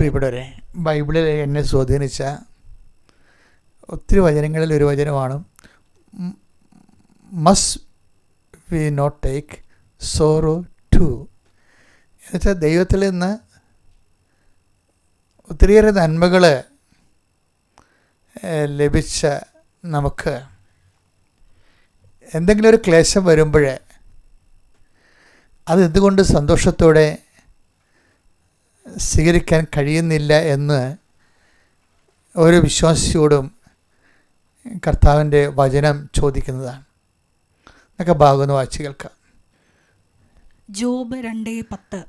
പ്രിയപ്പെട്ടവരെ, ബൈബിളിൽ എന്നെ സ്വാധീനിച്ച ഒത്തിരി വചനങ്ങളിൽ ഒരു വചനമാണ് must we not take sorrow too. എന്നുവെച്ചാൽ ദൈവത്തിൽ നിന്ന് ഒത്തിരിയേറെ നന്മകൾ ലഭിച്ച നമുക്ക് എന്തെങ്കിലും ഒരു ക്ലേശം വരുമ്പോൾ അത് എന്തുകൊണ്ട് സന്തോഷത്തോടെ സ്വീകരിക്കാൻ കഴിയുന്നില്ല എന്ന് ഓരോ വിശ്വാസിയോടും കർത്താവിൻ്റെ വചനം ചോദിക്കുന്നതാണ്. എന്നൊക്കെ ഭാഗം വായിച്ച് കേൾക്കാം. ജോബ് 2:10.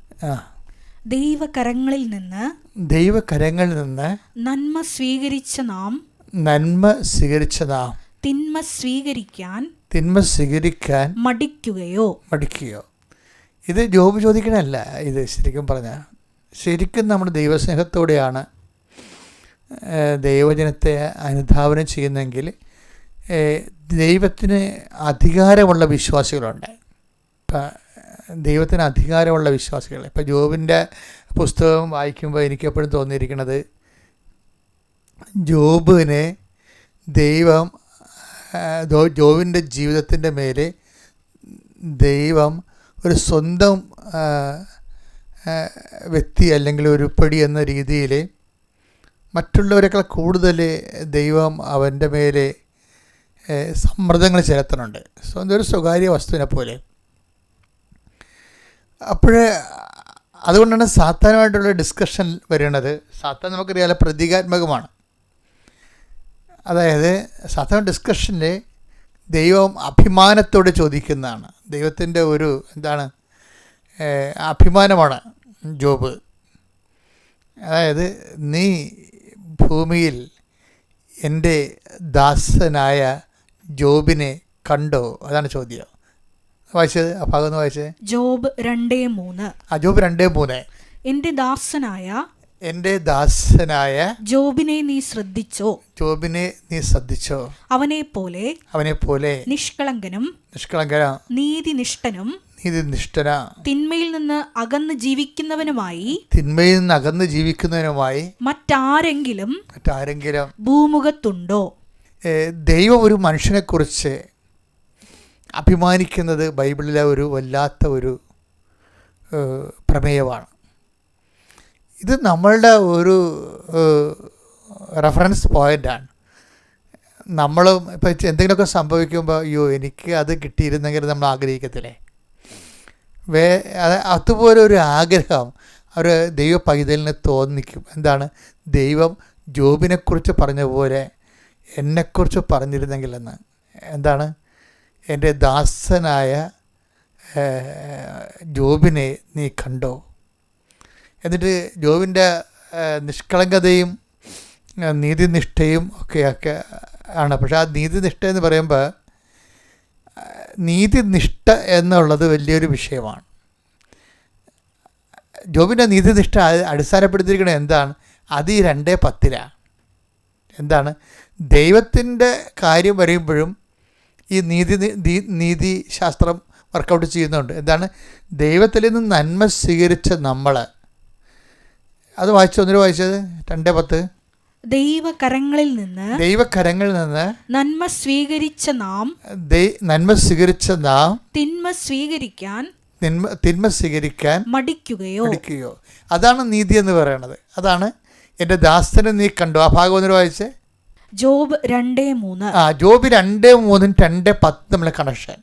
ദൈവകരങ്ങളിൽ നിന്ന് നന്മ സ്വീകരിച്ച നാം തിന്മ സ്വീകരിക്കാൻ മടിക്കുകയോ. ഇത് ജോബ് ചോദിക്കണമല്ല. ഇത് ശരിക്കും നമ്മൾ ദൈവസ്നേഹത്തോടെയാണ് ദൈവജനത്തെ അനുധാവനം ചെയ്യുന്നതെങ്കിൽ ദൈവത്തിന് അധികാരമുള്ള വിശ്വാസികളുണ്ട്. ദൈവത്തിന് അധികാരമുള്ള വിശ്വാസികൾ. ഇപ്പം ജോബിൻ്റെ പുസ്തകം വായിക്കുമ്പോൾ എനിക്ക് എപ്പോഴും തോന്നിയിരിക്കുന്നത്, ജോബിനെ ദൈവം ജോബിൻ്റെ ജീവിതത്തിൻ്റെ മേലെ ദൈവം ഒരു സ്വന്തം വ്യക്തി അല്ലെങ്കിൽ ഒരു പടി എന്ന രീതിയിൽ മറ്റുള്ളവരെക്കാൾ കൂടുതൽ ദൈവം അവൻ്റെ മേലെ സമ്മർദ്ദങ്ങൾ ചെലുത്തുന്നുണ്ട്, സ്വന്തം ഒരു സ്വകാര്യ വസ്തുവിനെ പോലെ. അതുകൊണ്ടാണ് സാത്താനുമായിട്ടുള്ള ഡിസ്കഷൻ വരുന്നത്. സാത്താൻ നമുക്കറിയാലോ പ്രതീകാത്മകമാണ്. അതായത് സാത്താൻ ഡിസ്കഷനിൽ ദൈവം അഭിമാനത്തോടെ ചോദിക്കുന്നതാണ്. ദൈവത്തിൻ്റെ ഒരു അഭിമാനമാണ് ജോബ്. അതായത് നീ ഭൂമിയിൽ എൻ്റെ ദാസനായ ജോബിനെ കണ്ടോ? അതാണ് ചോദ്യം. വായിച്ചത് ആ ഭാഗം ഒന്ന് വായിച്ചേ. ജോബ് 2:3. ജോബ് 2:3. എൻ്റെ ദാസനായ ജോബിനെ നീ ശ്രദ്ധിച്ചോ. അവനെ പോലെ നിഷ്കളങ്കനും നീതിനിഷ്ഠനും തിന്മയിൽ നിന്ന് അകന്ന് ജീവിക്കുന്നവനുമായി മറ്റാരെങ്കിലും ഭൂമുഖത്തുണ്ടോ? ദൈവം ഒരു മനുഷ്യനെക്കുറിച്ച് അഭിമാനിക്കുന്നത് ബൈബിളിലെ ഒരു വല്ലാത്ത ഒരു പ്രമേയമാണ്. ഇത് നമ്മളുടെ ഒരു റെഫറൻസ് പോയിൻ്റാണ്. നമ്മളും ഇപ്പം എന്തെങ്കിലുമൊക്കെ സംഭവിക്കുമ്പോൾ അയ്യോ എനിക്ക് അത് കിട്ടിയിരുന്നെങ്കിൽ നമ്മൾ ആഗ്രഹിക്കത്തില്ലേ? അതുപോലെ ഒരു ആഗ്രഹം ഒരു ദൈവ പൈതലിന് തോന്നിക്കും. എന്താണ്? ദൈവം ജോബിനെക്കുറിച്ച് പറഞ്ഞ പോലെ എന്നെക്കുറിച്ച് പറഞ്ഞിരുന്നെങ്കിലെന്ന്. എന്താണ്? എൻ്റെ ദാസനായ ജോബിനെ നീ കണ്ടോ? എന്നിട്ട് ജോബിൻ്റെ നിഷ്കളങ്കതയും നീതിനിഷ്ഠയും ഒക്കെ ആണ്. പക്ഷേ ആ നീതിനിഷ്ഠ എന്ന് പറയുമ്പോൾ നീതിനിഷ്ഠ എന്നുള്ളത് വലിയൊരു വിഷയമാണ്. ജോബിൻ്റെ നീതിനിഷ്ഠ അടിസ്ഥാനപ്പെടുത്തിയിരിക്കുന്നത് എന്താണ്? അത് ഈ 2:10. എന്താണ്? ദൈവത്തിൻ്റെ കാര്യം പറയുമ്പോഴും ഈ നീതിശാസ്ത്രം വർക്കൗട്ട് ചെയ്യുന്നുണ്ട്. എന്താണ്? ദൈവത്തിൽ നിന്ന് നന്മ സ്വീകരിച്ച നമ്മൾ. അത് വായിച്ചത് 2:10. ദൈവകരങ്ങളിൽ നിന്ന് നന്മ സ്വീകരിച്ച നാം തിന്മ സ്വീകരിക്കാൻ മടിക്കുകയോ. അതാണ് നീതി എന്ന് പറയുന്നത്. അതാണ് എൻ്റെ ദാസനെ നീ കണ്ടു. ആ ഭാഗം ഒന്ന് വായിച്ചേ. ജോബ് 2:3. ജോബ് 2:3 2:10 നമ്മളെ കണക്ഷൻ.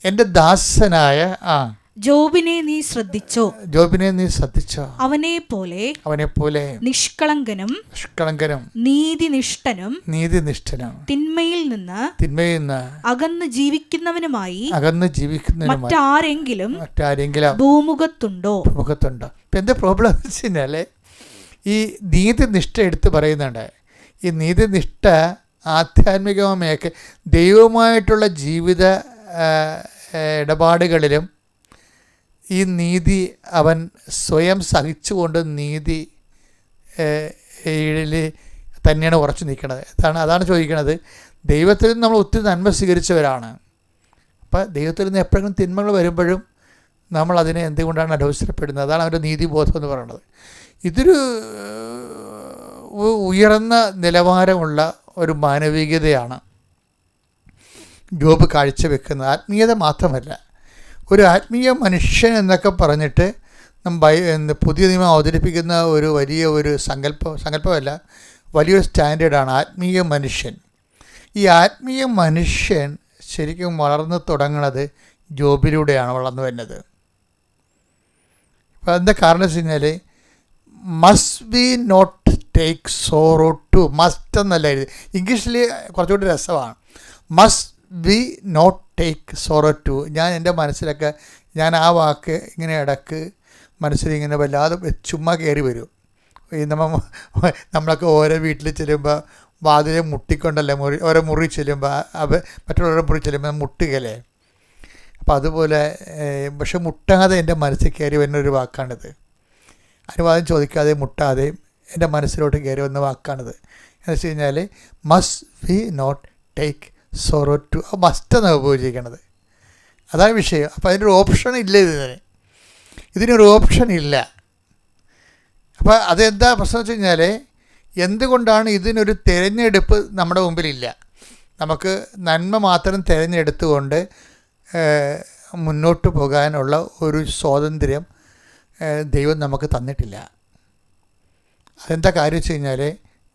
എൻ്റെ ദാസനായ ജോബിനെ നീ ശ്രദ്ധിച്ചോ. അവനെ പോലെ നിഷ്കളങ്കനും നീതിനിഷ്ഠനും തിന്മയിൽ നിന്ന് അകന്ന് ജീവിക്കുന്നവനുമായി മറ്റാരെങ്കിലും ഭൂമുഖത്തുണ്ടോ? ഇപ്പം എന്താ പ്രോബ്ലം എന്ന് വെച്ച് കഴിഞ്ഞാൽ ഈ നീതിനിഷ്ഠ എടുത്ത് പറയുന്നുണ്ട്. ഈ നീതിനിഷ്ഠ ആധ്യാത്മികമൊക്കെ ദൈവവുമായിട്ടുള്ള ജീവിത ഇടപാടുകളിലും ഈ നീതി അവൻ സ്വയം സഹിച്ചുകൊണ്ട് നീതി തന്നെയാണ് ഉറച്ചു നിൽക്കുന്നത്. അതാണ് ചോദിക്കുന്നത്. ദൈവത്തിൽ നിന്ന് നമ്മൾ ഒത്തിരി നന്മ സ്വീകരിച്ചവരാണ്. അപ്പം ദൈവത്തിൽ നിന്ന് എപ്പോഴെങ്കിലും തിന്മകൾ വരുമ്പോഴും നമ്മൾ അതിനെ എന്തുകൊണ്ടാണ് അലോസരപ്പെടുന്നത്? അതാണ് അവൻ്റെ നീതിബോധം എന്ന് പറയുന്നത്. ഇതൊരു ഉയർന്ന നിലവാരമുള്ള ഒരു മാനവികതയാണ് ജോബ് കാഴ്ചവെക്കുന്നത്. ആത്മീയത മാത്രമല്ല, ഒരു ആത്മീയ മനുഷ്യൻ എന്നൊക്കെ പറഞ്ഞിട്ട് പുതിയ നിയമം അവതരിപ്പിക്കുന്ന ഒരു വലിയ സങ്കല്പമല്ല, വലിയൊരു സ്റ്റാൻഡേർഡാണ് ആത്മീയ മനുഷ്യൻ. ഈ ആത്മീയ മനുഷ്യൻ ശരിക്കും വളർന്നു തുടങ്ങുന്നത് ജോബിലൂടെയാണ് വളർന്നു വരുന്നത്. അപ്പോൾ എന്താ കാരണം വെച്ച് കഴിഞ്ഞാൽ, must be not take sorrow too, must എന്നല്ല എഴുതി, ഇംഗ്ലീഷിൽ കുറച്ചുകൂടി രസമാണ്. Must be not take sorrow too. ഞാൻ എൻ്റെ മനസ്സിലൊക്കെ ഞാൻ ആ വാക്ക് ഇങ്ങനെ ഇടക്ക് മനസ്സിലിങ്ങനെ വല്ലാതെ ചുമ്മാ കയറി വരും. ഈ നമ്മളൊക്കെ ഓരോ വീട്ടിൽ ചെല്ലുമ്പോൾ വാതിലെ മുട്ടിക്കൊണ്ടല്ലേ ഓരോ മുറി ചെല്ലുമ്പോൾ മറ്റുള്ളവരുടെ മുറി ചെല്ലുമ്പോൾ മുട്ടുകയല്ലേ. അപ്പം അതുപോലെ പക്ഷെ മുട്ടാതെ എൻ്റെ മനസ്സിൽ കയറി വരുന്നൊരു വാക്കാണിത്. അനുവാദം ചോദിക്കാതെ മുട്ടാതെ എൻ്റെ മനസ്സിലോട്ട് കയറി വന്ന വാക്കാണിത്. എന്ന് വെച്ച് കഴിഞ്ഞാൽ must be not take sorrow too, മസ്റ്റെന്നാണ് ഉപയോഗിച്ചിരിക്കണത്. അതാണ് വിഷയം. അപ്പോൾ അതിനൊരു ഓപ്ഷൻ ഇല്ല, ഇതിനൊരു ഓപ്ഷൻ ഇല്ല. അപ്പോൾ അതെന്താ പ്രശ്നം വെച്ച് കഴിഞ്ഞാൽ, എന്തുകൊണ്ടാണ് ഇതിനൊരു തിരഞ്ഞെടുപ്പ് നമ്മുടെ മുമ്പിലില്ല? നമുക്ക് നന്മ മാത്രം തിരഞ്ഞെടുത്തുകൊണ്ട് മുന്നോട്ട് പോകാനുള്ള ഒരു സ്വാതന്ത്ര്യം ദൈവം നമുക്ക് തന്നിട്ടില്ല. അതെന്താ കാര്യം വെച്ച് കഴിഞ്ഞാൽ,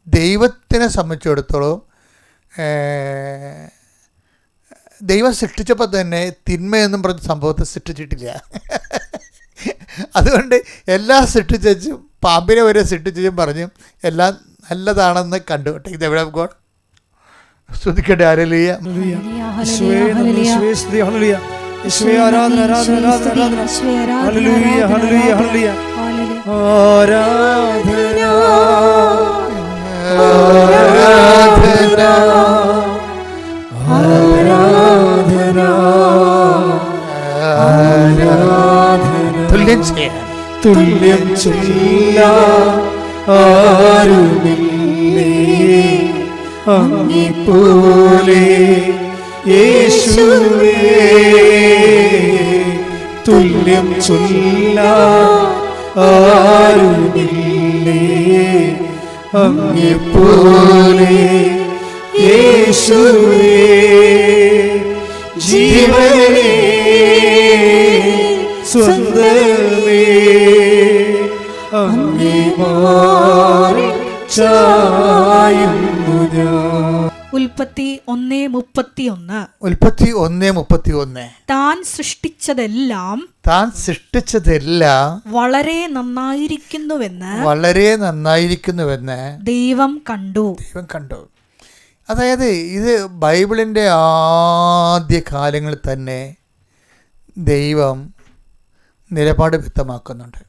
ദൈവത്തിനെ സംബന്ധിച്ചിടത്തോളം ദൈവം സൃഷ്ടിച്ചപ്പോൾ തന്നെ തിന്മയൊന്നും പറഞ്ഞ സംഭവത്തെ സൃഷ്ടിച്ചിട്ടില്ല. അതുകൊണ്ട് എല്ലാം സൃഷ്ടിച്ചും പാമ്പിനെ വരെ സൃഷ്ടിച്ചും പറഞ്ഞു എല്ലാം നല്ലതാണെന്ന് കണ്ടു. ഇത് എവിടെ ഗോഡ് സ്തുതിക്കട്ടെ. ഹല്ലേലൂയ. തുല്യം ചൊല്ലാൻ ആരുമില്ലേ അങ്ങേപ്പോലെ യേശുവേ, തുല്യം ചൊല്ലാൻ ആരുമില്ലേ അങ്ങേപ്പോലെ യേശുവേ, ജീവനേ സ്വന്തമേ അങ്ങേ മാറി ചായുന്നു ഞാൻ. ഉൽപ്പത്തി 1:31. ഉൽപ്പത്തി 1:31. താൻ സൃഷ്ടിച്ചതെല്ലാം വളരെ നന്നായിരിക്കുന്നുവെന്ന് ദൈവം കണ്ടു. അതായത് ഇത് ബൈബിളിൻ്റെ ആദ്യ കാലങ്ങളിൽ തന്നെ ദൈവം നിലപാട് വ്യക്തമാക്കുന്നുണ്ട്.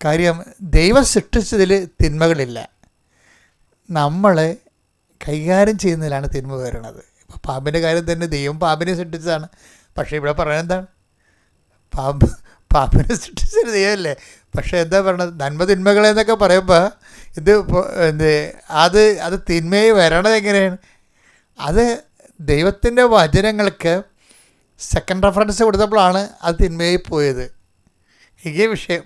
കാര്യം ദൈവം സൃഷ്ടിച്ചതിൽ തിന്മകളില്ല, നമ്മൾ കൈകാര്യം ചെയ്യുന്നതിലാണ് തിന്മ വരുന്നത്. ഇപ്പോൾ പാമ്പിൻ്റെ കാര്യം തന്നെ ദൈവം പാമ്പിനെ സൃഷ്ടിച്ചതാണ്. പക്ഷേ ഇവിടെ പറയുന്നത് എന്താണ്? പാമ്പിനെ സൃഷ്ടിച്ചത് ദൈവമല്ലേ. പക്ഷേ എന്താ പറയണത്? നന്മ തിന്മകളെന്നൊക്കെ പറയുമ്പോൾ അത് തിന്മയെ വരണത് എങ്ങനെയാണ്? അത് ദൈവത്തിൻ്റെ വചനങ്ങൾക്ക് സെക്കൻഡ് റെഫറൻസ് കൊടുത്തപ്പോഴാണ് അത് തിന്മയായി പോയത്. ഇതേ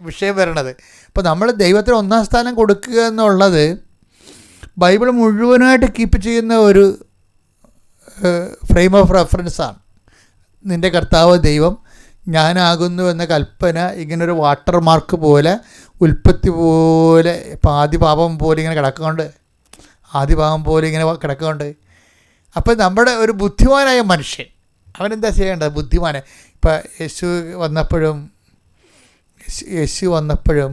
വിഷയം വരണത്. അപ്പോൾ നമ്മൾ ദൈവത്തിന് ഒന്നാം സ്ഥാനം കൊടുക്കുക എന്നുള്ളത് ബൈബിൾ മുഴുവനായിട്ട് കീപ്പ് ചെയ്യുന്ന ഒരു ഫ്രെയിം ഓഫ് റെഫറൻസാണ്. നിൻ്റെ കർത്താവ് ദൈവം ഞാനാകുന്നു എന്ന കൽപ്പന ഇങ്ങനൊരു വാട്ടർ മാർക്ക് പോലെ, ഉൽപ്പത്തി പോലെ, ഇപ്പം ആദിപാപം പോലെ ഇങ്ങനെ കിടക്കുന്നുണ്ട്. അപ്പോൾ നമ്മുടെ ഒരു ബുദ്ധിമാനായ മനുഷ്യൻ അവനെന്താ ചെയ്യേണ്ടത്? ബുദ്ധിമാനെ. ഇപ്പം യേശു വന്നപ്പോഴും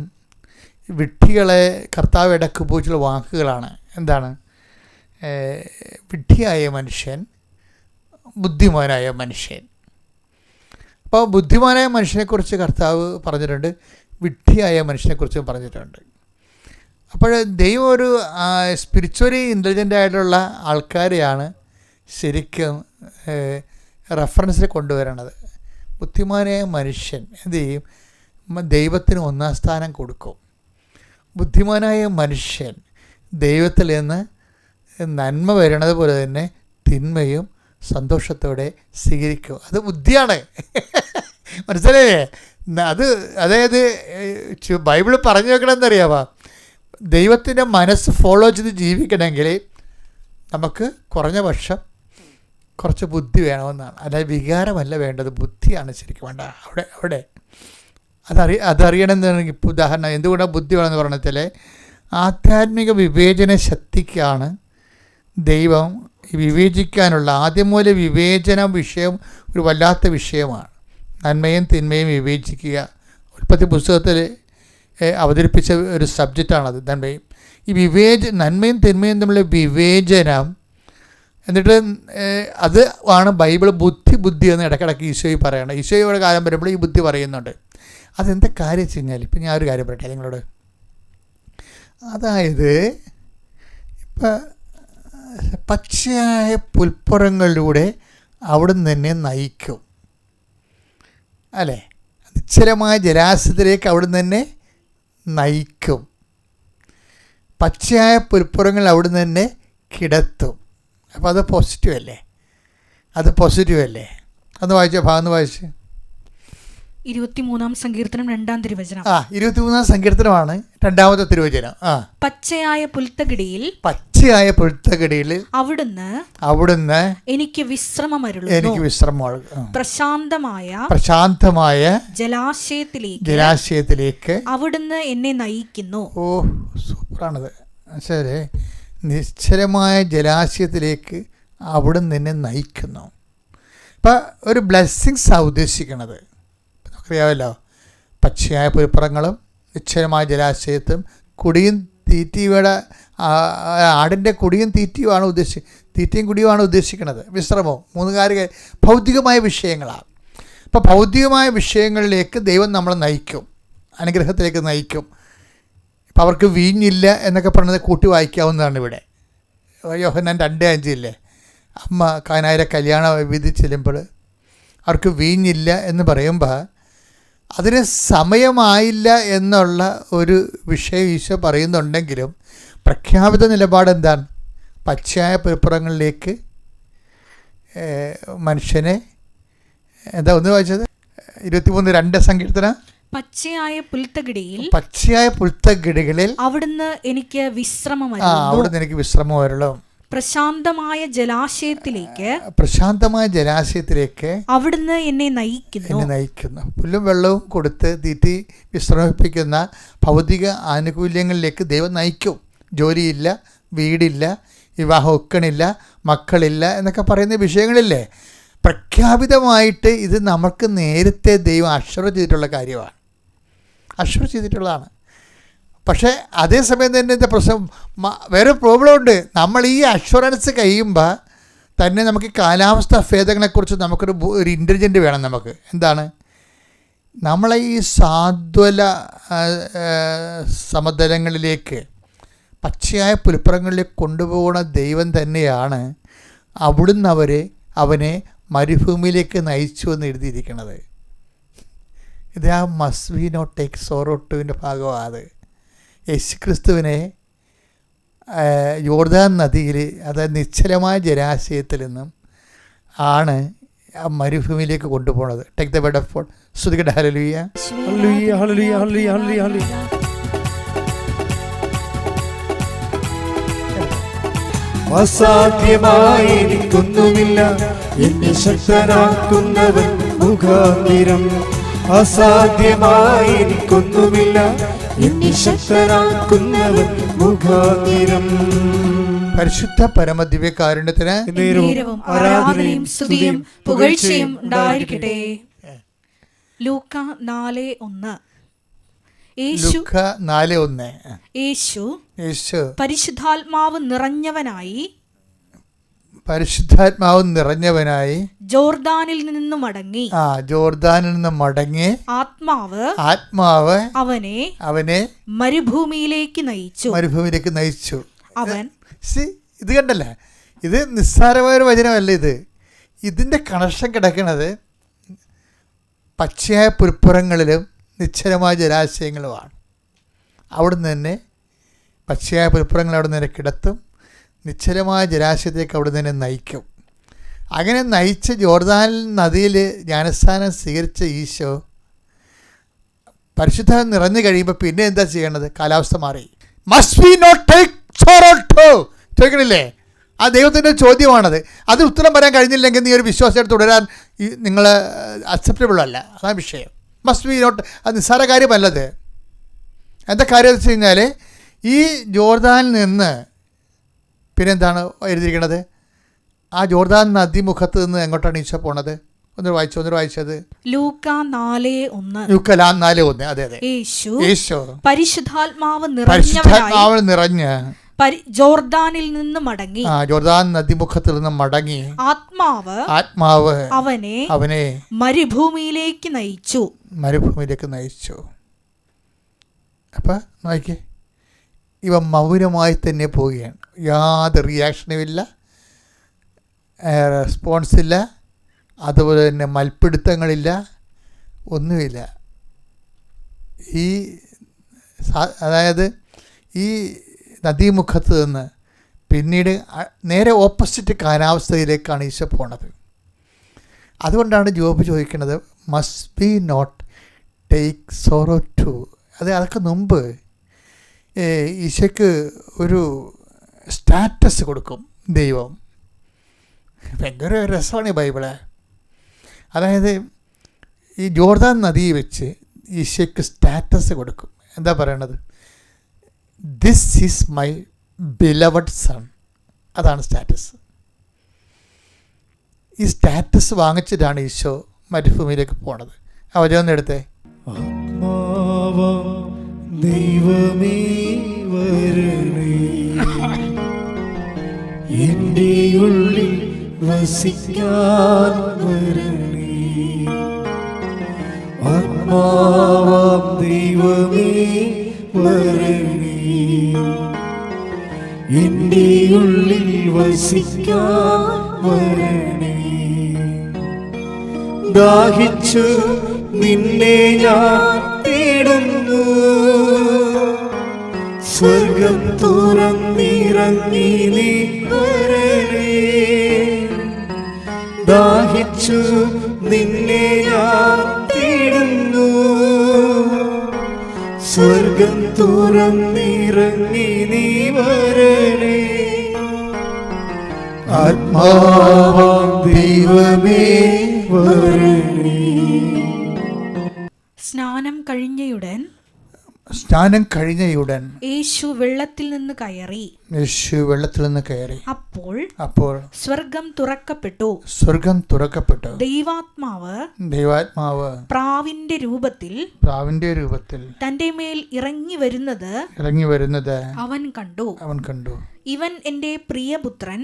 വിഡ്ഢികളെ കർത്താവ് ഇടക്ക് ഉപയോഗിച്ചുള്ള വാക്കുകളാണ്. എന്താണ്? വിഡ്ഢിയായ മനുഷ്യൻ, ബുദ്ധിമാനായ മനുഷ്യൻ. അപ്പോൾ ബുദ്ധിമാനായ മനുഷ്യനെക്കുറിച്ച് കർത്താവ് പറഞ്ഞിട്ടുണ്ട്, വിഡ്ഢിയായ മനുഷ്യനെക്കുറിച്ചും പറഞ്ഞിട്ടുണ്ട്. അപ്പോൾ ദൈവം ഒരു സ്പിരിച്വലി ഇൻ്റലിജൻ്റ് ആയിട്ടുള്ള ആൾക്കാരെയാണ് ശരിക്കും റെഫറൻസിൽ കൊണ്ടുവരണത്. ബുദ്ധിമാനായ മനുഷ്യൻ എന്ത് ചെയ്യും? ദൈവത്തിന് ഒന്നാം സ്ഥാനം കൊടുക്കും. ബുദ്ധിമാനായ മനുഷ്യൻ ദൈവത്തിൽ നിന്ന് നന്മ വരണത് പോലെ തന്നെ തിന്മയും സന്തോഷത്തോടെ സ്വീകരിക്കും. അത് ബുദ്ധിയാണ്. മനസ്സിലായേ? അതായത് ബൈബിൾ പറഞ്ഞു വെക്കണമെന്നറിയാമോ, ദൈവത്തിൻ്റെ മനസ്സ് ഫോളോ ചെയ്ത് ജീവിക്കണമെങ്കിൽ നമുക്ക് കുറഞ്ഞ പക്ഷം കുറച്ച് ബുദ്ധി വേണമെന്നാണ്. അതായത് വികാരമല്ല വേണ്ടത്, ബുദ്ധിയാണ് ശരിക്കും വേണ്ട. അവിടെ അതറിയണമെന്നുണ്ടെങ്കിൽ ഇപ്പോൾ ഉദാഹരണം എന്തുകൊണ്ടാണ് ബുദ്ധി വേണമെന്ന് പറഞ്ഞാൽ, ആധ്യാത്മിക വിവേചന ശക്തിക്കാണ് ദൈവം വിവേചിക്കാനുള്ള ആദ്യം മുതൽ വിവേചന വിഷയം ഒരു വല്ലാത്ത വിഷയമാണ്. നന്മയും തിന്മയും വിവേചിക്കുക ഉൽപ്പത്തി പുസ്തകത്തിൽ അവതരിപ്പിച്ച ഒരു സബ്ജക്റ്റാണത്. നന്മയും നന്മയും തിന്മയും തമ്മിലുള്ള വിവേചനം, എന്നിട്ട് അത് ആണ് ബൈബിൾ ബുദ്ധി എന്ന് ഇടയ്ക്കിടയ്ക്ക് ഈശോയിൽ പറയണം. ഈശോയുടെ കാലം വരുമ്പോൾ ഈ ബുദ്ധി പറയുന്നുണ്ട്. അതെന്താ കാര്യം വെച്ച് കഴിഞ്ഞാൽ, ഇപ്പം ഞാൻ ഒരു കാര്യം പറയട്ടെ നിങ്ങളോട്. അതായത് ഇപ്പം പച്ചയായ പുൽപ്പുറങ്ങളിലൂടെ അവിടുന്ന് തന്നെ നയിക്കും അല്ലേ, നിശ്ചലമായ ജലാശയത്തിലേക്ക് അവിടുന്ന് തന്നെ നയിക്കും. പച്ചയായ പുൽപ്പുറങ്ങൾ അവിടുന്ന് തന്നെ കിടത്തും. അപ്പോൾ അത് പോസിറ്റീവ് അല്ലേ? അന്ന് വായിച്ച ഭാഗം വായിച്ച് 23-ാം സങ്കീർത്തനം 2-ാം തിരുവചനം. 23-ാം സങ്കീർത്തനമാണ് 2-ാമത്തെ തിരുവചനം. പച്ചയായ പുൽത്തകിടിയിൽ അവിടുന്ന് എനിക്ക് വിശ്രമമരുളുന്നു. പ്രശാന്തമായ ജലാശയത്തിലേക്ക് അവിടുന്ന് എന്നെ നയിക്കുന്നു. ഓ, സൂപ്പറാണത്. ശരി, നിശ്ചലമായ ജലാശയത്തിലേക്ക് അവിടുന്ന് എന്നെ നയിക്കുന്നു. ഇപ്പം ഒരു ബ്ലെസ്സിങ്സാണ് ഉദ്ദേശിക്കുന്നത്. നമുക്കറിയാമല്ലോ, പച്ചയായ പുൽപ്പുറങ്ങളും നിശ്ചലമായ ജലാശയത്തും കുടിയും തീറ്റിയുടെ ആടിൻ്റെ കുടിയും തീറ്റിയുമാണ് തീറ്റയും കുടിയുമാണ് ഉദ്ദേശിക്കുന്നത്. വിശ്രമവും 3 കാര്യങ്ങൾ ഭൗതികമായ വിഷയങ്ങളാണ്. അപ്പോൾ ഭൗതികമായ വിഷയങ്ങളിലേക്ക് ദൈവം നമ്മളെ നയിക്കും, അനുഗ്രഹത്തിലേക്ക് നയിക്കും. ഇപ്പം അവർക്ക് വീഞ്ഞില്ല എന്നൊക്കെ പറഞ്ഞത് കൂട്ടി വായിക്കാവുന്നതാണ്. ഇവിടെ യോഹന്നാൻ 2:5 അമ്മ കാനായിലെ കല്യാണ വിധി ചെല്ലുമ്പോൾ അവർക്ക് വീഞ്ഞില്ല എന്ന് പറയുമ്പോൾ അതിന് സമയമായില്ല എന്നുള്ള ഒരു വിഷയം ഈശോ പറയുന്നുണ്ടെങ്കിലും പ്രഖ്യാപിത നിലപാടെന്താണ്? പച്ചയായ പുൽപ്പുറങ്ങളിലേക്ക് മനുഷ്യനെ എന്താ ഒന്ന് വായിച്ചത് 23:2 സങ്കീർത്തനം. പച്ചയായ പുൽത്തകിടികളിൽ അവിടുന്ന് എനിക്ക് വിശ്രമം വരളും. പ്രശാന്തമായ ജലാശയത്തിലേക്ക് അവിടുന്ന് എന്നെ നയിക്കുന്നു. പുല്ലും വെള്ളവും കൊടുത്ത് തീറ്റി വിശ്രമിപ്പിക്കുന്ന ഭൗതിക ആനുകൂല്യങ്ങളിലേക്ക് ദൈവം നയിക്കും. ജോലിയില്ല, വീടില്ല, വിവാഹം ഒക്കണില്ല, മക്കളില്ല എന്നൊക്കെ പറയുന്ന വിഷയങ്ങളില്ലേ, പ്രഖ്യാപിതമായിട്ട് ഇത് നമുക്ക് നേരത്തെ ദൈവം അഷ്വർ ചെയ്തിട്ടുള്ളതാണ്. പക്ഷേ അതേസമയം തന്നെ എന്താ പ്രശ്നം, വേറെ പ്രോബ്ലം ഉണ്ട്. നമ്മൾ ഈ അഷ്വറൻസ് കഴിയുമ്പോൾ തന്നെ നമുക്ക് കാലാവസ്ഥ ഭേദങ്ങളെക്കുറിച്ച് ഒരു ഇൻ്റലിജൻ്റ് വേണം. നമുക്ക് എന്താണ്, നമ്മളെ ഈ സാധ്വല സമതലങ്ങളിലേക്ക് പച്ചയായ പുൽപ്പുറങ്ങളിലേക്ക് കൊണ്ടുപോകുന്ന ദൈവം തന്നെയാണ് അവിടുന്ന് അവനെ മരുഭൂമിയിലേക്ക് നയിച്ചു എന്ന് എഴുതിയിരിക്കുന്നത്. ഇത് ആ must we not take sorrow ടുവിൻ്റെ ഭാഗമാണ്. അത് യേശുക്രിസ്തുവിനെ യോർദാൻ നദിയിൽ, അതായത് നിശ്ചലമായ ജലാശയത്തിൽ നിന്നും ആണ് ആ മരുഭൂമിയിലേക്ക് കൊണ്ടുപോകുന്നത്. Take the word of God. സ്തുതിക്കട്ടെ. Hallelujah, hallelujah, hallelujah, hallelujah, hallelujah. അസാധ്യമായി എനിക്കൊന്നുമില്ല, എന്നെ ശക്തനാക്കുന്നവൻ മുഖാന്തിരം. അസാധ്യമായി എനിക്കൊന്നുമില്ല, എന്നെ ശക്തനാക്കുന്നവൻ മുഖാന്തിരം. പരിശുദ്ധ പരമദിവ്യകാരുണ്യത്തിന് ആരാധനയും സ്തുതിയും പുകഴ്ചയും ഉണ്ടായിരിക്കട്ടെ. ലൂക്ക 4:1. യേശു പരിശുദ്ധാത്മാവ് നിറഞ്ഞവനായി ജോർദാനിൽ നിന്ന് മടങ്ങി ആത്മാവ് അവനെ മരുഭൂമിയിലേക്ക് നയിച്ചു. അവൻ ഇത് കണ്ടല്ലേ, ഇത് നിസ്സാരമായൊരു വചനമല്ല. ഇതിൻ്റെ കണക്ഷൻ കിടക്കുന്നത് പച്ചയായ പുൽപ്പുറങ്ങളിലും നിശ്ചലമായ ജലാശയങ്ങളുമാണ്. അവിടുന്ന് തന്നെ പച്ചയായ പുൽപ്പുറങ്ങൾ അവിടുന്ന് തന്നെ കിടത്തും, നിശ്ചലമായ ജലാശയത്തേക്ക് അവിടുന്ന് തന്നെ നയിക്കും. അങ്ങനെ നയിച്ച് ജോർദാൻ നദിയിൽ ജ്ഞാനസ്നാനം സ്വീകരിച്ച ഈശോ പരിശുദ്ധ നിറഞ്ഞു കഴിയുമ്പോൾ പിന്നെ എന്താ ചെയ്യേണ്ടത്? കാലാവസ്ഥ മാറി. Must we not take sorrow too ചോദിക്കണില്ലേ? ആ ദൈവത്തിൻ്റെ ചോദ്യമാണത്. അതിന് ഉത്തരം പറയാൻ കഴിഞ്ഞില്ലെങ്കിൽ നീ ഒരു വിശ്വാസമായിട്ട് തുടരാൻ നിങ്ങൾ അക്സെപ്റ്റബിൾ അല്ല. അതാണ് വിഷയം. മസ്റ്റ് വി നോട്ട്, അത് നിസ്സാര കാര്യമല്ലത്. എന്താ കാര്യം എന്ന് വെച്ച് കഴിഞ്ഞാൽ ഈ ജോർദാനിൽ നിന്ന് പിന്നെന്താണ് എഴുതിയിരിക്കണത്? ആ ജോർദാൻ നദിമുഖത്ത് നിന്ന് എങ്ങോട്ടാണ് ഈശോ പോണത്? ഒന്ന് വായിച്ചത് ലൂക്ക 4:1. ലൂക്ക 4:1. അതെ അതെ. യേശു പരിശുദ്ധാത്മാവ് നിറഞ്ഞ് ജോർദാനിൽ നിന്ന് മടങ്ങി, ജോർദാൻ നദിമുഖത്തിൽ നിന്ന് മടങ്ങി, ആത്മാവ് അവനെ മരുഭൂമിയിലേക്ക് നയിച്ചു. അപ്പം നോക്കിയേ, ഇവ മൗനമായി തന്നെ പോവുകയാണ്. യാതൊരു റിയാക്ഷനുമില്ല, റെസ്പോൺസില്ല, അതുപോലെ തന്നെ മൽപ്പിടുത്തങ്ങളില്ല, ഒന്നുമില്ല. അതായത് ഈ നദീമുഖത്ത് നിന്ന് പിന്നീട് നേരെ ഓപ്പോസിറ്റ് കാലാവസ്ഥയിലേക്കാണ് ഈശോ പോണത്. അതുകൊണ്ടാണ് ജോബ് ചോദിക്കുന്നത്, must be not take sorrow too. അതൊക്കെ മുമ്പ് ഈശോയ്ക്ക് ഒരു സ്റ്റാറ്റസ് കൊടുക്കും ദൈവം. ഭയങ്കര രസമാണ് ഈ ബൈബിള്. അതായത് ഈ ജോർദാൻ നദി വെച്ച് ഈശോയ്ക്ക് സ്റ്റാറ്റസ് കൊടുക്കും. എന്താ പറയണത്? This is my beloved sun. അതാണ് സ്റ്റാറ്റസ്. ഈ സ്റ്റാറ്റസ് വാങ്ങിച്ചിട്ടാണ് ഈശോ മരുഭൂമിയിലേക്ക് പോണത്. അവരൊന്നെടുത്തേ. ദൈവമേ വരണേ, എൻ്റെ ഉള്ളിൽ വസിക്കാൻ വരണേ. ആത്മാവാം ദൈവമേ വരണേ, എൻ്റെ ഉള്ളിൽ വസിക്കാൻ വരണേ. ദാഹിച്ചു നിന്നെ ഞാൻ തേടുന്നു, സ്വർഗം തുറന്നിറങ്ങി നീ വരണേ. ദാഹിച്ചു നിന്നെ ഞാൻ തേടുന്നു, സ്വർഗം തുറന്നിറങ്ങി നീ വരണേ. ആത്മാവാം ദൈവമേ വരണേ. സ്നാനം കഴിഞ്ഞയുടൻ യേശു വെള്ളത്തിൽ നിന്ന് കയറി. അപ്പോൾ സ്വർഗം തുറക്കപ്പെട്ടു. ദൈവാത്മാവ് പ്രാവിന്റെ രൂപത്തിൽ തന്റെ മേൽ ഇറങ്ങി വരുന്നത് അവൻ കണ്ടു. ഇവൻ എന്റെ പ്രിയപുത്രൻ,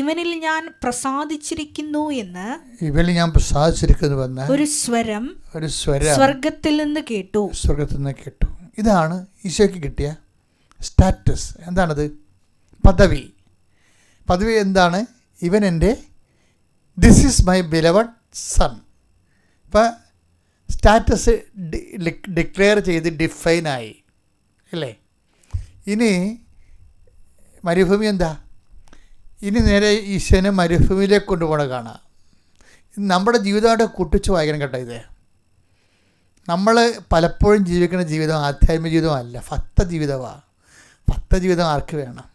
ഇവനിൽ ഞാൻ പ്രസാദിച്ചിരിക്കുന്നു എന്ന് ഒരു സ്വരം സ്വർഗത്തിൽ നിന്ന് കേട്ടു. ഇതാണ് ഈശോയ്ക്ക് കിട്ടിയ സ്റ്റാറ്റസ്. എന്താണത്? പദവി എന്താണ്? ഇവൻ എൻ്റെ, this is my beloved sun. ഇപ്പം സ്റ്റാറ്റസ് ഡിക്ലെയർ ചെയ്ത് ഡിഫൈനായി അല്ലേ? ഇനി മരുഭൂമി എന്താ? ഇനി നേരെ ഈശോനെ മരുഭൂമിയിലേക്ക് കൊണ്ടുപോകണ കാണാം. നമ്മുടെ ജീവിതമായിട്ട് കൂട്ടിച്ച് വായിക്കണം കേട്ടോ. ഇത് നമ്മൾ പലപ്പോഴും ജീവിക്കുന്ന ജീവിതം ആധ്യാത്മിക ജീവിതമല്ല, ഭക്ത ജീവിതമാണ്. ഭക്ത ജീവിതം ആർക്ക് വേണം?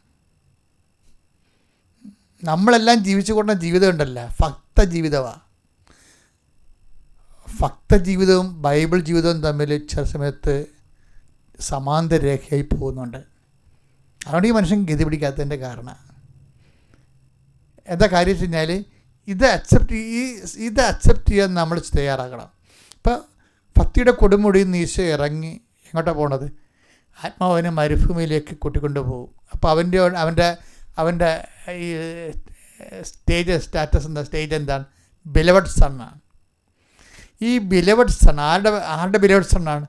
നമ്മളെല്ലാം ജീവിച്ചു കൊണ്ട ജീവിതം ഉണ്ടല്ല, ഭക്ത ജീവിതമാണ്. ഭക്ത ജീവിതവും ബൈബിൾ ജീവിതവും തമ്മിൽ ചില സമയത്ത് സമാന്തര രേഖയായി പോകുന്നുണ്ട്. അതുകൊണ്ട് ഈ മനുഷ്യൻ ഗതി പിടിക്കാത്തതിൻ്റെ കാരണം എന്താ കാര്യം വെച്ച് കഴിഞ്ഞാൽ ഇത് അക്സെപ്റ്റ് ചെയ്യാൻ നമ്മൾ തയ്യാറാകണം. ഇപ്പം ഭക്തിയുടെ കൊടുമുടിയിൽ നിന്ന് ഈശോ ഇറങ്ങി എങ്ങോട്ടാണ് പോണത്? ആത്മാവിനെ മരുഭൂമിയിലേക്ക് കൂട്ടിക്കൊണ്ടു പോകും. അപ്പോൾ അവൻ്റെ ഈ സ്റ്റാറ്റസ് എന്താണ്? ബിലവഡ് സണ്ണാണ്. ഈ ബിലവഡ് സൺ ആരുടെ ബിലവഡ് സണ്ണാണ്?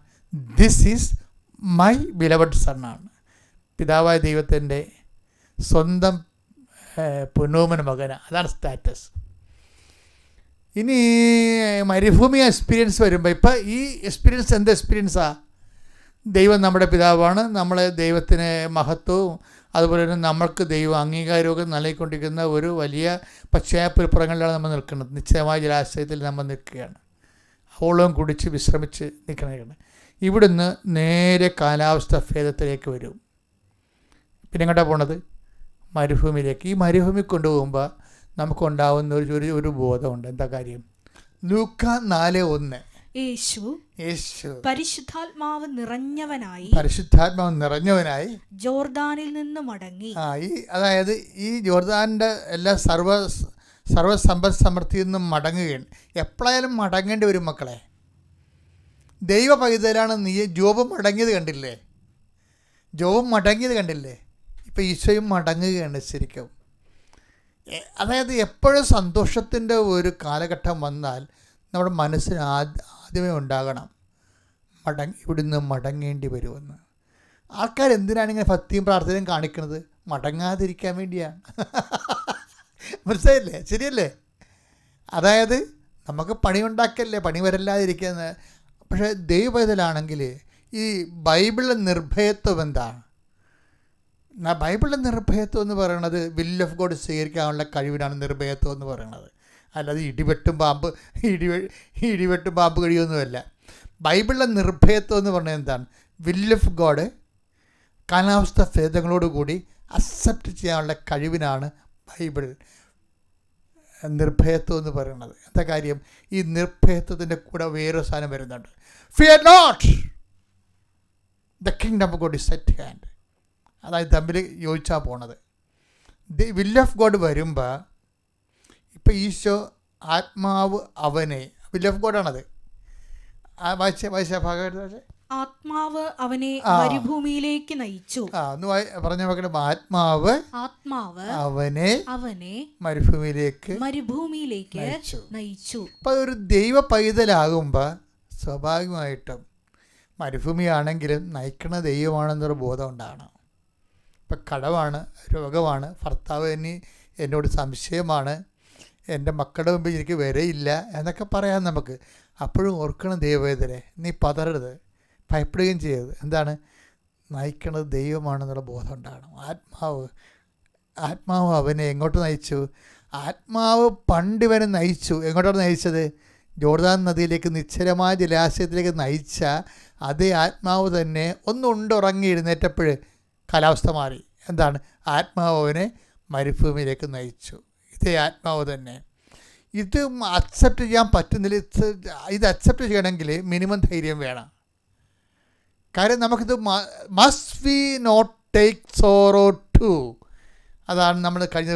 ദിസ് ഈസ് മൈ ബിലവഡ് സണ്ണാണ്. പിതാവായ ദൈവത്തിൻ്റെ സ്വന്തം പുനോമന മകനാണ്. അതാണ് സ്റ്റാറ്റസ്. ഇനി മരുഭൂമി എക്സ്പീരിയൻസ് വരുമ്പോൾ ഇപ്പം ഈ എക്സ്പീരിയൻസ് എന്ത് എക്സ്പീരിയൻസാണ്? ദൈവം നമ്മുടെ പിതാവാണ്, നമ്മളെ ദൈവത്തിന് മഹത്വവും അതുപോലെ തന്നെ നമ്മൾക്ക് ദൈവം അംഗീകാരമൊക്കെ നൽകിക്കൊണ്ടിരിക്കുന്ന ഒരു വലിയ പശ്ചാത്തലപ്പുറങ്ങളിലാണ് നമ്മൾ നിൽക്കുന്നത്. നിശ്ചയമായ ജലാശയത്തിൽ നമ്മൾ നിൽക്കുകയാണ്. ഓളം കുടിച്ച് വിശ്രമിച്ച് നിൽക്കണ. ഇവിടുന്ന് നേരെ കാലാവസ്ഥ ഭേദത്തിലേക്ക് വരും. പിന്നെ എങ്ങോട്ടാണ് പോണത്? മരുഭൂമിയിലേക്ക്. ഈ മരുഭൂമി കൊണ്ടുപോകുമ്പോൾ നമുക്കുണ്ടാവുന്ന ഒരു ബോധമുണ്ട്. എന്താ കാര്യം? ലൂക്ക 4:1 യേശു പരിശുദ്ധാത്മാവ് നിറഞ്ഞവനായി ജോർദാനിൽ നിന്ന് മടങ്ങി. അതായത് ഈ ജോർദാനിൻ്റെ എല്ലാ സർവ്വസമ്പദ് സമൃദ്ധിയിൽ നിന്നും മടങ്ങുകയാണ്. എപ്പോഴായാലും മടങ്ങേണ്ടി വരും മക്കളെ. ദൈവ പൈതലാണ് നീ. ജോബ് മടങ്ങിയത് കണ്ടില്ലേ? ഇപ്പം ഈശോയും മടങ്ങുകയാണ് ശരിക്കും. അതായത് എപ്പോഴും സന്തോഷത്തിൻ്റെ ഒരു കാലഘട്ടം വന്നാൽ നമ്മുടെ മനസ്സിന് ആദ്യമേ ഉണ്ടാകണം ഇവിടുന്ന് മടങ്ങേണ്ടി വരുമെന്ന്. ആൾക്കാർ എന്തിനാണ് ഇങ്ങനെ ഭക്തിയും പ്രാർത്ഥനയും കാണിക്കുന്നത്? മടങ്ങാതിരിക്കാൻ വേണ്ടിയാണ്. മനസ്സിലായില്ലേ? ശരിയല്ലേ? അതായത് നമുക്ക് പണി ഉണ്ടാക്കല്ലേ, പണി വരല്ലാതിരിക്കുന്നത്. പക്ഷേ ദൈവപൈതലാണെങ്കിൽ ഈ ബൈബിളിലെ നിർഭയത്വം എന്താണ്? ബൈബിളിലെ നിർഭയത്വം എന്ന് പറയുന്നത് വിൽ ഓഫ് ഗോഡ് സ്വീകരിക്കാനുള്ള കഴിവിനാണ് നിർഭയത്വം എന്ന് പറയുന്നത്. അല്ലാതെ ഇടിവെട്ടും പാമ്പ് കഴിയുമൊന്നുമല്ല. ബൈബിളിലെ നിർഭയത്വം എന്ന് പറഞ്ഞാൽ എന്താണ്? വിൽ ഓഫ് ഗോഡ് കാലാവസ്ഥ ഭേദങ്ങളോടുകൂടി അക്സെപ്റ്റ് ചെയ്യാനുള്ള കഴിവിനാണ് ബൈബിൾ നിർഭയത്വം എന്ന് പറയുന്നത്. എന്താ കാര്യം? ഈ നിർഭയത്വത്തിൻ്റെ കൂടെ വേറൊരു സാധനം വരുന്നുണ്ട്. Fear not, the kingdom of God is at hand. അതായത് തമ്മിൽ യോജിച്ചാൽ പോണത്. വിൽ ഓഫ് ഗോഡ് വരുമ്പോൾ ഇപ്പം ഈശോ ആത്മാവ് അവനെ, വിൽ ഓഫ് ഗോഡാണത്. വായിച്ച ഭാഗം ആത്മാവ് അവനെ മരുഭൂമിയിലേക്ക് നയിച്ചു. ഒന്ന് പറഞ്ഞ മക്കളും, ആത്മാവ് അവനെ മരുഭൂമിയിലേക്ക് നയിച്ചു. അപ്പം ഒരു ദൈവ പൈതലാകുമ്പോൾ സ്വാഭാവികമായിട്ടും മരുഭൂമിയാണെങ്കിലും നയിക്കണ ദൈവമാണെന്നൊരു ബോധം ഉണ്ടാകണം. ഇപ്പം കടമാണ്, രോഗമാണ്, ഭർത്താവ് എന്നോട് സംശയമാണ്, എൻ്റെ മക്കളുടെ മുമ്പിൽ എനിക്ക് വരയില്ല എന്നൊക്കെ പറയാം നമുക്ക്. അപ്പോഴും ഓർക്കണം ദൈവവേദനെ, നീ പതറരുത്, ഭയപ്പെടുകയും ചെയ്യരുത്. എന്താണ്? നയിക്കണത് ദൈവമാണെന്നുള്ള ബോധം ഉണ്ടാകണം. ആത്മാവ് അവനെ എങ്ങോട്ട് നയിച്ചു? ആത്മാവ് പണ്ട് ഇവനെ നയിച്ചു. എങ്ങോട്ടാണ് നയിച്ചത്? ജോർദാൻ നദിയിലേക്ക്, നിശ്ചലമായ ജലാശയത്തിലേക്ക് നയിച്ച അതേ ആത്മാവ് തന്നെ ഉറങ്ങി എഴുന്നേറ്റപ്പോൾ കാലാവസ്ഥ മാറി. എന്താണ്? ആത്മാവ് അവനെ മരുഭൂമിയിലേക്ക് നയിച്ചു. ഇതേ ആത്മാവ് തന്നെ. ഇത് അക്സെപ്റ്റ് ചെയ്യാൻ പറ്റുന്നില്ല. ഇത് അക്സെപ്റ്റ് ചെയ്യണമെങ്കിൽ മിനിമം ധൈര്യം വേണം. കാര്യം നമുക്കിത് must we not take sorrow too. അതാണ് നമ്മൾ കഴിഞ്ഞ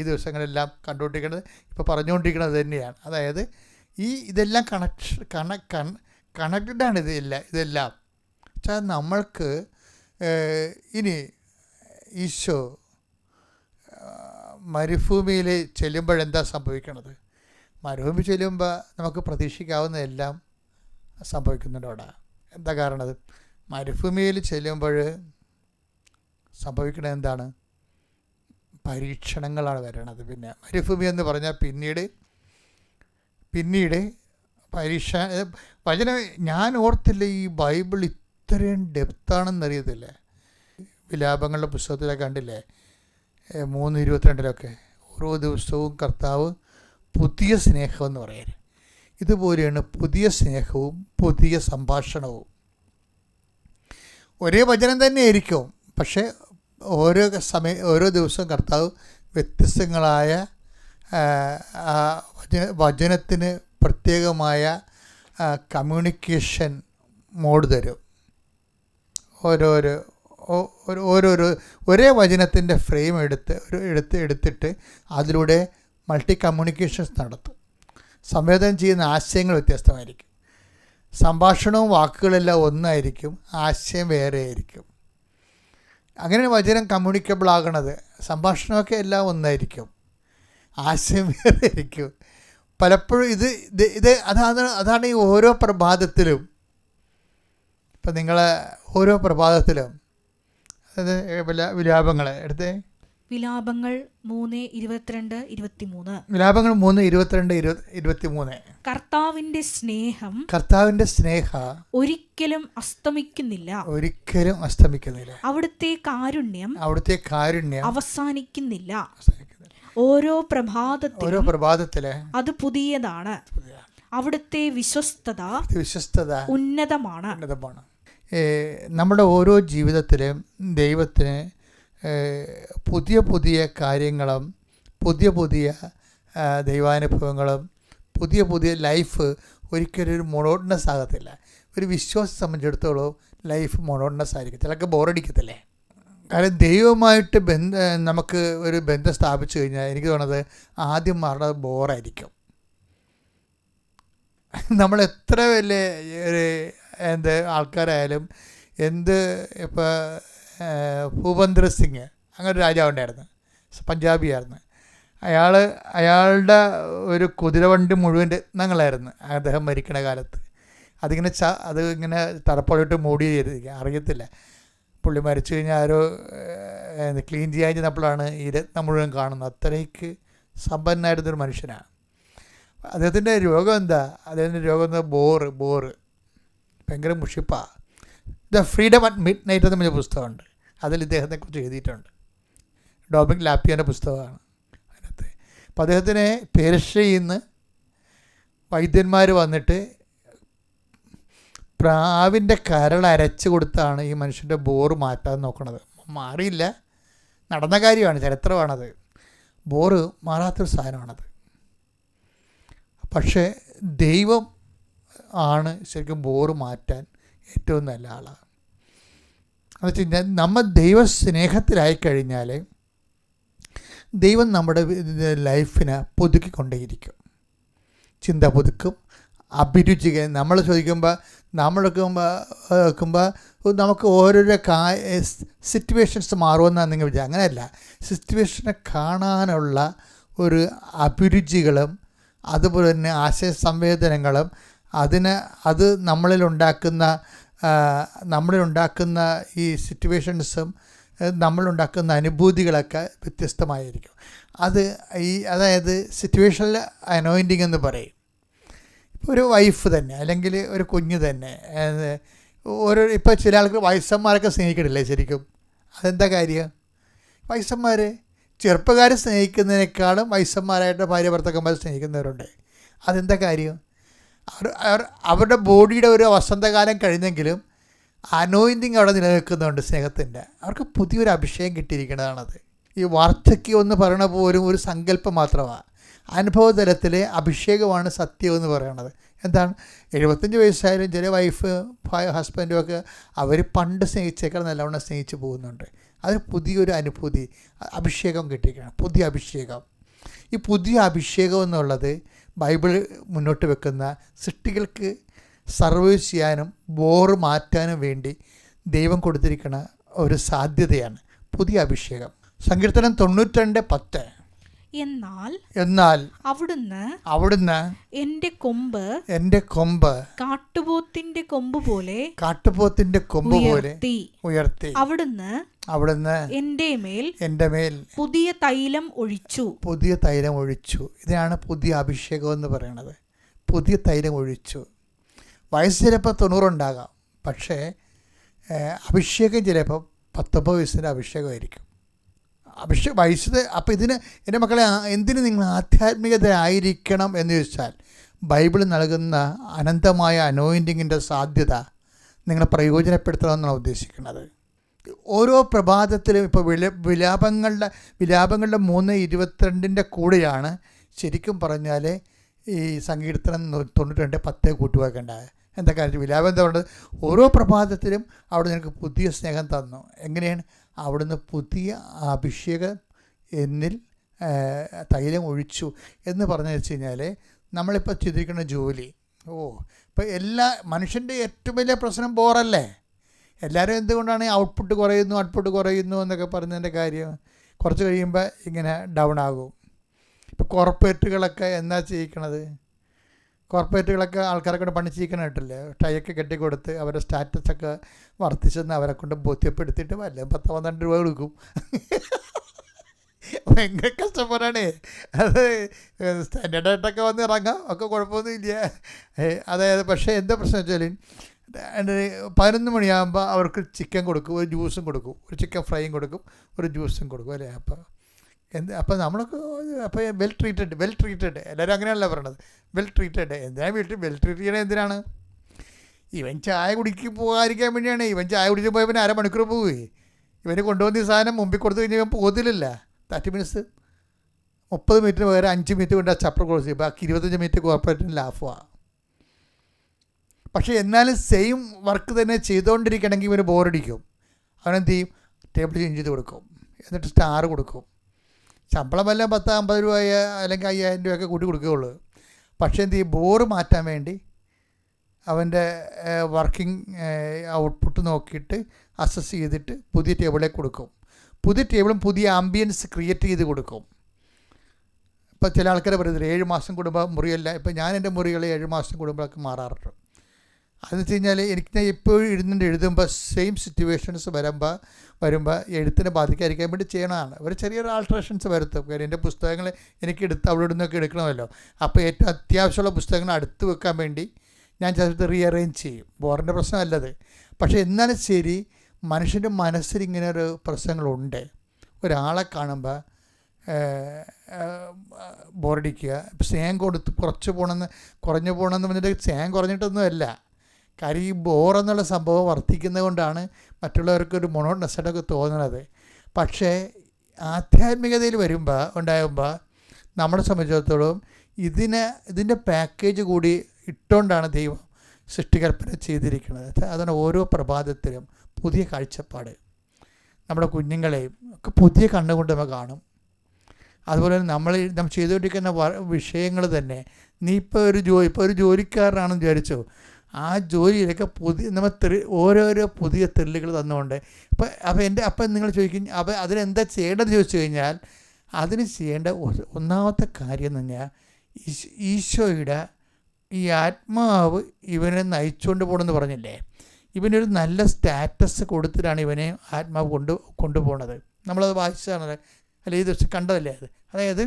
ഈ ദിവസങ്ങളെല്ലാം കണ്ടുകൊണ്ടിരിക്കുന്നത്, ഇപ്പോൾ പറഞ്ഞുകൊണ്ടിരിക്കുന്നത് തന്നെയാണ്. അതായത് ഇതെല്ലാം കണക്റ്റഡാണ്. ഇതെല്ലാം വെച്ചാൽ നമ്മൾക്ക് ഇനി ഈശോ മരുഭൂമിയിൽ ചെല്ലുമ്പോഴെന്താ സംഭവിക്കണത്? മരുഭൂമി ചെല്ലുമ്പോൾ നമുക്ക് പ്രതീക്ഷിക്കാവുന്നതെല്ലാം സംഭവിക്കുന്നുണ്ട് അവിടെ. എന്താ കാരണത്? മരുഭൂമിയിൽ ചെല്ലുമ്പോൾ സംഭവിക്കുന്നത് എന്താണ്? പരീക്ഷണങ്ങളാണ് വരണത്. പിന്നെ മരുഭൂമി എന്ന് പറഞ്ഞാൽ പിന്നീട് വചനം ഞാൻ ഓർത്തില്ല ഈ ബൈബിൾ ഇത്രയും ഡെപ്താണെന്നറിയത്തില്ല. വിലാപങ്ങളുടെ പുസ്തകത്തിലൊക്കെ കണ്ടില്ലേ 3:22 ഓരോ ദിവസവും കർത്താവ് പുതിയ സ്നേഹമെന്ന് പറയാറ്. ഇതുപോലെയാണ് പുതിയ സ്നേഹവും പുതിയ സംഭാഷണവും. ഒരേ വചനം തന്നെ ആയിരിക്കും, പക്ഷേ ഓരോ ദിവസവും കർത്താവ് വ്യത്യസ്തങ്ങളായ വചനത്തിന് പ്രത്യേകമായ കമ്മ്യൂണിക്കേഷൻ മോഡ് തരും. ഒരേ വചനത്തിൻ്റെ ഫ്രെയിം എടുത്തിട്ട് അതിലൂടെ മൾട്ടി കമ്മ്യൂണിക്കേഷൻസ് നടത്തും. സംവേദനം ചെയ്യുന്ന ആശയങ്ങൾ വ്യത്യസ്തമായിരിക്കും. സംഭാഷണവും വാക്കുകളെല്ലാം ഒന്നായിരിക്കും, ആശയം വേറെ ആയിരിക്കും. അങ്ങനെ വചനം കമ്മ്യൂണിക്കബിൾ ആകണത്. സംഭാഷണമൊക്കെ എല്ലാം ഒന്നായിരിക്കും, ആശയം വേറെ ആയിരിക്കും. പലപ്പോഴും അതാണ് ഈ ഓരോ പ്രഭാതത്തിലും. ഇപ്പം നിങ്ങൾ ഓരോ പ്രഭാതത്തിലും വിലാപങ്ങൾ എടുത്തേ. വിലാപങ്ങൾ 3:22-23. വിലാപങ്ങൾ 3:22-23. കർത്താവിന്റെ സ്നേഹം ഒരിക്കലും അസ്തമിക്കുന്നില്ല. അവിടുത്തെ കാരുണ്യം അവസാനിക്കുന്നില്ല. ഓരോ പ്രഭാതത്തിലെ അത് പുതിയതാണ്. അവിടുത്തെ വിശ്വസ്തത ഉന്നതമാണ്. നമ്മുടെ ഓരോ ജീവിതത്തിലും ദൈവത്തിന് പുതിയ പുതിയ കാര്യങ്ങളും പുതിയ പുതിയ ദൈവാനുഭവങ്ങളും പുതിയ പുതിയ ലൈഫ് ഒരിക്കലും ഒരു മൊണോട്ടണസ് ആകത്തില്ല. ഒരു വിശ്വാസം സംബന്ധിച്ചിടത്തോളം ലൈഫ് മൊണോട്ടണസ് ആയിരിക്കും, ചിലർക്ക് ബോറടിക്കത്തില്ലേ. കാരണം ദൈവമായിട്ട് നമുക്ക് ഒരു ബന്ധം സ്ഥാപിച്ചു കഴിഞ്ഞാൽ എനിക്ക് തോന്നുന്നത് ആദ്യം മാറുന്നത് ബോറായിരിക്കും. നമ്മൾ എത്ര വലിയ ഒരു ആൾക്കാരായാലും ഇപ്പോൾ ഭൂപേന്ദ്ര സിംഗ് അങ്ങനെ ഒരു രാജാവുണ്ടായിരുന്നു, പഞ്ചാബിയായിരുന്നു. അയാളുടെ ഒരു കുതിരവണ്ടി മുഴുവൻ രത്നങ്ങളായിരുന്നു അദ്ദേഹം മരിക്കണ കാലത്ത്. അതിങ്ങനെ തറപ്പളിട്ട് മൂടി അറിയത്തില്ല. പുള്ളി മരിച്ചു കഴിഞ്ഞാൽ ആരോ ക്ലീൻ ചെയ്യാൻ ചെന്നപ്പോഴാണ് ഈ രത്നം മുഴുവൻ കാണുന്നത്. അത്രയ്ക്ക് സമ്പന്നനായിരുന്നൊരു മനുഷ്യനാണ്. അദ്ദേഹത്തിൻ്റെ രോഗം എന്താ? അദ്ദേഹത്തിൻ്റെ രോഗം എന്താ? ബോറ് ഭയങ്കര മുഷിപ്പാണ്. The freedom at midnight എന്ന് പറഞ്ഞ പുസ്തകമുണ്ട്, അതിൽ ഇദ്ദേഹത്തെക്കുറിച്ച് എഴുതിയിട്ടുണ്ട്. ഡൊമിനിക് ലാപ്പിയാൻ്റെ പുസ്തകമാണ് അതിനകത്ത്. അപ്പോൾ അദ്ദേഹത്തിന് പേർഷ്യയിൽ നിന്ന് വൈദ്യന്മാർ വന്നിട്ട് പ്രാവിൻ്റെ കരൾ അരച്ച് കൊടുത്താണ് ഈ മനുഷ്യൻ്റെ ബോറ് മാറ്റാൻ നോക്കണത്. മാറിയില്ല, നടന്ന കാര്യമാണ്, ചരിത്രമാണത്. ബോറ് മാറാത്തൊരു സാധനമാണത്. പക്ഷേ ദൈവം ആണ് ശരിക്കും ബോറ് മാറ്റാൻ ഏറ്റവും നല്ല ആളാണ്. എന്ന് വെച്ച് കഴിഞ്ഞാൽ നമ്മൾ ദൈവസ്നേഹത്തിലായിക്കഴിഞ്ഞാൽ ദൈവം നമ്മുടെ ലൈഫിനെ പുതുക്കിക്കൊണ്ടേയിരിക്കും. ചിന്ത പുതുക്കും, അഭിരുചികൾ നമ്മൾ ചോദിക്കുമ്പോൾ വെക്കുമ്പോൾ നമുക്ക് ഓരോരോ സിറ്റുവേഷൻസ് മാറുമെന്നാണ് നിങ്ങൾ വിചാരിക്കുക. അങ്ങനെയല്ല, സിറ്റുവേഷനെ കാണാനുള്ള ഒരു അഭിരുചികളും അതുപോലെ തന്നെ ആശയ സംവേദനങ്ങളും അത് നമ്മളിലുണ്ടാക്കുന്ന ഈ സിറ്റുവേഷൻസും നമ്മളുണ്ടാക്കുന്ന അനുഭൂതികളൊക്കെ വ്യത്യസ്തമായിരിക്കും. അതായത് സിറ്റുവേഷണൽ അനോയിൻറ്റിങ് എന്ന് പറയും. ഇപ്പോൾ ഒരു വൈഫ് തന്നെ അല്ലെങ്കിൽ ഒരു കുഞ്ഞ് തന്നെ ഇപ്പോൾ ചില ആൾക്ക് വയസ്സന്മാരൊക്കെ സ്നേഹിക്കണില്ലേ ശരിക്കും? അതെന്താ കാര്യം? വയസ്സന്മാർ ചെറുപ്പക്കാരെ സ്നേഹിക്കുന്നതിനേക്കാളും വയസ്സന്മാരായിട്ട് ഭാര്യ ഭർത്താക്കന്മാർ സ്നേഹിക്കുന്നവരുണ്ട്. അതെന്താ കാര്യം? അവരുടെ ബോഡിയുടെ ഒരു വസന്തകാലം കഴിഞ്ഞെങ്കിലും അനോയിൻറ്റിങ് അവിടെ നിലനിൽക്കുന്നുണ്ട് സ്നേഹത്തിൻ്റെ. അവർക്ക് പുതിയൊരു അഭിഷേകം കിട്ടിയിരിക്കുന്നതാണത്. ഈ വാർദ്ധക്യം എന്ന് പറയണ പോലും ഒരു സങ്കല്പം മാത്രമാണ്. അനുഭവതലത്തിലെ അഭിഷേകമാണ് സത്യം എന്ന് പറയണത്. എന്താണ്? 75 വയസ്സായാലും ചില വൈഫ് ഹസ്ബൻഡും ഒക്കെ അവർ പണ്ട് സ്നേഹിച്ചേക്കാൾ നല്ലവണ്ണം സ്നേഹിച്ച് പോകുന്നുണ്ട്. അത് പുതിയൊരു അനുഭൂതി, അഭിഷേകം കിട്ടിയിരിക്കണം, പുതിയ അഭിഷേകം. ഈ പുതിയ അഭിഷേകം എന്നുള്ളത് ബൈബിൾ മുന്നോട്ട് വെക്കുന്ന സൃഷ്ടികൾക്ക് സർവൈവ് ചെയ്യാനും ബോറ് മാറ്റാനും വേണ്ടി ദൈവം കൊടുത്തിരിക്കുന്ന ഒരു സാധ്യതയാണ് പുതിയ അഭിഷേകം. സങ്കീർത്തനം 92:10. എന്നാൽ അവിടുന്ന് എൻ്റെ കൊമ്പ് കാട്ടുപോത്തിന്റെ കൊമ്പ് പോലെ ഉയർത്തി. അവിടുന്ന് എൻ്റെ മേൽ പുതിയ തൈലം ഒഴിച്ചു. ഇതാണ് പുതിയ അഭിഷേകം എന്ന് പറയുന്നത്. പുതിയ തൈലം ഒഴിച്ചു. വയസ്സ് ചിലപ്പോൾ 90 ഉണ്ടാകാം, പക്ഷേ അഭിഷേകം ചിലപ്പോൾ 19 വയസ്സിൻ്റെ അഭിഷേകമായിരിക്കും. വയസ്സ്. അപ്പോൾ എൻ്റെ മക്കളെ, എന്തിന് നിങ്ങൾ ആധ്യാത്മികത ആയിരിക്കണം എന്ന് ചോദിച്ചാൽ ബൈബിൾ നൽകുന്ന അനന്തമായ അനോയിൻറ്റിങ്ങിൻ്റെ സാധ്യത നിങ്ങൾ പ്രയോജനപ്പെടുത്തണമെന്നാണ് ഉദ്ദേശിക്കുന്നത്. ഓരോ പ്രഭാതത്തിലും ഇപ്പോൾ വിലാപങ്ങളുടെ 3:22 കൂടെയാണ് ശരിക്കും പറഞ്ഞാൽ ഈ സങ്കീർത്തനം 92:10 കൂട്ടുവാക്കേണ്ടത്. എന്താ കാര്യം? വിലാപം എന്താ പറയുന്നത്? ഓരോ പ്രഭാതത്തിലും അവിടെ നിനക്ക് പുതിയ സ്നേഹം തന്നു. എങ്ങനെയാണ്? അവിടുന്ന് പുതിയ അഭിഷേകം എന്നിൽ തൈലം ഒഴിച്ചു എന്ന് പറഞ്ഞു വെച്ച് കഴിഞ്ഞാൽ നമ്മളിപ്പോൾ ചെയ്തിരിക്കുന്ന ജോലി, ഇപ്പോൾ മനുഷ്യൻ്റെ ഏറ്റവും വലിയ പ്രശ്നം ബോറല്ലേ? എല്ലാവരും എന്തുകൊണ്ടാണ് ഔട്ട്പുട്ട് കുറയുന്നു എന്നൊക്കെ പറഞ്ഞതിൻ്റെ കാര്യം? കുറച്ച് കഴിയുമ്പോൾ ഇങ്ങനെ ഡൗൺ ആകും. ഇപ്പോൾ കോർപ്പറേറ്റുകളൊക്കെ എന്താ ചെയ്യിക്കണത്? കോർപ്പറേറ്റുകളൊക്കെ ആൾക്കാരെ കൊണ്ട് പണി ചെയ്യിക്കണായിട്ടില്ലേ? ടൈയൊക്കെ കെട്ടിക്കൊടുത്ത് അവരുടെ സ്റ്റാറ്റസൊക്കെ വർദ്ധിച്ചെന്ന് അവരെ കൊണ്ട് ബോധ്യപ്പെടുത്തിയിട്ട് വല്ല 10-12 രൂപ കൊടുക്കും. ഭയങ്കര കഷ്ടപ്പാടാണ് അത്. സ്റ്റാൻഡേർഡായിട്ടൊക്കെ വന്ന് ഇറങ്ങാം, ഒക്കെ കുഴപ്പമൊന്നുമില്ല. അതായത് പക്ഷേ എന്താ പ്രശ്നം വെച്ചാൽ 11 മണിയാകുമ്പോൾ അവർക്ക് ചിക്കൻ കൊടുക്കും, ഒരു ജ്യൂസും കൊടുക്കും, ഒരു ചിക്കൻ ഫ്രൈയും കൊടുക്കും, ഒരു ജ്യൂസും കൊടുക്കും അല്ലേ? അപ്പോൾ അപ്പോൾ നമ്മളൊക്കെ അപ്പോൾ വെൽ ട്രീറ്റഡ് എല്ലാവരും അങ്ങനെയല്ല പറയണത്. വെൽ ട്രീറ്റഡ് എന്തിനാണ് വീട്ടിൽ വെൽ ട്രീറ്റ് ചെയ്യണത്? എന്തിനാണ്? ഇവൻ ചായ കുടിക്ക് പോകാതിരിക്കാൻ വേണ്ടിയാണ്. ഇവൻ ചായ കുടിച്ച് പോയപ്പോൾ 1/2 മണിക്കൂർ പോവുകയെ. ഇവന് കൊണ്ടുവന്ന ഈ സാധനം മുമ്പിൽ കൊടുത്തു കഴിഞ്ഞാൽ ഇവൻ പോകത്തില്ല. 30 മിനിറ്റ്സ് 30 മിനിറ്റിന് പകരം 5 മിനിറ്റ് കൊണ്ട് ആ ചാപ്റ്റർ ക്ലോസ് ചെയ്യും. ബാക്കി 25 മിനിറ്റ് കോർപ്പറേറ്റിന് ലാഭമാണ്. പക്ഷേ എന്നാലും സെയിം വർക്ക് തന്നെ ചെയ്തുകൊണ്ടിരിക്കണമെങ്കിൽ ഇവന് ബോറടിക്കും. അവനെന്ത് ചെയ്യും? ടേബിൾ ചേഞ്ച് ചെയ്ത് കൊടുക്കും, എന്നിട്ട് സ്റ്റാർ കൊടുക്കും. ശമ്പളം വല്ല 10-50 രൂപ അല്ലെങ്കിൽ 5000 രൂപയൊക്കെ കൂട്ടി കൊടുക്കുകയുള്ളൂ. പക്ഷേ എന്ത് ചെയ്യും? ബോറ് മാറ്റാൻ വേണ്ടി അവൻ്റെ വർക്കിംഗ് ഔട്ട്പുട്ട് നോക്കിയിട്ട് അസസ് ചെയ്തിട്ട് പുതിയ ടേബിളിലേക്ക് കൊടുക്കും. പുതിയ ടേബിളും പുതിയ ആംബിയൻസ് ക്രിയേറ്റ് ചെയ്ത് കൊടുക്കും. ഇപ്പോൾ ചില ആൾക്കാർ പറയുന്നത് 7 മാസം കൂടുമ്പോൾ മുറിയല്ല. ഇപ്പോൾ ഞാൻ എൻ്റെ മുറികൾ 7 മാസം കൂടുമ്പോഴൊക്കെ മാറാറുണ്ട്. അതെന്ന് വെച്ച് കഴിഞ്ഞാൽ ഞാൻ എപ്പോഴും എഴുതുമ്പോൾ സെയിം സിറ്റുവേഷൻസ് വരുമ്പോൾ എഴുത്തിനെ ബാധിക്കാതിരിക്കാൻ വേണ്ടി ചെയ്യണതാണ്. ഒരു ചെറിയൊരു ആൾട്രേഷൻസ് വരുത്തും. കാര്യം എൻ്റെ പുസ്തകങ്ങൾ എനിക്ക് അവിടെ നിന്നൊക്കെ എടുക്കണമല്ലോ. അപ്പോൾ ഏറ്റവും അത്യാവശ്യമുള്ള പുസ്തകങ്ങൾ അടുത്ത് വെക്കാൻ വേണ്ടി ഞാൻ ചിലത് റീഅറേഞ്ച് ചെയ്യും. ബോറിൻ്റെ പ്രശ്നമല്ലത്. പക്ഷേ എന്നാലും ശരി, മനുഷ്യൻ്റെ മനസ്സിൽ ഇങ്ങനെ ഒരു പ്രശ്നങ്ങളുണ്ട്. ഒരാളെ കാണുമ്പോൾ ബോറടിക്കുക, സ്നേഹം കൊടുത്ത് കുറഞ്ഞു പോകണമെന്ന് പറഞ്ഞിട്ട് സ്നേഹം കുറഞ്ഞിട്ടൊന്നുമല്ല. കാര്യം ഈ ബോറെന്നുള്ള സംഭവം വർദ്ധിക്കുന്നത് കൊണ്ടാണ് മറ്റുള്ളവർക്കൊരു മൊണോട്ടണസ്സായിട്ടൊക്കെ തോന്നുന്നത്. പക്ഷേ ആധ്യാത്മികതയിൽ ഉണ്ടാകുമ്പോൾ നമ്മളെ സംബന്ധിച്ചിടത്തോളം ഇതിൻ്റെ പാക്കേജ് കൂടി ഇട്ടുകൊണ്ടാണ് ദൈവം സൃഷ്ടികൽപ്പന ചെയ്തിരിക്കുന്നത്. അതാണ് ഓരോ പ്രഭാതത്തിലും പുതിയ കാഴ്ചപ്പാട്. നമ്മുടെ കുഞ്ഞുങ്ങളെയും ഒക്കെ പുതിയ കണ്ണുകൊണ്ട് നമ്മൾ കാണും. അതുപോലെ തന്നെ നമ്മൾ ചെയ്തുകൊണ്ടിരിക്കുന്ന വിഷയങ്ങൾ തന്നെ, നീ ഇപ്പോൾ ഒരു ജോലിക്കാരനാണെന്ന് വിചാരിച്ചോ, ആ ജോലിയിലൊക്കെ നമ്മൾ ഓരോരോ പുതിയ ത്രില്ലുകൾ തന്നുകൊണ്ട് അപ്പം നിങ്ങൾ ചോദിക്കും അതിനെന്താ ചെയ്യേണ്ടതെന്ന് ചോദിച്ചു കഴിഞ്ഞാൽ, അതിന് ചെയ്യേണ്ട ഒന്നാമത്തെ കാര്യം എന്ന് പറഞ്ഞാൽ ഈശോയുടെ ഈ ആത്മാവ് ഇവനെ നയിച്ചുകൊണ്ട് പോകണമെന്ന് പറഞ്ഞില്ലേ. ഇവനൊരു നല്ല സ്റ്റാറ്റസ് കൊടുത്തിട്ടാണ് ഇവനെ ആത്മാവ് കൊണ്ടുപോകുന്നത്. നമ്മളത് വായിച്ചതാണ്, അല്ലെ ഈ ദിവസം കണ്ടതല്ലേ അത്. അതായത്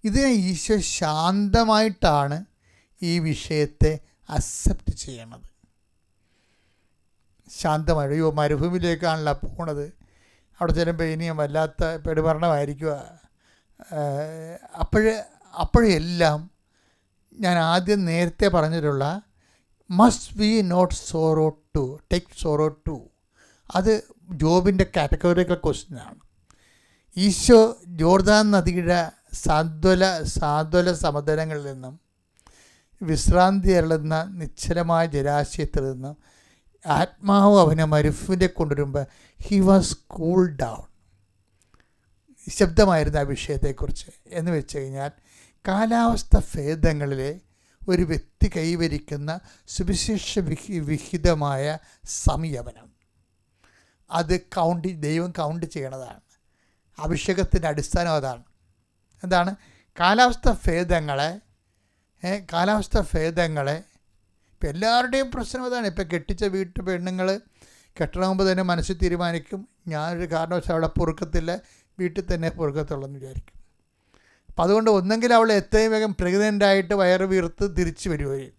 ഇതിനെ ഈശോ ശാന്തമായിട്ടാണ് ഈ വിഷയത്തെ അക്സെപ്റ്റ് ചെയ്യണത്. ശാന്തമായിട്ട്, അയ്യോ മരുഭൂമിയിലേക്കാണല്ലോ പോണത്, അവിടെ ചെല്ലുമ്പോൾ ഇനിയും വല്ലാത്ത പെടുമരണമായിരിക്കുക. അപ്പോഴെല്ലാം ഞാൻ ആദ്യം നേരത്തെ പറഞ്ഞിട്ടുള്ള must we not sorrow too take sorrow too, അത് ജോബിൻ്റെ കാറ്റഗറിക്കൽ ക്വസ്റ്റ്യനാണ്. ഈശോ ജോർദാൻ നദിയുടെ സാന്ത്വല സമതലങ്ങളിൽ നിന്നും വിശ്രാന്തി അരുളുന്ന നിശ്ചലമായ ജലാശയത്തിൽ നിന്നും ആത്മാവ് അവനെ മരുഭൂമിയിലേക്ക് കൊണ്ടുവരുമ്പോൾ ഹി വാസ് കൂൾ ഡൗൺ. നിശബ്ദമായിരുന്ന ആ വിഷയത്തെക്കുറിച്ച് എന്ന് വെച്ച് കഴിഞ്ഞാൽ, കാലാവസ്ഥ ഭേദങ്ങളിലെ ഒരു വ്യക്തി കൈവരിക്കുന്ന സുവിശേഷ വിഹിതമായ സംയമനം, അത് ദൈവം കൗണ്ട് ചെയ്യണതാണ്. അഭിഷേകത്തിൻ്റെ അടിസ്ഥാനം അതാണ്. എന്താണ്? കാലാവസ്ഥ ഭേദങ്ങളെ ഇപ്പം എല്ലാവരുടെയും പ്രശ്നം അതാണ്. ഇപ്പം കെട്ടിച്ച പെണ്ണുങ്ങൾ കെട്ടണമെങ്കിൽ തന്നെ മനസ്സിൽ തീരുമാനിക്കും, ഞാനൊരു കാരണവശാൽ അവിടെ പൊറുക്കത്തില്ല, വീട്ടിൽ തന്നെ പൊറുക്കത്തുള്ളൂ എന്ന് വിചാരിക്കും. അപ്പം അതുകൊണ്ട് ഒന്നെങ്കിൽ അവൾ എത്രയും വേഗം പ്രഗ്നൻ്റായിട്ട് വയറ് വീർത്ത് തിരിച്ച് വരുകയും,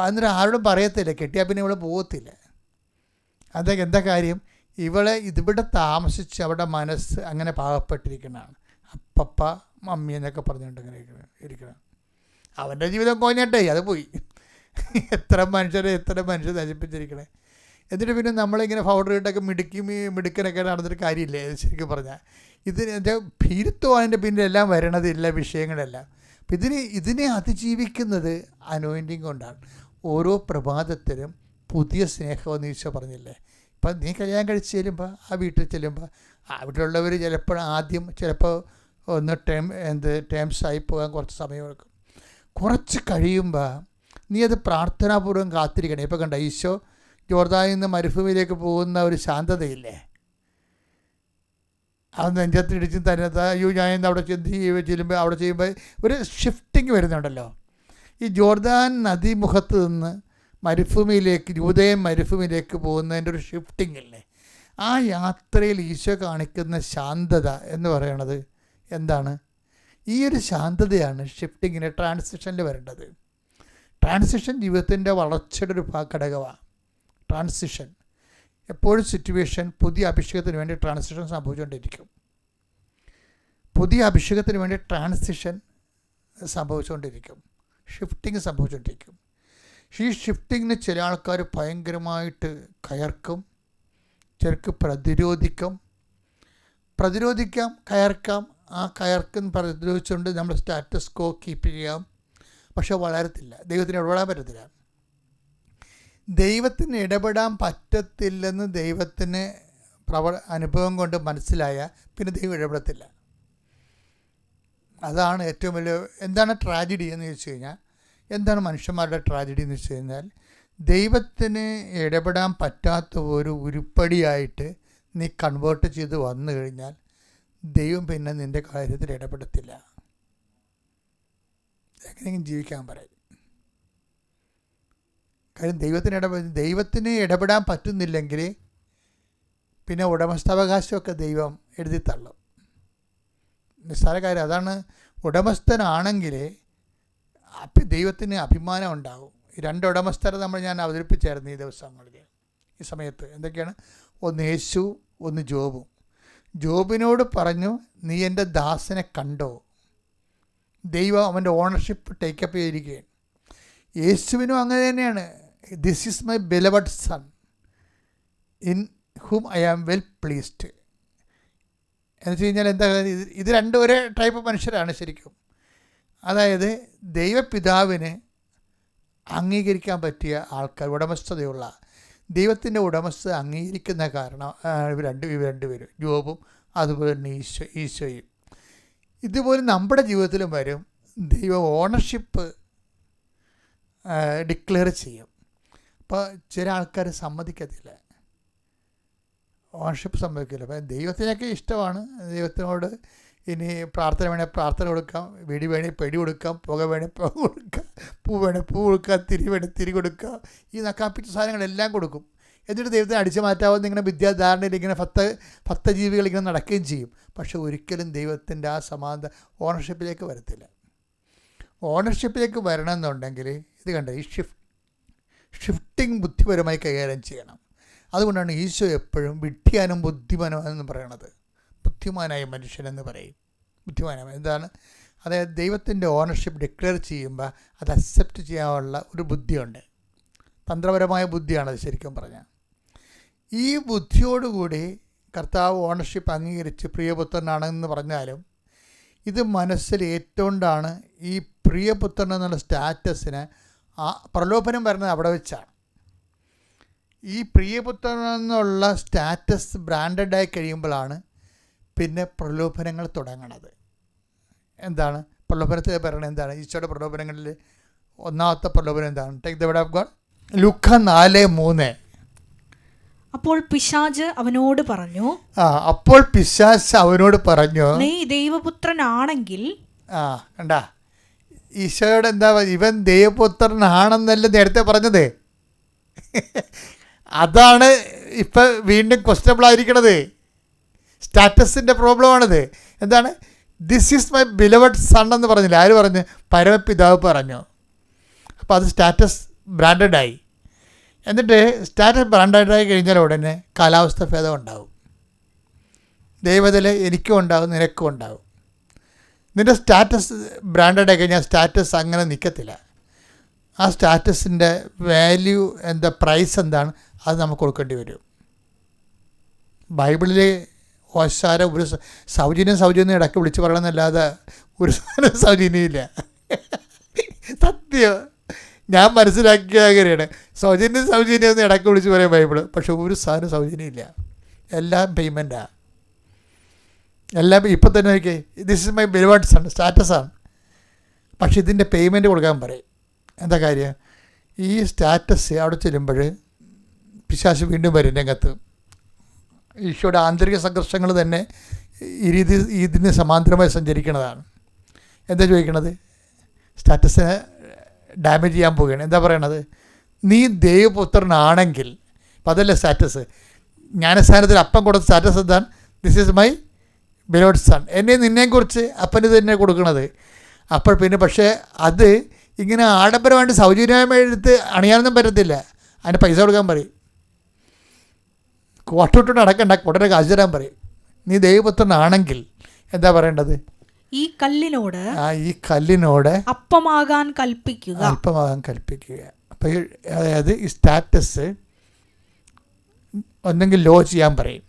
അന്നേരം ആരോടും പറയത്തില്ല, കെട്ടിയാൽ പിന്നെ ഇവളെ പോകത്തില്ല. എന്താ കാര്യം? ഇതിവിടെ താമസിച്ച് അവരുടെ മനസ്സ് അങ്ങനെ പാകപ്പെട്ടിരിക്കുന്നതാണ്. അപ്പപ്പ മമ്മി എന്നൊക്കെ പറഞ്ഞുകൊണ്ട് അങ്ങനെ ഇരിക്കണം. അവൻ്റെ ജീവിതം കോഞ്ഞട്ടെ, അത് പോയി. എത്ര മനുഷ്യരെ നശിപ്പിച്ചിരിക്കണേ. എന്നിട്ട് പിന്നെ നമ്മളിങ്ങനെ പൗഡർ ഇട്ടൊക്കെ മിടുക്കനൊക്കെ നടന്നിട്ട് കാര്യമില്ലേ ശരിക്കും പറഞ്ഞാൽ. എൻ്റെ ഭീരുത്വമാണ് എൻ്റെ പിന്നെ എല്ലാം വരണതില്ല വിഷയങ്ങളെല്ലാം. അപ്പം ഇതിനെ അതിജീവിക്കുന്നത് അനോയിൻറ്റിങ് കൊണ്ടാണ്. ഓരോ പ്രഭാതത്തിലും പുതിയ സ്നേഹമെന്ന് ഈശോ പറഞ്ഞില്ലേ. ഇപ്പം നീ കല്യാണം കഴിച്ച് ചെല്ലുമ്പോൾ, ആ വീട്ടിൽ ചെല്ലുമ്പോൾ, അവിടെയുള്ളവർ ചിലപ്പോൾ ഒന്ന് ടേംസായി പോകാൻ കുറച്ച് സമയമെടുക്കും. കുറച്ച് കഴിയുമ്പോൾ നീ അത് പ്രാർത്ഥനാപൂർവ്വം കാത്തിരിക്കണം. ഇപ്പം കണ്ട, ഈശോ ജോർദാനിൽ നിന്ന് മരുഭൂമിയിലേക്ക് പോകുന്ന ഒരു ശാന്തതയില്ലേ, അത് നെഞ്ചത്തിടിച്ചും തന്നെ അയ്യോ ഞാൻ അവിടെ ചെയ്യുമ്പോൾ ഒരു ഷിഫ്റ്റിങ് വരുന്നുണ്ടല്ലോ. ഈ ജോർദാൻ നദീമുഖത്ത് നിന്ന് യൂദയൻ മരുഭൂമിയിലേക്ക് പോകുന്നതിൻ്റെ ഒരു ഷിഫ്റ്റിംഗ് ഇല്ലേ, ആ യാത്രയിൽ ഈശോ കാണിക്കുന്ന ശാന്തത എന്ന് പറയണത് എന്താണ്? ഈ ഒരു ശാന്തതയാണ് ഷിഫ്റ്റിങ്ങിന്, ട്രാൻസിഷനിൽ വരേണ്ടത്. ട്രാൻസിഷൻ ജീവിതത്തിൻ്റെ വളർച്ചയുടെ ഒരു ഘടകമാണ്. ട്രാൻസിഷൻ എപ്പോഴും സിറ്റുവേഷൻ, പുതിയ അഭിഷേകത്തിന് വേണ്ടി ട്രാൻസിഷൻ സംഭവിച്ചുകൊണ്ടിരിക്കും. പുതിയ അഭിഷേകത്തിന് വേണ്ടി ട്രാൻസിഷൻ സംഭവിച്ചുകൊണ്ടിരിക്കും, ഷിഫ്റ്റിംഗ് സംഭവിച്ചുകൊണ്ടിരിക്കും. ഈ ഷിഫ്റ്റിങ്ങിന് ചില ആൾക്കാർ ഭയങ്കരമായിട്ട് കയർക്കും, ചിലർക്ക് പ്രതിരോധിക്കാം, കയർക്കാം. ആ കയർക്കും പ്രതിരോധിച്ചുകൊണ്ട് നമ്മൾ സ്റ്റാറ്റസ് കോ കീപ്പ് ചെയ്യാം, പക്ഷെ വളരത്തില്ല, ദൈവത്തിന് ഇടപെടാൻ പറ്റത്തില്ല. ദൈവത്തിന് ഇടപെടാൻ പറ്റത്തില്ലെന്ന് ദൈവത്തിന് അനുഭവം കൊണ്ട് മനസ്സിലായ പിന്നെ ദൈവം ഇടപെടത്തില്ല. അതാണ് ഏറ്റവും വലിയ. എന്താണ് ട്രാജഡി എന്ന് ചോദിച്ചു കഴിഞ്ഞാൽ, എന്താണ് മനുഷ്യന്മാരുടെ ട്രാജഡി എന്ന് വെച്ച് കഴിഞ്ഞാൽ, ദൈവത്തിന് ഇടപെടാൻ പറ്റാത്ത ഒരു ഉരുപ്പടിയായിട്ട് നീ കൺവേർട്ട് ചെയ്ത് വന്നു കഴിഞ്ഞാൽ ദൈവം പിന്നെ നിൻ്റെ കാര്യത്തിൽ ഇടപെടത്തില്ല. എങ്ങനെയെങ്കിലും ജീവിക്കാൻ പറയും. കാര്യം ദൈവത്തിന് ഇടപെടാൻ പറ്റുന്നില്ലെങ്കിൽ പിന്നെ ഉടമസ്ഥാവകാശമൊക്കെ ദൈവം എഴുതി തള്ളും. നിസ്സാര കാര്യം. അതാണ്, ഉടമസ്ഥനാണെങ്കിൽ ദൈവത്തിന് അഭിമാനം ഉണ്ടാകും. ഈ 2 ഉടമസ്ഥരെ ഞാൻ അവതരിപ്പിച്ചായിരുന്നു ഈ ദിവസങ്ങളിൽ, ഈ സമയത്ത്. എന്തൊക്കെയാണ്? ഒന്ന് യേശു, ഒന്ന് ജോബും. ജോബിനോട് പറഞ്ഞു, നീ എൻ്റെ ദാസനെ കണ്ടോ? ദൈവം അവൻ്റെ ഓണർഷിപ്പ് ടേക്കപ്പ് ചെയ്തിരിക്കുകയാണ്. യേശുവിനും അങ്ങനെ തന്നെയാണ്. This is my beloved son in whom I am well pleased എന്ന് വെച്ച് കഴിഞ്ഞാൽ എന്താ, ഇത് രണ്ടും ഒരേ ടൈപ്പ് മനുഷ്യരാണ് ശരിക്കും. അതായത് ദൈവപിതാവിന് അംഗീകരിക്കാൻ പറ്റിയ ആൾക്കാർ, ഉടമസ്ഥതയുള്ള ദൈവത്തിൻ്റെ ഉടമസ്ഥത അംഗീകരിക്കുന്ന കാരണം ഇവർ രണ്ടുപേരും, ജോബും അതുപോലെ തന്നെ ഈശോയും. ഇതുപോലെ നമ്മുടെ ജീവിതത്തിലും വരും. ദൈവം ഓണർഷിപ്പ് ഡിക്ലെയർ ചെയ്യും. അപ്പോൾ ചില ആൾക്കാർ സമ്മതിക്കത്തില്ല, ഓണർഷിപ്പ് സമ്മതിക്കില്ല. അപ്പം ദൈവത്തിനൊക്കെ ഇഷ്ടമാണ്. ദൈവത്തിനോട് ഇനി പ്രാർത്ഥന വേണേൽ പ്രാർത്ഥന കൊടുക്കാം, വെടി വേണേൽ പെടി കൊടുക്കാം, പുക വേണേൽ പുക കൊടുക്കാം, പൂ വേണേൽ പൂ കൊടുക്കാം, തിരി വേണേൽ തിരി കൊടുക്കാം. ഈ നക്കാപ്പിച്ച സാധനങ്ങളെല്ലാം കൊടുക്കും. എന്നിട്ട് ദൈവത്തിന് അടിച്ചു മാറ്റാവുന്ന ഇങ്ങനെ വിദ്യാധാരണയിൽ ഇങ്ങനെ ഭക്തജീവികൾ ഇങ്ങനെ നടക്കുകയും ചെയ്യും. പക്ഷെ ഒരിക്കലും ദൈവത്തിൻ്റെ ആ സമാനത ഓണർഷിപ്പിലേക്ക് വരത്തില്ല. ഓണർഷിപ്പിലേക്ക് വരണമെന്നുണ്ടെങ്കിൽ ഇത് കണ്ട, ഈ ഷിഫ്റ്റിംഗ് ബുദ്ധിപരമായി കൈകാര്യം ചെയ്യണം. അതുകൊണ്ടാണ് ഈശോ എപ്പോഴും വിഡ്ഢിയാനും ബുദ്ധിമാനെന്ന് പറയണത്. ബുദ്ധിമാനായ മനുഷ്യനെന്ന് പറയും. ബുദ്ധിമാനായ എന്താണ്? അതായത് ദൈവത്തിൻ്റെ ഓണർഷിപ്പ് ഡിക്ലെയർ ചെയ്യുമ്പോൾ അത് അക്സെപ്റ്റ് ചെയ്യാനുള്ള ഒരു ബുദ്ധിയുണ്ട്. തന്ത്രപരമായ ബുദ്ധിയാണത് ശരിക്കും പറഞ്ഞാൽ. ഈ ബുദ്ധിയോടുകൂടി കർത്താവ് ഓണർഷിപ്പ് അംഗീകരിച്ച് പ്രിയപുത്രനാണെന്ന് പറഞ്ഞാലും ഇത് മനസ്സിൽ ഏറ്റുകൊണ്ടാണ് ഈ പ്രിയപുത്രൻ എന്നുള്ള സ്റ്റാറ്റസിന് ആ പ്രലോഭനം വരുന്നത് അവിടെ വെച്ചാണ്. ഈ പ്രിയപുത്രൻ എന്നുള്ള സ്റ്റാറ്റസ് ബ്രാൻഡഡായി കഴിയുമ്പോഴാണ് പിന്നെ പ്രലോഭനങ്ങൾ തുടങ്ങണത്. എന്താണ് പ്രലോഭനത്തിൽ പറയണത്? എന്താണ് ഈശോയുടെ പ്രലോഭനങ്ങളിൽ ഒന്നാമത്തെ പ്രലോഭനം എന്താണ്? Take the word of God. ലൂക്ക 4:3. അപ്പോൾ പിശാച് അവനോട് പറഞ്ഞു, നീ ദൈവപുത്രനാണെങ്കിൽ. കണ്ടാ, ഈശോയോട് എന്താ, ഇവൻ ദൈവപുത്രനാണെന്നല്ല നേരത്തെ പറഞ്ഞത്. അതാണ് ഇപ്പം വീണ്ടും ക്വസ്റ്റബിൾ ആയിരിക്കണത്. സ്റ്റാറ്റസിൻ്റെ പ്രോബ്ലമാണിത്. എന്താണ്? This is my beloved sun എന്ന് പറഞ്ഞില്ല. ആര് പറഞ്ഞു? പരമപിതാവ് പറഞ്ഞു. അപ്പോൾ അത് സ്റ്റാറ്റസ് ബ്രാൻഡഡായി. എന്നിട്ട് സ്റ്റാറ്റസ് ബ്രാൻഡഡായി കഴിഞ്ഞാൽ ഉടനെ കാലാവസ്ഥ ഭേദം ഉണ്ടാവും. ദൈവത്തിൽ എനിക്കും ഉണ്ടാവും, നിനക്കും ഉണ്ടാവും. നിൻ്റെ സ്റ്റാറ്റസ് ബ്രാൻഡഡായി കഴിഞ്ഞാൽ സ്റ്റാറ്റസ് അങ്ങനെ നിൽക്കത്തില്ല. ആ സ്റ്റാറ്റസിൻ്റെ വാല്യൂ എന്താ, പ്രൈസ് എന്താണ്, അത് നമുക്ക് കൊടുക്കേണ്ടി വരും. ബൈബിളിൽ ഓശാര ഒരു സൗജന്യം ഇടയ്ക്ക് വിളിച്ച് പറയണമെന്നല്ലാതെ ഒരു സാധനം സൗജന്യമില്ല. സത്യം ഞാൻ മനസ്സിലാക്കിയ അങ്ങനെയാണ്. സൗജന്യം എന്ന് ഇടയ്ക്ക് വിളിച്ച് പറയാം ബൈബിള്. പക്ഷെ ഒരു സാധനം സൗജന്യമില്ല, എല്ലാം പേയ്മെൻറ്റാണ്. എല്ലാം ഇപ്പം തന്നെ നോക്കി, this is my beloved son സ്റ്റാറ്റസാണ്. പക്ഷെ ഇതിൻ്റെ പേയ്മെൻറ്റ് കൊടുക്കാൻ പറയും. എന്താ കാര്യം? ഈ സ്റ്റാറ്റസ് അവിടെ ചെല്ലുമ്പോൾ പിശാച് വീണ്ടും വരും രംഗത്ത്. ഈശോയുടെ ആന്തരിക സംഘർഷങ്ങൾ തന്നെ ഇതിന് സമാന്തരമായി സഞ്ചരിക്കുന്നതാണ്. എന്താ ചോദിക്കണത്? സ്റ്റാറ്റസിനെ ഡാമേജ് ചെയ്യാൻ പോവുകയാണ്. എന്താ പറയണത്? നീ ദൈവപുത്രനാണെങ്കിൽ. അപ്പം അതല്ലേ സ്റ്റാറ്റസ്. ജ്ഞാനസ്ഥാനത്തിൽ അപ്പം കൊടുത്ത സ്റ്റാറ്റസ് എന്താണ്? This is my beloved son. നിന്നെക്കുറിച്ച് അപ്പന് തന്നെ കൊടുക്കണത്. അപ്പോൾ പിന്നെ പക്ഷേ അത് ഇങ്ങനെ ആഡംബരമായിട്ട് സൗജന്യമായി എടുത്ത് അണിയാനൊന്നും പറ്റത്തില്ല. അതിന് പൈസ കൊടുക്കാൻ പറയും. കോട്ടോട്ട് നടക്കണ്ട, ഉടനെ കാശ് തരാൻ പറയും. നീ ദൈവപുത്രനാണെങ്കിൽ എന്താ പറയേണ്ടത്? ഈ കല്ലിനോട് ഈ കല്ലിനോട് അപ്പമാകാൻ കൽപ്പിക്കുക. അല്പമാകാൻ കൽപ്പിക്കുക. അപ്പോൾ അതായത് ഈ സ്റ്റാറ്റസ് ഒന്നെങ്കിൽ ലോ ചെയ്യാൻ പറയും,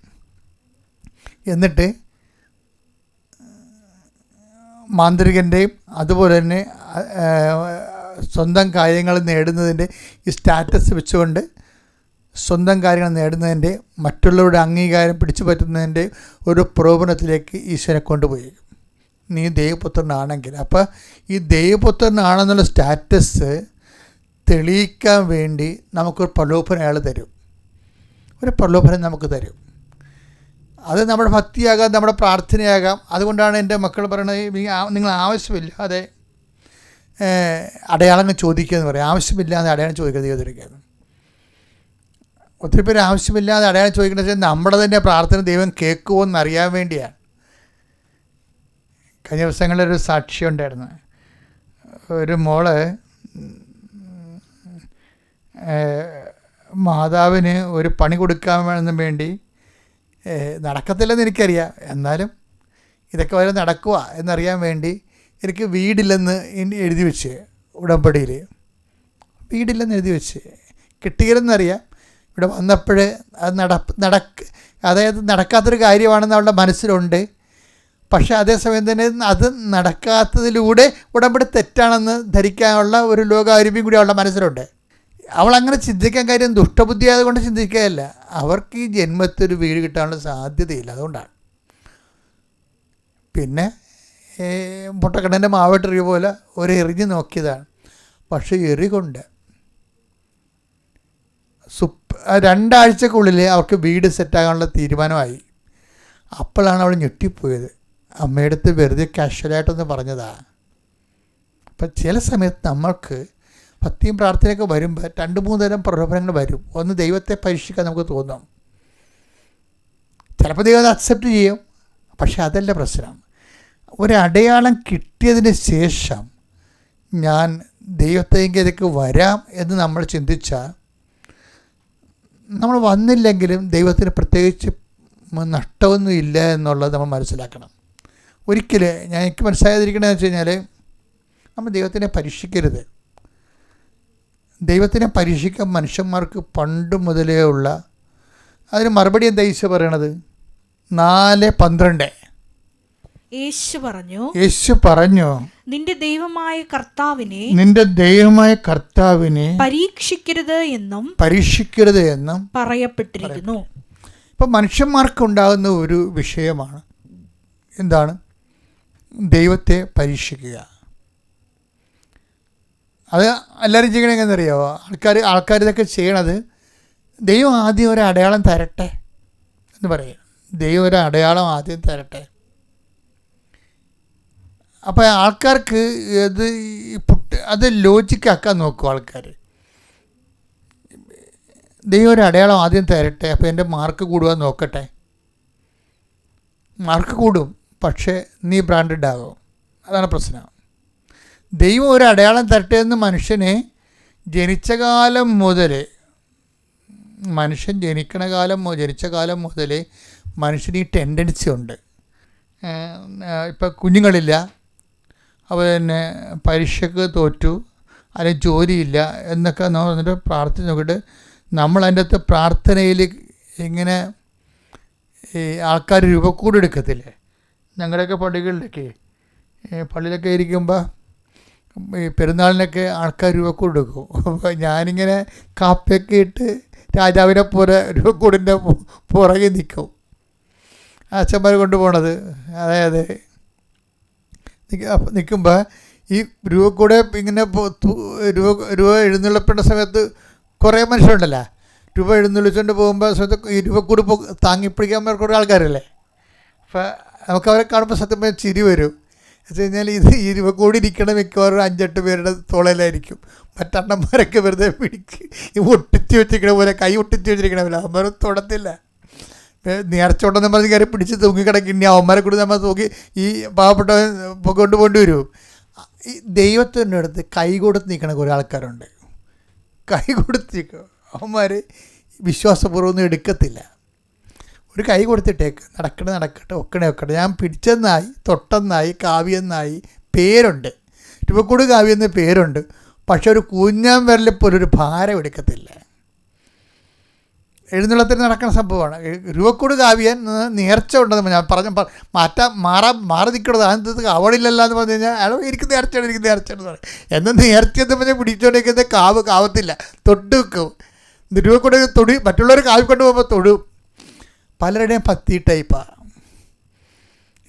എന്നിട്ട് മാന്ത്രികൻ്റെയും അതുപോലെ തന്നെ സ്വന്തം കാര്യങ്ങൾ നേടുന്നതിൻ്റെ ഈ സ്റ്റാറ്റസ് വെച്ചുകൊണ്ട് സ്വന്തം കാര്യങ്ങൾ നേടുന്നതിൻ്റെ മറ്റുള്ളവരുടെ അംഗീകാരം പിടിച്ചു പറ്റുന്നതിൻ്റെ ഒരു പ്രലോഭനത്തിലേക്ക് ഈശ്വരനെ കൊണ്ടുപോയി. നീ ദൈവപുത്രനാണെങ്കിൽ, അപ്പോൾ ഈ ദൈവപുത്രനാണെന്നുള്ള സ്റ്റാറ്റസ് തെളിയിക്കാൻ വേണ്ടി നമുക്കൊരു പ്രലോഭനം അയാൾ തരും, ഒരു പ്രലോഭനം നമുക്ക് തരും. അത് നമ്മുടെ ഭക്തിയാകാം, നമ്മുടെ പ്രാർത്ഥനയാകാം. അതുകൊണ്ടാണ് എൻ്റെ മക്കൾ പറയണത്, നിങ്ങൾ ആവശ്യമില്ലാതെ അടയാളങ്ങൾ ചോദിക്കുക എന്ന് പറയും. ആവശ്യമില്ലാതെ അടയാളം ചോദിക്കുന്നത് ദൈവത്തിരിക്കുന്നു. ഒത്തിരി പേര് ആവശ്യമില്ലാതെ അടയാളം ചോദിക്കുന്നത് വെച്ചാൽ നമ്മുടെ തന്നെ പ്രാർത്ഥന ദൈവം കേൾക്കുമോ എന്നറിയാൻ വേണ്ടിയാണ്. കഴിഞ്ഞ ദിവസങ്ങളിലൊരു സാക്ഷ്യം ഉണ്ടായിരുന്നു. ഒരു മോള് മാതാവിന് ഒരു പണി കൊടുക്കാൻ വേണ്ടി, നടക്കത്തില്ലെന്ന് എനിക്കറിയാം, എന്നാലും ഇതൊക്കെ വരെ നടക്കുക എന്നറിയാൻ വേണ്ടി എനിക്ക് വീടില്ലെന്ന് എഴുതി വെച്ച്, ഉടമ്പടിയിൽ വീടില്ലെന്ന് എഴുതി വെച്ച്, കിട്ടിയില്ലെന്നറിയാം. ഇവിടെ വന്നപ്പോൾ അത് അതായത് നടക്കാത്തൊരു കാര്യമാണെന്ന് അവളുടെ മനസ്സിലുണ്ട്. പക്ഷേ അതേസമയം തന്നെ അത് നടക്കാത്തതിലൂടെ ഉടമ്പടി തെറ്റാണെന്ന് ധരിക്കാനുള്ള ഒരു ലോകാരിമ്യം കൂടി അവളുടെ മനസ്സിലുണ്ട്. അവളങ്ങനെ ചിന്തിക്കാൻ കാര്യം ദുഷ്ടബുദ്ധിയായത് കൊണ്ട് ചിന്തിക്കുകയല്ല, അവർക്ക് ഈ ജന്മത്തിൽ ഒരു വീട് കിട്ടാനുള്ള സാധ്യതയില്ല, അതുകൊണ്ടാണ്. പിന്നെ മുട്ടക്കണ്ണൻ്റെ മാവട്ടെറിയ പോലെ ഒരു എറിഞ്ഞ് നോക്കിയതാണ്. പക്ഷേ എറികൊണ്ട് 2 ആഴ്ചക്കുള്ളിൽ അവർക്ക് വീട് സെറ്റാകാനുള്ള തീരുമാനമായി. അപ്പോഴാണ് അവൾ ഞെട്ടിപ്പോയത്. അമ്മയടുത്ത് വെറുതെ കാഷ്വലായിട്ടൊന്ന് പറഞ്ഞതാണ്. അപ്പം ചില സമയത്ത് നമ്മൾക്ക് ഭക്തിയും പ്രാർത്ഥനയൊക്കെ വരുമ്പോൾ 2-3 തരം പ്രലോഭനങ്ങൾ വരും. ഒന്ന്, ദൈവത്തെ പരീക്ഷിക്കാൻ നമുക്ക് തോന്നും. ചിലപ്പോൾ ദൈവം അത് അക്സെപ്റ്റ് ചെയ്യും. പക്ഷെ അതല്ല പ്രശ്നം. ഒരടയാളം കിട്ടിയതിന് ശേഷം ഞാൻ ദൈവത്തേക്ക് വരാം എന്ന് നമ്മൾ ചിന്തിച്ചാൽ, നമ്മൾ വന്നില്ലെങ്കിലും ദൈവത്തിന് പ്രത്യേകിച്ച് നഷ്ടമൊന്നും ഇല്ല എന്നുള്ളത് നമ്മൾ മനസ്സിലാക്കണം. ഒരിക്കലും എനിക്ക് മനസ്സിലാതിരിക്കണമെന്ന് വെച്ച് കഴിഞ്ഞാൽ, നമ്മൾ ദൈവത്തിനെ പരീക്ഷിക്കരുത്. ദൈവത്തിനെ പരീക്ഷിക്കാൻ മനുഷ്യന്മാർക്ക് പണ്ട് മുതലേ ഉള്ള അതിന് മറുപടി എന്താ ഈശോ പറയണത്? 4:12 യേശു പറഞ്ഞു നിന്റെ ദൈവമായ കർത്താവിനെ പരീക്ഷിക്കരുത് എന്നും പറയപ്പെട്ടിരിക്കുന്നു. ഇപ്പം മനുഷ്യന്മാർക്കുണ്ടാകുന്ന ഒരു വിഷയമാണ് എന്താണ്? ദൈവത്തെ പരീക്ഷിക്കുക. അത് എല്ലാവരും ചെയ്യണത് എങ്ങനെയെന്നറിയാമോ? ആൾക്കാർ ഇതൊക്കെ ചെയ്യണത്, ദൈവം ആദ്യം ഒരു അടയാളം തരട്ടെ എന്ന് പറയും. ദൈവം ഒരു അടയാളം ആദ്യം തരട്ടെ. അപ്പോൾ ആൾക്കാർക്ക് അത് ലോജിക്കാക്കാൻ നോക്കും ആൾക്കാർ. ദൈവം ഒരു അടയാളം ആദ്യം തരട്ടെ, അപ്പോൾ എൻ്റെ മാർക്ക് കൂടുവാൻ നോക്കട്ടെ. മാർക്ക് കൂടും, പക്ഷേ നീ ബ്രാൻഡഡ് ആകും. അതാണ് പ്രശ്നം. ദൈവം ഒരു അടയാളം തരട്ടെ എന്ന് മനുഷ്യനെ ജനിച്ച കാലം മുതൽ മനുഷ്യന് ഈ ടെൻഡൻസി ഉണ്ട്. ഇപ്പം കുഞ്ഞുങ്ങളില്ല, പിന്നെ പരീക്ഷയ്ക്ക് തോറ്റു, അല്ലെങ്കിൽ ജോലിയില്ല എന്നൊക്കെ പറഞ്ഞിട്ട് പ്രാർത്ഥന നോക്കിയിട്ട് നമ്മളതിൻ്റെ അകത്ത് പ്രാർത്ഥനയിൽ ഇങ്ങനെ ഈ ആൾക്കാർ രൂപക്കൂട് എടുക്കത്തില്ലേ? ഞങ്ങളുടെയൊക്കെ പള്ളിയിലൊക്കെ ഇരിക്കുമ്പോൾ ഈ പെരുന്നാളിനൊക്കെ ആൾക്കാർ രൂപക്കൂട് എടുക്കും. അപ്പോൾ ഞാനിങ്ങനെ കാപ്പിയൊക്കെ ഇട്ട് രാജാവിനെ പോലെ രൂപക്കൂടിൻ്റെ പുറകെ നിൽക്കും. അച്ഛന്മാർ കൊണ്ടുപോകണത്. അതായത് നിൽക്കുമ്പോൾ ഈ രൂപക്കൂടെ ഇങ്ങനെ രൂപ എഴുന്നള്ളിപ്പേണ്ട സമയത്ത് കുറേ മനുഷ്യരുണ്ടല്ലോ, രൂപ എഴുന്നള്ളിച്ചുകൊണ്ട് പോകുമ്പോൾ സമയത്ത് ഈ രൂപക്കൂട് താങ്ങിപ്പിടിക്കാൻ കുറേ ആൾക്കാരല്ലേ. അപ്പോൾ നമുക്ക് അവരെ കാണുമ്പോൾ സത്യം പറഞ്ഞാൽ ചിരി വരും. വെച്ച് കഴിഞ്ഞാൽ ഈ രൂപക്കൂടി ഇരിക്കണ മിക്കവാറും 5-8 പേരുടെ തോളയിലായിരിക്കും. മറ്റണ്ണന്മാരൊക്കെ വെറുതെ ഒട്ടിച്ച് വെച്ചിരിക്കണ പോലെ, കൈ ഒട്ടിച്ച് വെച്ചിരിക്കണ പോലെ. അവന്മാർ തൊടത്തില്ല. നേർച്ചോട്ടെന്ന് പറഞ്ഞ് കയറി പിടിച്ച് തൂങ്ങിക്കിടക്കി. ഇനി അവന്മാരെ കൂടി നമ്മൾ തൂക്കി ഈ പാവപ്പെട്ടവൻ കൊണ്ടുപോകേണ്ടി വരും. ഈ ദൈവത്തിൻ്റെ അടുത്ത് കൈ കൊടുത്ത് നിൽക്കണ കുറേ ആൾക്കാരുണ്ട്. കൈ കൊടുത്ത് നിൽക്കും. അവന്മാർ വിശ്വാസപൂർവ്വം ഒന്നും എടുക്കത്തില്ല. ഒരു കൈ കൊടുത്തിട്ടേക്ക്, നടക്കട്ടെ, ഒക്കട്ടെ. ഞാൻ പിടിച്ചെന്നായി, തൊട്ടെന്നായി, കാവ്യെന്നായി പേരുണ്ട്, രൂപക്കൂട് കാവ്യെന്ന് പേരുണ്ട്. പക്ഷെ ഒരു കൂഞ്ഞാൻ വിരലിൽ പോലും ഒരു ഭാരം എടുക്കത്തില്ല. എഴുന്നള്ളത്തിന് നടക്കുന്ന സംഭവമാണ്. രൂപക്കൂട് കാവ്യൻ നേർച്ച ഉണ്ടെന്ന് ഞാൻ മാറി നിൽക്കണത്. അത് അവളില്ലല്ലോ എന്ന് പറഞ്ഞു കഴിഞ്ഞാൽ അയാൾ എനിക്ക് നേർച്ചയാണ് പറയും. എന്നാൽ നേർച്ചയെന്ന് പറഞ്ഞാൽ പിടിച്ചോണ്ടിരിക്കുന്നത് കാവത്തില്ല, തൊട്ട് വെക്കും. രൂപക്കൂട് തൊടി, മറ്റുള്ളവർ കാവിക്കൊണ്ട് പോകുമ്പോൾ തൊടും. പലരുടെയും പത്തി ടൈപ്പാണ്.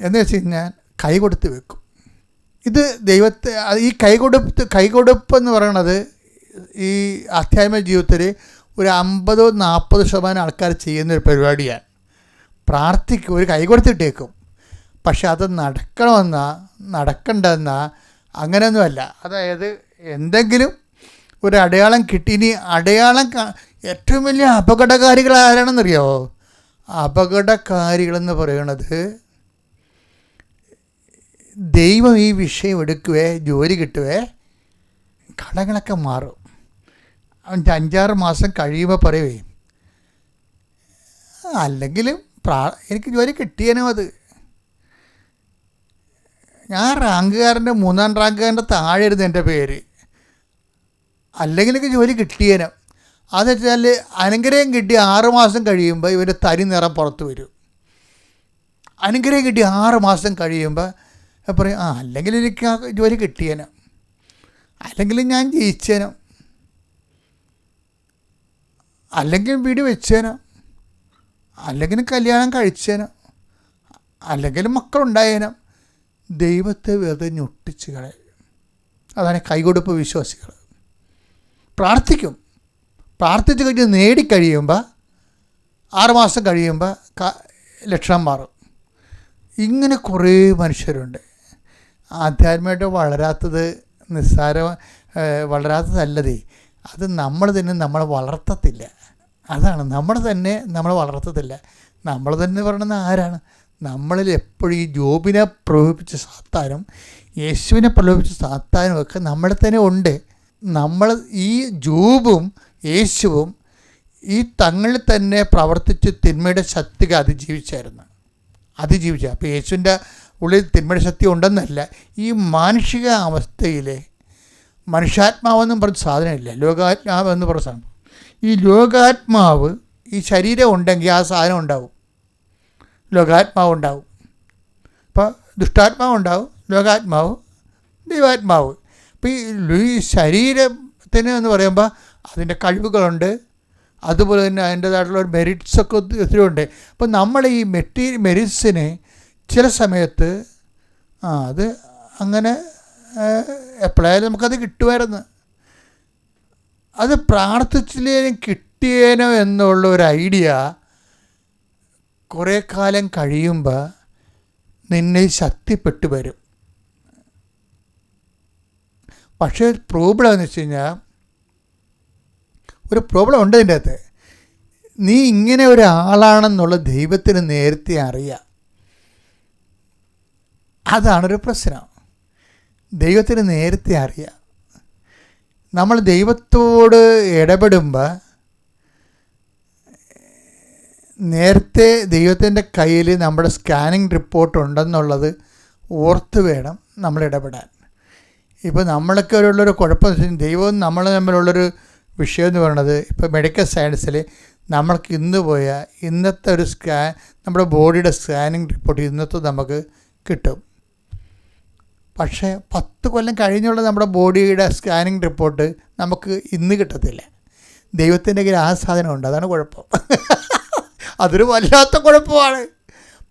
എന്ന് വെച്ച് കഴിഞ്ഞാൽ കൈ കൊടുത്ത് വെക്കും. ഇത് ദൈവത്തെ, ഈ കൈകൊടുപ്പ് എന്ന് പറയണത് ഈ ആധ്യാത്മിക ജീവിതത്തിൽ ഒരു 50-40% ആൾക്കാർ ചെയ്യുന്നൊരു പരിപാടിയാണ്. പ്രാർത്ഥിക്കും, ഒരു കൈ കൊടുത്തിട്ടേക്കും. പക്ഷെ അത് നടക്കണ്ടെന്നാ അങ്ങനെയൊന്നുമല്ല. അതായത് എന്തെങ്കിലും ഒരു അടയാളം കിട്ടി. ഇനി ഏറ്റവും വലിയ അപകടകാരികൾ ആരാണെന്നറിയാമോ? അപകടകാരികളെന്ന് പറയുന്നത് ദൈവം ഈ വിഷയം എടുക്കുവേ, ജോലി കിട്ടുവേ, കടങ്ങളൊക്കെ മാറും. 5-6 മാസം കഴിയുമ്പോൾ പറയുവേ, അല്ലെങ്കിലും എനിക്ക് ജോലി കിട്ടിയേനോ, അത് ഞാൻ റാങ്കുകാരൻ്റെ 3ാം റാങ്കുകാരൻ്റെ താഴെ ഇരുന്ന് എൻ്റെ പേര്, അല്ലെങ്കിൽ എനിക്ക് ജോലി കിട്ടിയേനോ. അതെന്ന് വെച്ചാൽ അനുഗ്രഹം കിട്ടി 6 മാസം കഴിയുമ്പോൾ ഇവൻ്റെ തനി നിറം പുറത്ത് വരും. അനുഗ്രഹം കിട്ടി 6 മാസം കഴിയുമ്പോൾ പറയും, അല്ലെങ്കിൽ എനിക്ക് ആ ജോലി കിട്ടിയേനോ, അല്ലെങ്കിൽ ഞാൻ ജയിച്ചേനോ, അല്ലെങ്കിൽ വീട് വെച്ചേനോ, അല്ലെങ്കിൽ കല്യാണം കഴിച്ചേനോ, അല്ലെങ്കിൽ മക്കളുണ്ടായേനോ. ദൈവത്തെ വെറുതെ ഞൊട്ടിച്ച് കളയും. അതാണ് കൈകൊടുപ്പ് വിശ്വാസികൾ. പ്രാർത്ഥിച്ച് കഴിഞ്ഞ് നേടിക്കഴിയുമ്പോൾ 6 മാസം കഴിയുമ്പോൾ ലക്ഷണം മാറും. ഇങ്ങനെ കുറേ മനുഷ്യരുണ്ട്. ആധ്യാത്മികമായിട്ട് വളരാത്തതല്ലതേ, അത് നമ്മൾ തന്നെ നമ്മളെ വളർത്തത്തില്ല. അതാണ്, നമ്മൾ വളർത്തത്തില്ല. നമ്മൾ തന്നെ പറയുന്നത് ആരാണ്? നമ്മളിൽ എപ്പോഴും ഈ ജോബിനെ പ്രലോഭിപ്പിച്ച സാത്താനും യേശുവിനെ പ്രലോഭിപ്പിച്ച സാത്താനും ഒക്കെ നമ്മുടെ തന്നെ ഉണ്ട്. നമ്മൾ ഈ ജോബും യേശുവും ഈ തങ്ങളിൽ തന്നെ പ്രവർത്തിച്ച് തിന്മയുടെ ശക്തിക്ക് അതിജീവിച്ച. അപ്പോൾ യേശുവിൻ്റെ ഉള്ളിൽ തിന്മയുടെ ശക്തി ഉണ്ടെന്നല്ല, ഈ മാനുഷിക അവസ്ഥയിലെ മനുഷ്യാത്മാവെന്നും പറഞ്ഞ സാധനമില്ല, ലോകാത്മാവ് എന്ന് പറഞ്ഞ സാധനം. ഈ ലോകാത്മാവ്, ഈ ശരീരം ഉണ്ടെങ്കിൽ ആ സാധനം ഉണ്ടാവും, ലോകാത്മാവ് ഉണ്ടാവും. അപ്പോൾ ദുഷ്ടാത്മാവ് ഉണ്ടാവും, ലോകാത്മാവ്, ദൈവാത്മാവ്. അപ്പോൾ ഈ ശരീരത്തിന് എന്ന് പറയുമ്പോൾ അതിൻ്റെ കഴിവുകളുണ്ട്, അതുപോലെ തന്നെ അതിൻ്റേതായിട്ടുള്ള ഒരു മെറിറ്റ്സൊക്കെ ഒത്തിരി ഉണ്ട്. അപ്പോൾ നമ്മൾ ഈ മെറിറ്റ്സിനെ ചില സമയത്ത് അത് അങ്ങനെ എപ്പോഴായാലും നമുക്കത് കിട്ടുമായിരുന്നു. അത് പ്രാർത്ഥിച്ചില്ലേലും കിട്ടിയേനോ എന്നുള്ള ഒരു ഐഡിയ കുറേ കാലം കഴിയുമ്പോൾ നിന്നെ ശക്തിപ്പെട്ടു വരും. പക്ഷേ പ്രോബ്ലം എന്ന് വെച്ച് കഴിഞ്ഞാൽ, ഒരു പ്രോബ്ലം ഉണ്ട് ഇതിൻ്റെ അകത്ത്. നീ ഇങ്ങനെ ഒരാളാണെന്നുള്ള ദൈവത്തിന് നേരത്തെ അറിയാം. അതാണൊരു പ്രശ്നം. ദൈവത്തിന് നേരത്തെ അറിയാം. നമ്മൾ ദൈവത്തോട് ഇടപെടുമ്പോൾ നേരത്തെ ദൈവത്തിൻ്റെ കയ്യിൽ നമ്മുടെ സ്കാനിങ് റിപ്പോർട്ട് ഉണ്ടെന്നുള്ളത് ഓർത്ത് വേണം നമ്മൾ ഇടപെടാൻ. ഇപ്പോൾ നമ്മളൊക്കെ ഉള്ളൊരു കുഴപ്പം വെച്ചാൽ ദൈവവും നമ്മൾ തമ്മിലുള്ളൊരു വിഷയം എന്ന് പറയുന്നത്, ഇപ്പോൾ മെഡിക്കൽ സയൻസിൽ നമ്മൾക്ക് ഇന്നത്തെ ഒരു നമ്മുടെ ബോഡിയുടെ സ്കാനിങ് റിപ്പോർട്ട് ഇന്നത്തെ നമുക്ക് കിട്ടും. പക്ഷേ 10 കൊല്ലം കഴിഞ്ഞുള്ള നമ്മുടെ ബോഡിയുടെ സ്കാനിങ് റിപ്പോർട്ട് നമുക്ക് ഇന്ന് കിട്ടത്തില്ല. ദൈവത്തിൻ്റെ കയ്യിൽ ആ സാധനമുണ്ട്. അതാണ് കുഴപ്പം. അതൊരു വല്ലാത്ത കുഴപ്പമാണ്.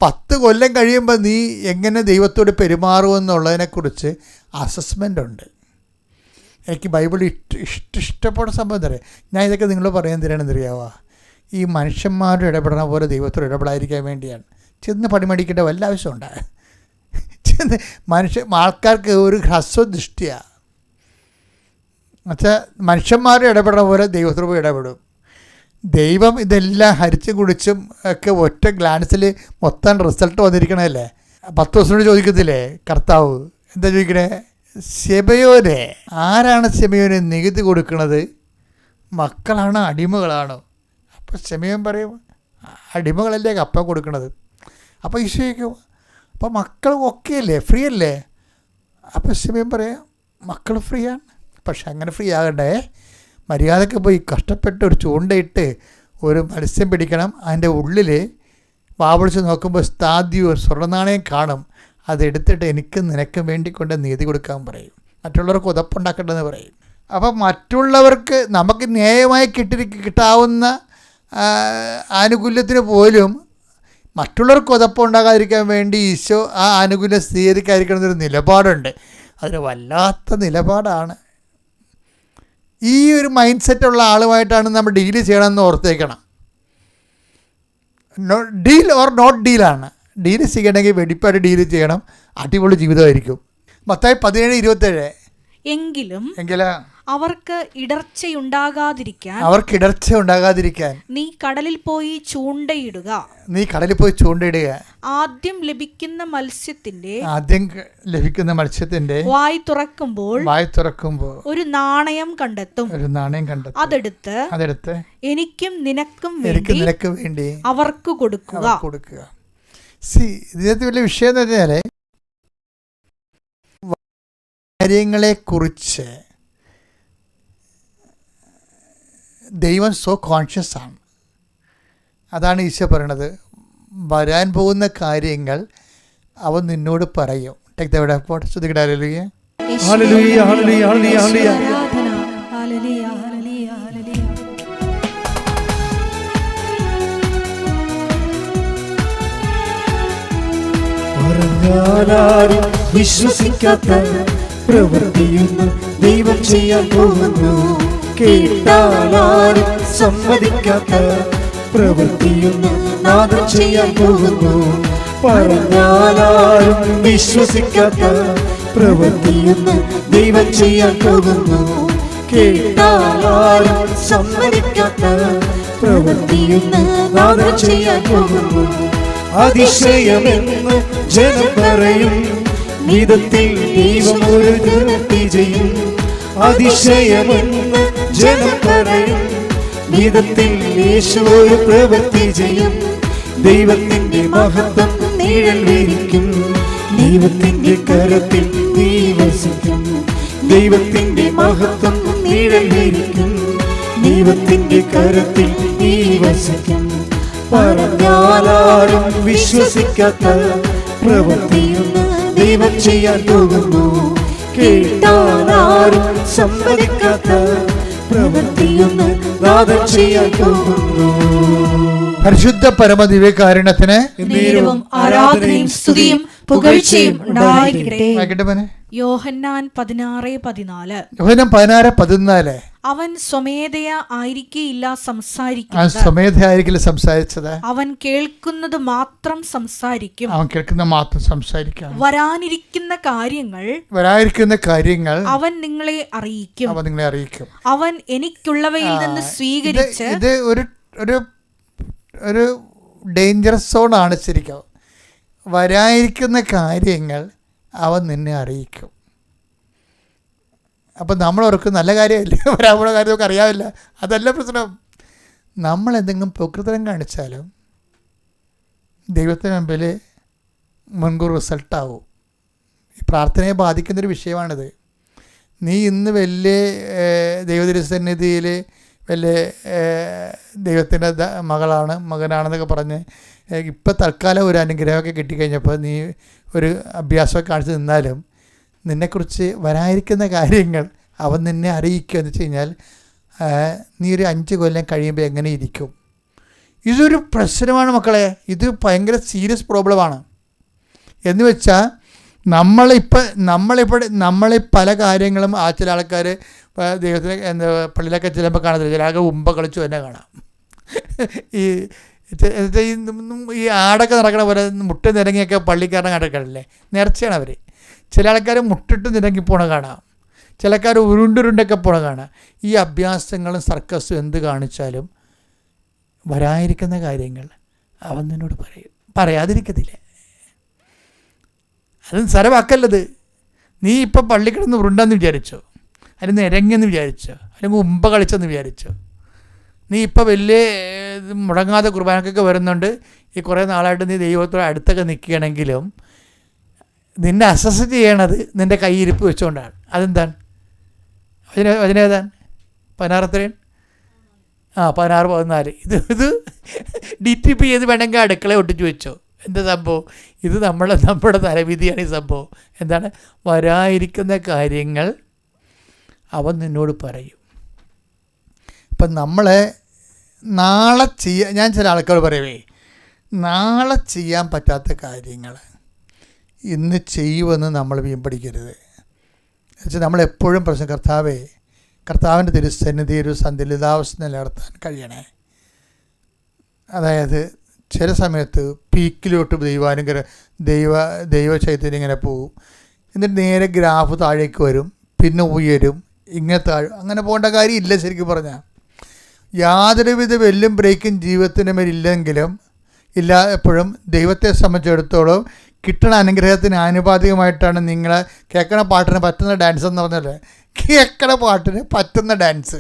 10 കൊല്ലം കഴിയുമ്പോൾ നീ എങ്ങനെ ദൈവത്തോട് പെരുമാറുമെന്നുള്ളതിനെക്കുറിച്ച് അസസ്മെൻ്റ് ഉണ്ട്. എനിക്ക് ബൈബിൾ ഇഷ്ടപ്പെടുന്ന സംഭവം തരാം. ഞാൻ ഇതൊക്കെ നിങ്ങൾ പറയാൻ തരാണെന്നറിയാവോ? ഈ മനുഷ്യന്മാരുടെ ഇടപെടണ പോലെ ദൈവത്തോട് ഇടപെടാതിരിക്കാൻ വേണ്ടിയാണ്. ചെന്ന് പണിമടിക്കേണ്ട വല്ല ആവശ്യമുണ്ടാകും. ആൾക്കാർക്ക് ഒരു ഹ്രസ്വദൃഷ്ടിയാണ്. എന്നുവെച്ചാൽ മനുഷ്യന്മാരുടെ ഇടപെടുന്ന പോലെ ദൈവത്തോട് പോയി ഇടപെടും. ദൈവം ഇതെല്ലാം ഹരിച്ചും കുടിച്ചും ഒക്കെ ഒറ്റ ഗ്ലാൻസിൽ മൊത്തം റിസൾട്ട് വന്നിരിക്കണമല്ലേ. 10 ദിവസം ചോദിക്കത്തില്ലേ കർത്താവ്? എന്താ ചോദിക്കണേ? ശെമയോനെ. ആരാണ് ശെമയോന് നികുതി കൊടുക്കുന്നത്? മക്കളാണോ അടിമകളാണോ? അപ്പോൾ ശെമയോൻ പറയും, അടിമകളല്ലേ അപ്പം കൊടുക്കണത്. അപ്പോൾ ഈശോയ്ക്ക് അപ്പോൾ മക്കൾ ഓക്കെ അല്ലേ, ഫ്രീ അല്ലേ? അപ്പോൾ സമയം പറയാം മക്കൾ ഫ്രീ ആണ്. പക്ഷെ അങ്ങനെ ഫ്രീ ആകണ്ടേ, മര്യാദക്ക് പോയി കഷ്ടപ്പെട്ട് ഒരു ചൂണ്ടയിട്ട് ഒരു മത്സ്യം പിടിക്കണം. അതിൻ്റെ ഉള്ളിൽ വാവളിച്ച് നോക്കുമ്പോൾ സ്ഥാദ്യം ഒരു സ്വർണ്ണനാണയം കാണും. അതെടുത്തിട്ട് എനിക്കും നിനക്കും വേണ്ടി കൊണ്ട് നീതി കൊടുക്കാൻ പറയും. മറ്റുള്ളവർക്ക് ഉതപ്പുണ്ടാക്കേണ്ടതെന്ന് പറയും. അപ്പം മറ്റുള്ളവർക്ക് നമുക്ക് ന്യായമായി കിട്ടാവുന്ന ആനുകൂല്യത്തിന് പോലും മറ്റുള്ളവർക്ക് ഉതപ്പുണ്ടാകാതിരിക്കാൻ വേണ്ടി ഈശോ ആ ആനുകൂല്യം സ്വീകരിക്കാതിരിക്കണമെന്നൊരു നിലപാടുണ്ട്. അതൊരു വല്ലാത്ത നിലപാടാണ്. ഈ ഒരു മൈൻഡ് സെറ്റുള്ള ആളുമായിട്ടാണ് നമ്മൾ ഡീല് ചെയ്യണമെന്ന് ഓർത്തേക്കണം. ഡീൽ ഓർ നോട്ട് ഡീലാണ്. ഡീല് ചെയ്യണമെങ്കിൽ വെടിപ്പായിട്ട് ഡീല് ചെയ്യണം. അടിപൊളി ജീവിതമായിരിക്കും. മത്തായി 17:27 എങ്കിലും അവർക്ക് ഇടർച്ചയുണ്ടാകാതിരിക്കാൻ നീ കടലിൽ പോയി ചൂണ്ടയിടുക. ആദ്യം ലഭിക്കുന്ന മത്സ്യത്തിന്റെ വായ് തുറക്കുമ്പോൾ ഒരു നാണയം കണ്ടെത്തും. അതെടുത്ത് എനിക്കും നിനക്കും വേണ്ടി അവർക്ക് കൊടുക്കുക. ഇതിനകത്ത് വലിയ വിഷയം എന്ന് പറഞ്ഞാൽ കാര്യങ്ങളെക്കുറിച്ച് ദൈവം സോ കോൺഷ്യസ് ആണ്. അതാണ് ഈശോ പറയണത്. വരാൻ പോകുന്ന കാര്യങ്ങൾ അവൻ നിന്നോട് പറയും. Take the word of God. ശ്രദ്ധിക്കട്ടെ. Hallelujah hallelujah hallelujah hallelujah hallelujah hallelujah. പറഞ്ഞാലും വിശ്വസിക്കാത്ത പ്രവൃത്തിയൊന്നും ദൈവം ചെയ്യാൻ പോകുന്നു. കേട്ടാലും സമ്മതിക്കാത്ത പ്രവൃത്തിയൊന്നും നാദം ചെയ്യാൻ പോകുന്നു. പറഞ്ഞാലും വിശ്വസിക്കാത്ത പ്രവൃത്തിയൊന്നും ദൈവം ചെയ്യാൻ പോകുന്നു. കേട്ടാലും സമ്മതിക്കാത്ത പ്രവൃത്തിയൊന്നും നാദം ചെയ്യാൻ പോകുന്നു. അതിശയമെന്ന് ജനം പറയും, വിധത്തിൽ ദൈവം ഒരു പ്രവൃത്തി ചെയ്യും. അതിശയമെന്ന് ജനം പറയും, വിധത്തിൽ യേശു ഒരു പ്രവൃത്തി ചെയ്യും. ദൈവത്തിന്റെ മഹത്വം നിഴൽ വിരിക്കും, ദൈവത്തിന്റെ കരത്തിൽ നീ വസിക്കും. ദൈവത്തിന്റെ മഹത്വം നിഴൽ വിരിക്കും, ദൈവത്തിന്റെ കരത്തിൽ നീ വസിക്കും. പറഞ്ഞാലും വിശ്വസിക്കാത്ത പ്രവൃത്തിയൊന്ന് ദൈവം ചെയ്യാൻ പോകുന്നു. കേട്ടാലും സമ്മതിക്കാത്ത പ്രവൃത്തിയൊന്ന് നാദം ചെയ്യാൻ പോകുന്നു. പരിശുദ്ധ പരമദിവ്യകാരുണ്യത്തിന് ആരാധനയും സ്തുതിയും പുകഴ്ചയും ഉണ്ടായിരിക്കട്ടെ. യോഹന്നാൻ 16:14. യോഹന്നാൻ 16:14. അവൻ സ്വമേധയാ ആയിരിക്കില്ല സംസാരിച്ചത്. അവൻ കേൾക്കുന്നത് മാത്രം സംസാരിക്കും. വരാനിരിക്കുന്ന കാര്യങ്ങൾ അവൻ നിങ്ങളെ അറിയിക്കും. അവൻ എനിക്കുള്ളവയിൽ നിന്ന് സ്വീകരിച്ച്. ഇത് ഒരു ഡേഞ്ചറസ് സോണാണ് ശരിക്കും. വരാനിരിക്കുന്ന കാര്യങ്ങൾ അവൻ നിന്നെ അറിയിക്കും. അപ്പം നമ്മളവർക്ക് നല്ല കാര്യമല്ലേ, വരാനുള്ള കാര്യം നമുക്ക് അറിയാമില്ല. അതല്ല പ്രശ്നം. നമ്മളെന്തെങ്കിലും പ്രകൃതം കാണിച്ചാലും ദൈവത്തിന് മുമ്പിൽ മുൻകൂർ റിസൾട്ടാവും. ഈ പ്രാർത്ഥനയെ ബാധിക്കുന്നൊരു വിഷയമാണിത്. നീ ഇന്ന് വലിയ ദൈവതിരുസന്നിധിയിൽ വലിയ ദൈവത്തിൻ്റെ മകനാണെന്നൊക്കെ പറഞ്ഞ് ഇപ്പം തൽക്കാലം ഒരു അനുഗ്രഹമൊക്കെ കിട്ടിക്കഴിഞ്ഞപ്പോൾ നീ ഒരു അഭ്യാസമൊക്കെ കാണിച്ച് നിന്നാലും നിന്നെക്കുറിച്ച് വരാനിരിക്കുന്ന കാര്യങ്ങൾ അവൻ നിന്നെ അറിയിക്കുക എന്ന് വെച്ച് കഴിഞ്ഞാൽ നീ ഒരു 5 കൊല്ലം കഴിയുമ്പോൾ എങ്ങനെ ഇരിക്കും? ഇതൊരു പ്രശ്നമാണ് മക്കളെ. ഇത് ഭയങ്കര സീരിയസ് പ്രോബ്ലമാണ്. എന്ന് വെച്ചാൽ നമ്മളെ പല കാര്യങ്ങളും ചില ആൾക്കാർ ദൈവത്തിന് പള്ളിയിലൊക്കെ ചെല്ലുമ്പോൾ കാണത്തില്ല, ചില ആൾക്കാർ ഉമ്പ കളിച്ചു തന്നെ കാണാം. ഈ ആടൊക്കെ നടക്കണ പോലെ മുട്ട നിരങ്ങിയൊക്കെ പള്ളിക്കാരനെ നടക്കണല്ലേ, നേർച്ചയാണ് അവർ. ചില ആൾക്കാർ മുട്ടിട്ട് നിരങ്ങി പോണ കാണാം, ചില ആൾക്കാർ ഉരുണ്ടുരുണ്ടൊക്കെ പോണ കാണാം. ഈ അഭ്യാസങ്ങളും സർക്കസും എന്ത് കാണിച്ചാലും വരാതിരിക്കുന്ന കാര്യങ്ങൾ അവൻ നിന്നോട് പറയാതിരിക്കത്തില്ല. അത് സ്ഥലവാക്കല്ലത്. നീ ഇപ്പം പള്ളി കിടന്ന് ഉരുണ്ടെന്ന് വിചാരിച്ചോ, അല്ലെങ്കിൽ നിരങ്ങിയെന്ന് വിചാരിച്ചോ, അല്ലെങ്കിൽ ഉമ്പ കളിച്ചെന്ന് വിചാരിച്ചോ, നീ ഇപ്പോൾ വലിയ മുടങ്ങാതെ കുർബാനക്കൊക്കെ വരുന്നുണ്ട്, ഈ കുറേ നാളായിട്ട് നീ ദൈവത്തോട് അടുത്തൊക്കെ നിൽക്കുകയാണെങ്കിലും നിന്നെ അസസ് ചെയ്യണത് നിൻ്റെ കൈയിരിപ്പ് വെച്ചുകൊണ്ടാണ്. അതെന്താണ്? അതിനേതാണ് 16 16-14 ഇത് DTP ചെയ്ത് വേണമെങ്കിൽ അടുക്കള ഒട്ടിച്ച് വെച്ചോ. എന്താ സംഭവം? ഇത് നമ്മുടെ തലവിധിയാണ് ഈ സംഭവം. എന്താണ്? വരാതിരിക്കുന്ന കാര്യങ്ങൾ അവൻ നിന്നോട് പറയും. ഇപ്പം നമ്മളെ നാളെ ഞാൻ ചില ആൾക്കാർ പറയവേ, നാളെ ചെയ്യാൻ പറ്റാത്ത കാര്യങ്ങൾ ഇന്ന് ചെയ്യുമെന്ന് നമ്മൾ വീമ്പടിക്കരുത്. എന്നുവെച്ചാൽ നമ്മളെപ്പോഴും പ്രശ്നം, കർത്താവിൻ്റെ തിരുസന്നിധി ഒരു സന്തുലിതാവസ്ഥ നിലനിർത്താൻ കഴിയണേ. അതായത് ചില സമയത്ത് പീക്കിലോട്ട് ദൈവ ചൈതന്യം ഇങ്ങനെ പോകും, എന്നിട്ട് നേരെ ഗ്രാഫ് താഴേക്ക് വരും, പിന്നെ ഉയരും, ഇങ്ങനെ താഴും. അങ്ങനെ പോകേണ്ട കാര്യമില്ല. ശരിക്കും പറഞ്ഞാൽ യാതൊരുവിധ വെല്ലും ബ്രേക്കും ജീവിതത്തിൻ്റെ മേലില്ലെങ്കിലും എപ്പോഴും ദൈവത്തെ സംബന്ധിച്ചിടത്തോളം കിട്ടണ അനുഗ്രഹത്തിന് ആനുപാതികമായിട്ടാണ് നിങ്ങൾ കേൾക്കണ പാട്ടിന് പറ്റുന്ന ഡാൻസ് എന്ന് പറഞ്ഞാൽ, കേൾക്കണ പാട്ടിന് പറ്റുന്ന ഡാൻസ്.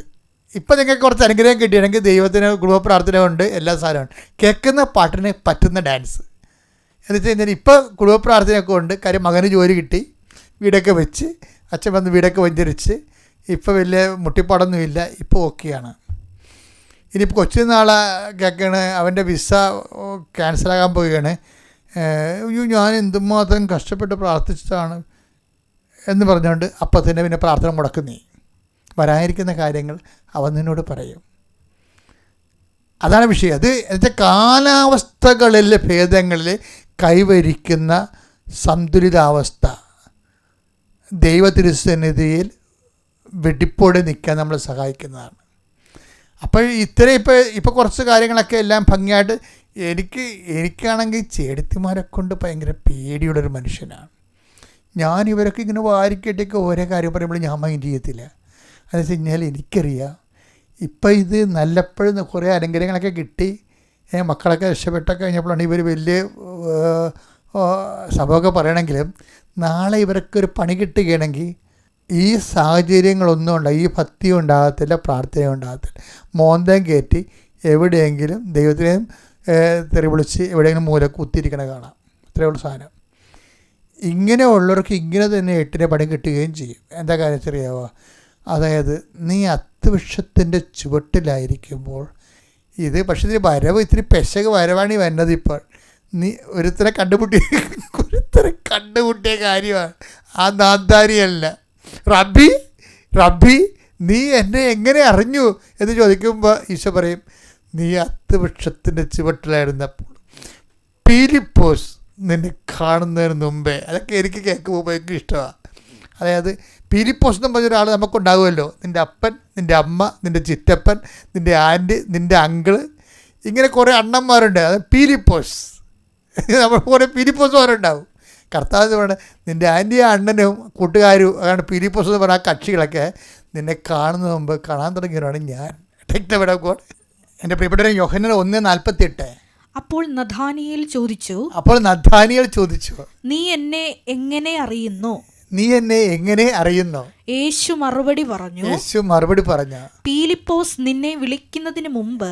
ഇപ്പം നിങ്ങൾക്ക് കുറച്ച് അനുഗ്രഹം കിട്ടിയാണെങ്കിൽ ദൈവത്തിന് കുടുംബപ്രാർത്ഥന കൊണ്ട് എല്ലാ സാധനമാണ്. കേൾക്കുന്ന പാട്ടിന് പറ്റുന്ന ഡാൻസ് എന്ന് വെച്ച് കഴിഞ്ഞാൽ ഇപ്പോൾ കുടുംബപ്രാർത്ഥനയൊക്കെ ഉണ്ട്. കാര്യം മകന് ജോലി കിട്ടി, വീടൊക്കെ വെച്ച്, അച്ഛൻ വന്ന് വീടൊക്കെ വെഞ്ചരിച്ച്, ഇപ്പോൾ വലിയ മുട്ടിപ്പാടൊന്നുമില്ല, ഇപ്പോൾ ഓക്കെയാണ്. ഇനിയിപ്പോൾ കൊച്ചു നാളെ കേൾക്കണ് അവൻ്റെ വിസ ക്യാൻസലാകാൻ പോവുകയാണ്. അയ്യോ ഞാൻ എന്തുമാത്രം കഷ്ടപ്പെട്ട് പ്രാർത്ഥിച്ചതാണ് എന്ന് പറഞ്ഞുകൊണ്ട് അപ്പം തന്നെ പിന്നെ പ്രാർത്ഥന മുടക്കുന്നേ. വരാനിരിക്കുന്ന കാര്യങ്ങൾ അവൻ നിന്നോട് പറയും. അതാണ് വിഷയം. അത് എന്നുവെച്ചാൽ കാലാവസ്ഥകളിലെ ഭേദങ്ങളിൽ കൈവരിക്കുന്ന സന്തുലിതാവസ്ഥ ദൈവതിരുസന്നിധിയിൽ വെടിപ്പോടെ നിൽക്കാൻ നമ്മളെ സഹായിക്കുന്നതാണ്. അപ്പോൾ ഇപ്പോൾ കുറച്ച് കാര്യങ്ങളൊക്കെ എല്ലാം ഭംഗിയായിട്ട് എനിക്കാണെങ്കിൽ ചേടത്തിമാരെ കൊണ്ട് ഭയങ്കര പേടിയുള്ളൊരു മനുഷ്യനാണ് ഞാൻ. ഇവരൊക്കെ ഇങ്ങനെ വാരിക്കെട്ടിയൊക്കെ ഓരോ കാര്യം പറയുമ്പോൾ ഞാൻ മൈൻഡ് ചെയ്യത്തില്ല. അതെന്ന് വെച്ച് കഴിഞ്ഞാൽ എനിക്കറിയാം ഇപ്പം ഇത് നല്ലപ്പോഴും കുറേ അനുഗ്രഹങ്ങളൊക്കെ കിട്ടി, മക്കളൊക്കെ രക്ഷപ്പെട്ടൊക്കെ കഴിഞ്ഞപ്പോഴാണ് ഇവർ വലിയ സംഭവമൊക്കെ പറയണമെങ്കിലും നാളെ ഇവരൊക്കെ ഒരു പണി കിട്ടുകയാണെങ്കിൽ ഈ സാഹചര്യങ്ങളൊന്നും ഉണ്ടാകും, ഈ ഭക്തി ഉണ്ടാകത്തില്ല, പ്രാർത്ഥന ഉണ്ടാകത്തില്ല. മോന്തം കയറ്റി എവിടെയെങ്കിലും ദൈവത്തിനെയും തെറി വിളിച്ച് എവിടെയെങ്കിലും മൂല കുത്തിയിരിക്കണ കാണാം. ഇത്രയുള്ള സാധനം. ഇങ്ങനെയുള്ളവർക്ക് ഇങ്ങനെ തന്നെ 8ന് പണി കിട്ടുകയും ചെയ്യും. എന്താ കാര്യം ചെറിയാവോ? അതായത് നീ അത്തുവൃക്ഷത്തിൻ്റെ ചുവട്ടിലായിരിക്കുമ്പോൾ ഇത് പക്ഷേ ഇതിന് വരവ് ഇത്തിരി പെശക വരവാണ് വരുന്നത്. ഇപ്പോൾ നീ ഒരുത്തരെ കണ്ടുമുട്ടിയ കാര്യമാണ്. ആ നാന്താരിയല്ല. റബ്ബി നീ എന്നെ എങ്ങനെ അറിഞ്ഞു എന്ന് ചോദിക്കുമ്പോൾ ഈശോ പറയും, നീ അത്തുവൃക്ഷത്തിൻ്റെ ചുവട്ടിലായിരുന്നപ്പോൾ പീലിപ്പോസ് നിന്നെ കാണുന്നതിന് മുമ്പേ. അതൊക്കെ എനിക്ക് കേൾക്കുമ്പോൾ ഭയങ്കര ഇഷ്ടമാണ്. അതായത് പീലിപ്പോസ് എന്ന് പറഞ്ഞ ഒരാൾ നമുക്കുണ്ടാകുമല്ലോ. നിൻ്റെ അപ്പൻ, നിൻ്റെ അമ്മ, നിൻ്റെ ചിറ്റപ്പൻ, നിൻ്റെ ആൻറ്റി, നിൻ്റെ അങ്കിള്, ഇങ്ങനെ കുറേ അണ്ണന്മാരുണ്ട്. അത് പീലിപ്പോസ്. നമ്മൾ കുറേ പീലിപ്പോസുമാരുണ്ടാവും. കർത്താവ് പറഞ്ഞാൽ നിൻ്റെ ആൻറ്റിയും അണ്ണനും കൂട്ടുകാരും അതാണ് പീലിപ്പോസ് എന്ന് പറഞ്ഞ ആ കക്ഷികളൊക്കെ നിന്നെ കാണുന്ന മുമ്പ് കാണാൻ തുടങ്ങിയവരാണ് ഞാൻ. എൻ്റെ പ്രിയപ്പെട്ടവരെ യോഹന്നാൻ 1:48. അപ്പോൾ നഥാനിയേൽ ചോദിച്ചു, നീ എന്നെ എങ്ങനെ അറിയുന്നു? യേശു മറുപടി പറഞ്ഞു, പീലിപ്പോസ് നിന്നെ വിളിക്കുന്നതിന് മുമ്പ്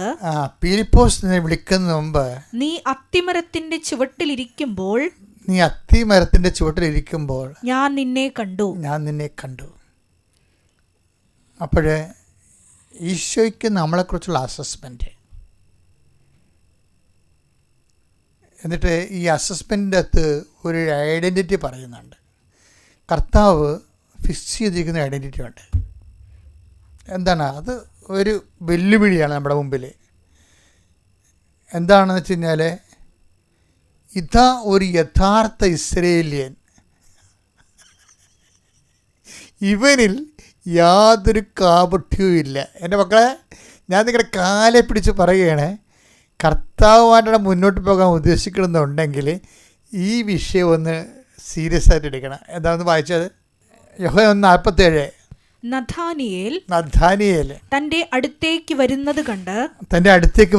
നീ അത്തിമരത്തിന്റെ ചുവട്ടിലിരിക്കുമ്പോൾ ഞാൻ നിന്നെ കണ്ടു. അപ്പോഴേ ഈശോയ്ക്ക് നമ്മളെക്കുറിച്ചുള്ള അസസ്മെൻറ്റ്, എന്നിട്ട് ഈ അസസ്മെൻറ്റിൻ്റെ അകത്ത് ഒരു ഐഡൻറ്റിറ്റി പറയുന്നുണ്ട്. കർത്താവ് ഫിക്സ് ചെയ്തിരിക്കുന്ന ഐഡൻറ്റിറ്റി ഉണ്ട്. എന്താണ് അത്? ഒരു വെല്ലുവിളിയാണ് നമ്മുടെ മുമ്പിൽ. എന്താണെന്ന് വെച്ച് കഴിഞ്ഞാൽ ഇതാ ഒരു യഥാർത്ഥ ഇസ്രയേലിയൻ, ഇവനിൽ യാതൊരു കാപട്യവും ഇല്ല. എൻ്റെ മക്കളെ, ഞാൻ നിങ്ങളുടെ കാലെ പിടിച്ച് പറയുകയാണ്, കർത്താവുമായിട്ട് മുന്നോട്ട് പോകാൻ ഉദ്ദേശിക്കണമെന്നുണ്ടെങ്കിൽ ഈ വിഷയം ഒന്ന് സീരിയസ് ആയിട്ട് എടുക്കണം. എന്താണെന്ന് വായിച്ചത്? യോഹന്നാൻ 1:47. നഥാനിയേൽ തന്റെ അടുത്തേക്ക്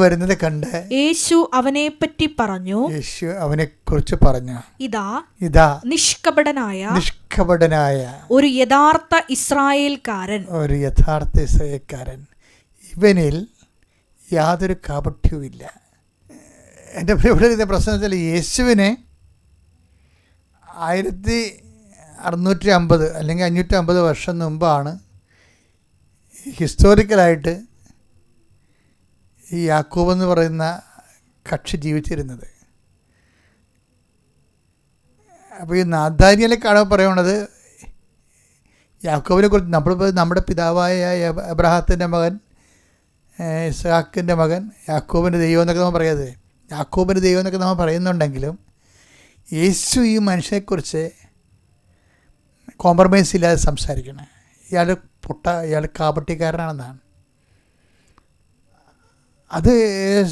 വരുന്നത് കണ്ട് യേശു അവനെക്കുറിച്ച് പറഞ്ഞു, ഇതാ നിഷ്കപടനായ ഒരു യഥാർത്ഥ ഇസ്രായേൽക്കാരൻ. ഇവനിൽ യാതൊരു കാപട്യവുമില്ല. എൻ്റെ പ്രിയപ്പെട്ട പ്രശ്നം വെച്ചാൽ യേശുവിനെ 1650 അല്ലെങ്കിൽ 550 വർഷം മുമ്പാണ് ഹിസ്റ്റോറിക്കലായിട്ട് ഈ യാക്കോബ് എന്ന് പറയുന്ന കക്ഷി ജീവിച്ചിരുന്നത്. അപ്പോൾ ഈ നാഥാനിയലെ കാണാൻ പറയുന്നത് യാക്കോബിനെ കുറിച്ച് നമ്മളിപ്പോൾ നമ്മുടെ പിതാവായ അബ്രഹാത്തിൻ്റെ മകൻ, ഇസ്ഹാക്കിൻ്റെ മകൻ, യാക്കോബിൻ്റെ ദൈവം എന്നൊക്കെ നമ്മൾ പറയാതെ, യാക്കോബിൻ്റെ ദൈവം എന്നൊക്കെ നമ്മൾ പറയുന്നുണ്ടെങ്കിലും യേശു ഈ മനുഷ്യനെക്കുറിച്ച് കോംപ്രമൈസ് ഇല്ലാതെ സംസാരിക്കണം. ഇയാൾ ഇയാൾ കാപട്യക്കാരനാണെന്നാണ്. അത്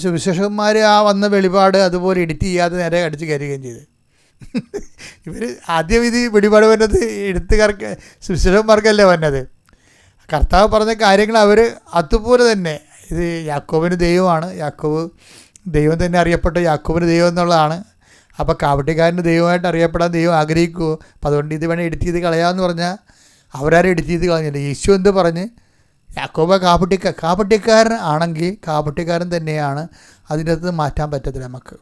സുവിശേഷകന്മാർ ആ വന്ന വെളിപാട് അതുപോലെ എഡിറ്റ് ചെയ്യാതെ നേരെ അടിച്ച് കയറുകയും ചെയ്ത്. ഇവർ ആദ്യം ഇത് വെളിപാട് വരുന്നത് എഴുത്തുകാർക്ക്, സുവിശേഷകന്മാർക്കല്ലേ വന്നത്. കർത്താവ് പറഞ്ഞ കാര്യങ്ങൾ അവർ അതുപോലെ തന്നെ, ഇത് യാക്കോബിന് ദൈവമാണ്, യാക്കോബ് ദൈവം തന്നെ അറിയപ്പെട്ട യാക്കോബിന് ദൈവം എന്നുള്ളതാണ്. അപ്പോൾ കാപട്യക്കാരന് ദൈവമായിട്ട് അറിയപ്പെടാൻ ദൈവം ആഗ്രഹിക്കുമോ? അപ്പോൾ അതുകൊണ്ട് ഇത് വേണേൽ എഡിറ്റ് ചെയ്ത് കളയാമെന്ന് പറഞ്ഞാൽ അവരാരും എഡിറ്റ് ചെയ്ത് കളഞ്ഞില്ല. യേശു എന്ത് പറഞ്ഞ് യാക്കോബ കാപട്യക്കാരൻ ആണെങ്കിൽ കാപട്യക്കാരൻ തന്നെയാണ്, അതിനകത്ത് മാറ്റാൻ പറ്റത്തില്ല. നമുക്ക്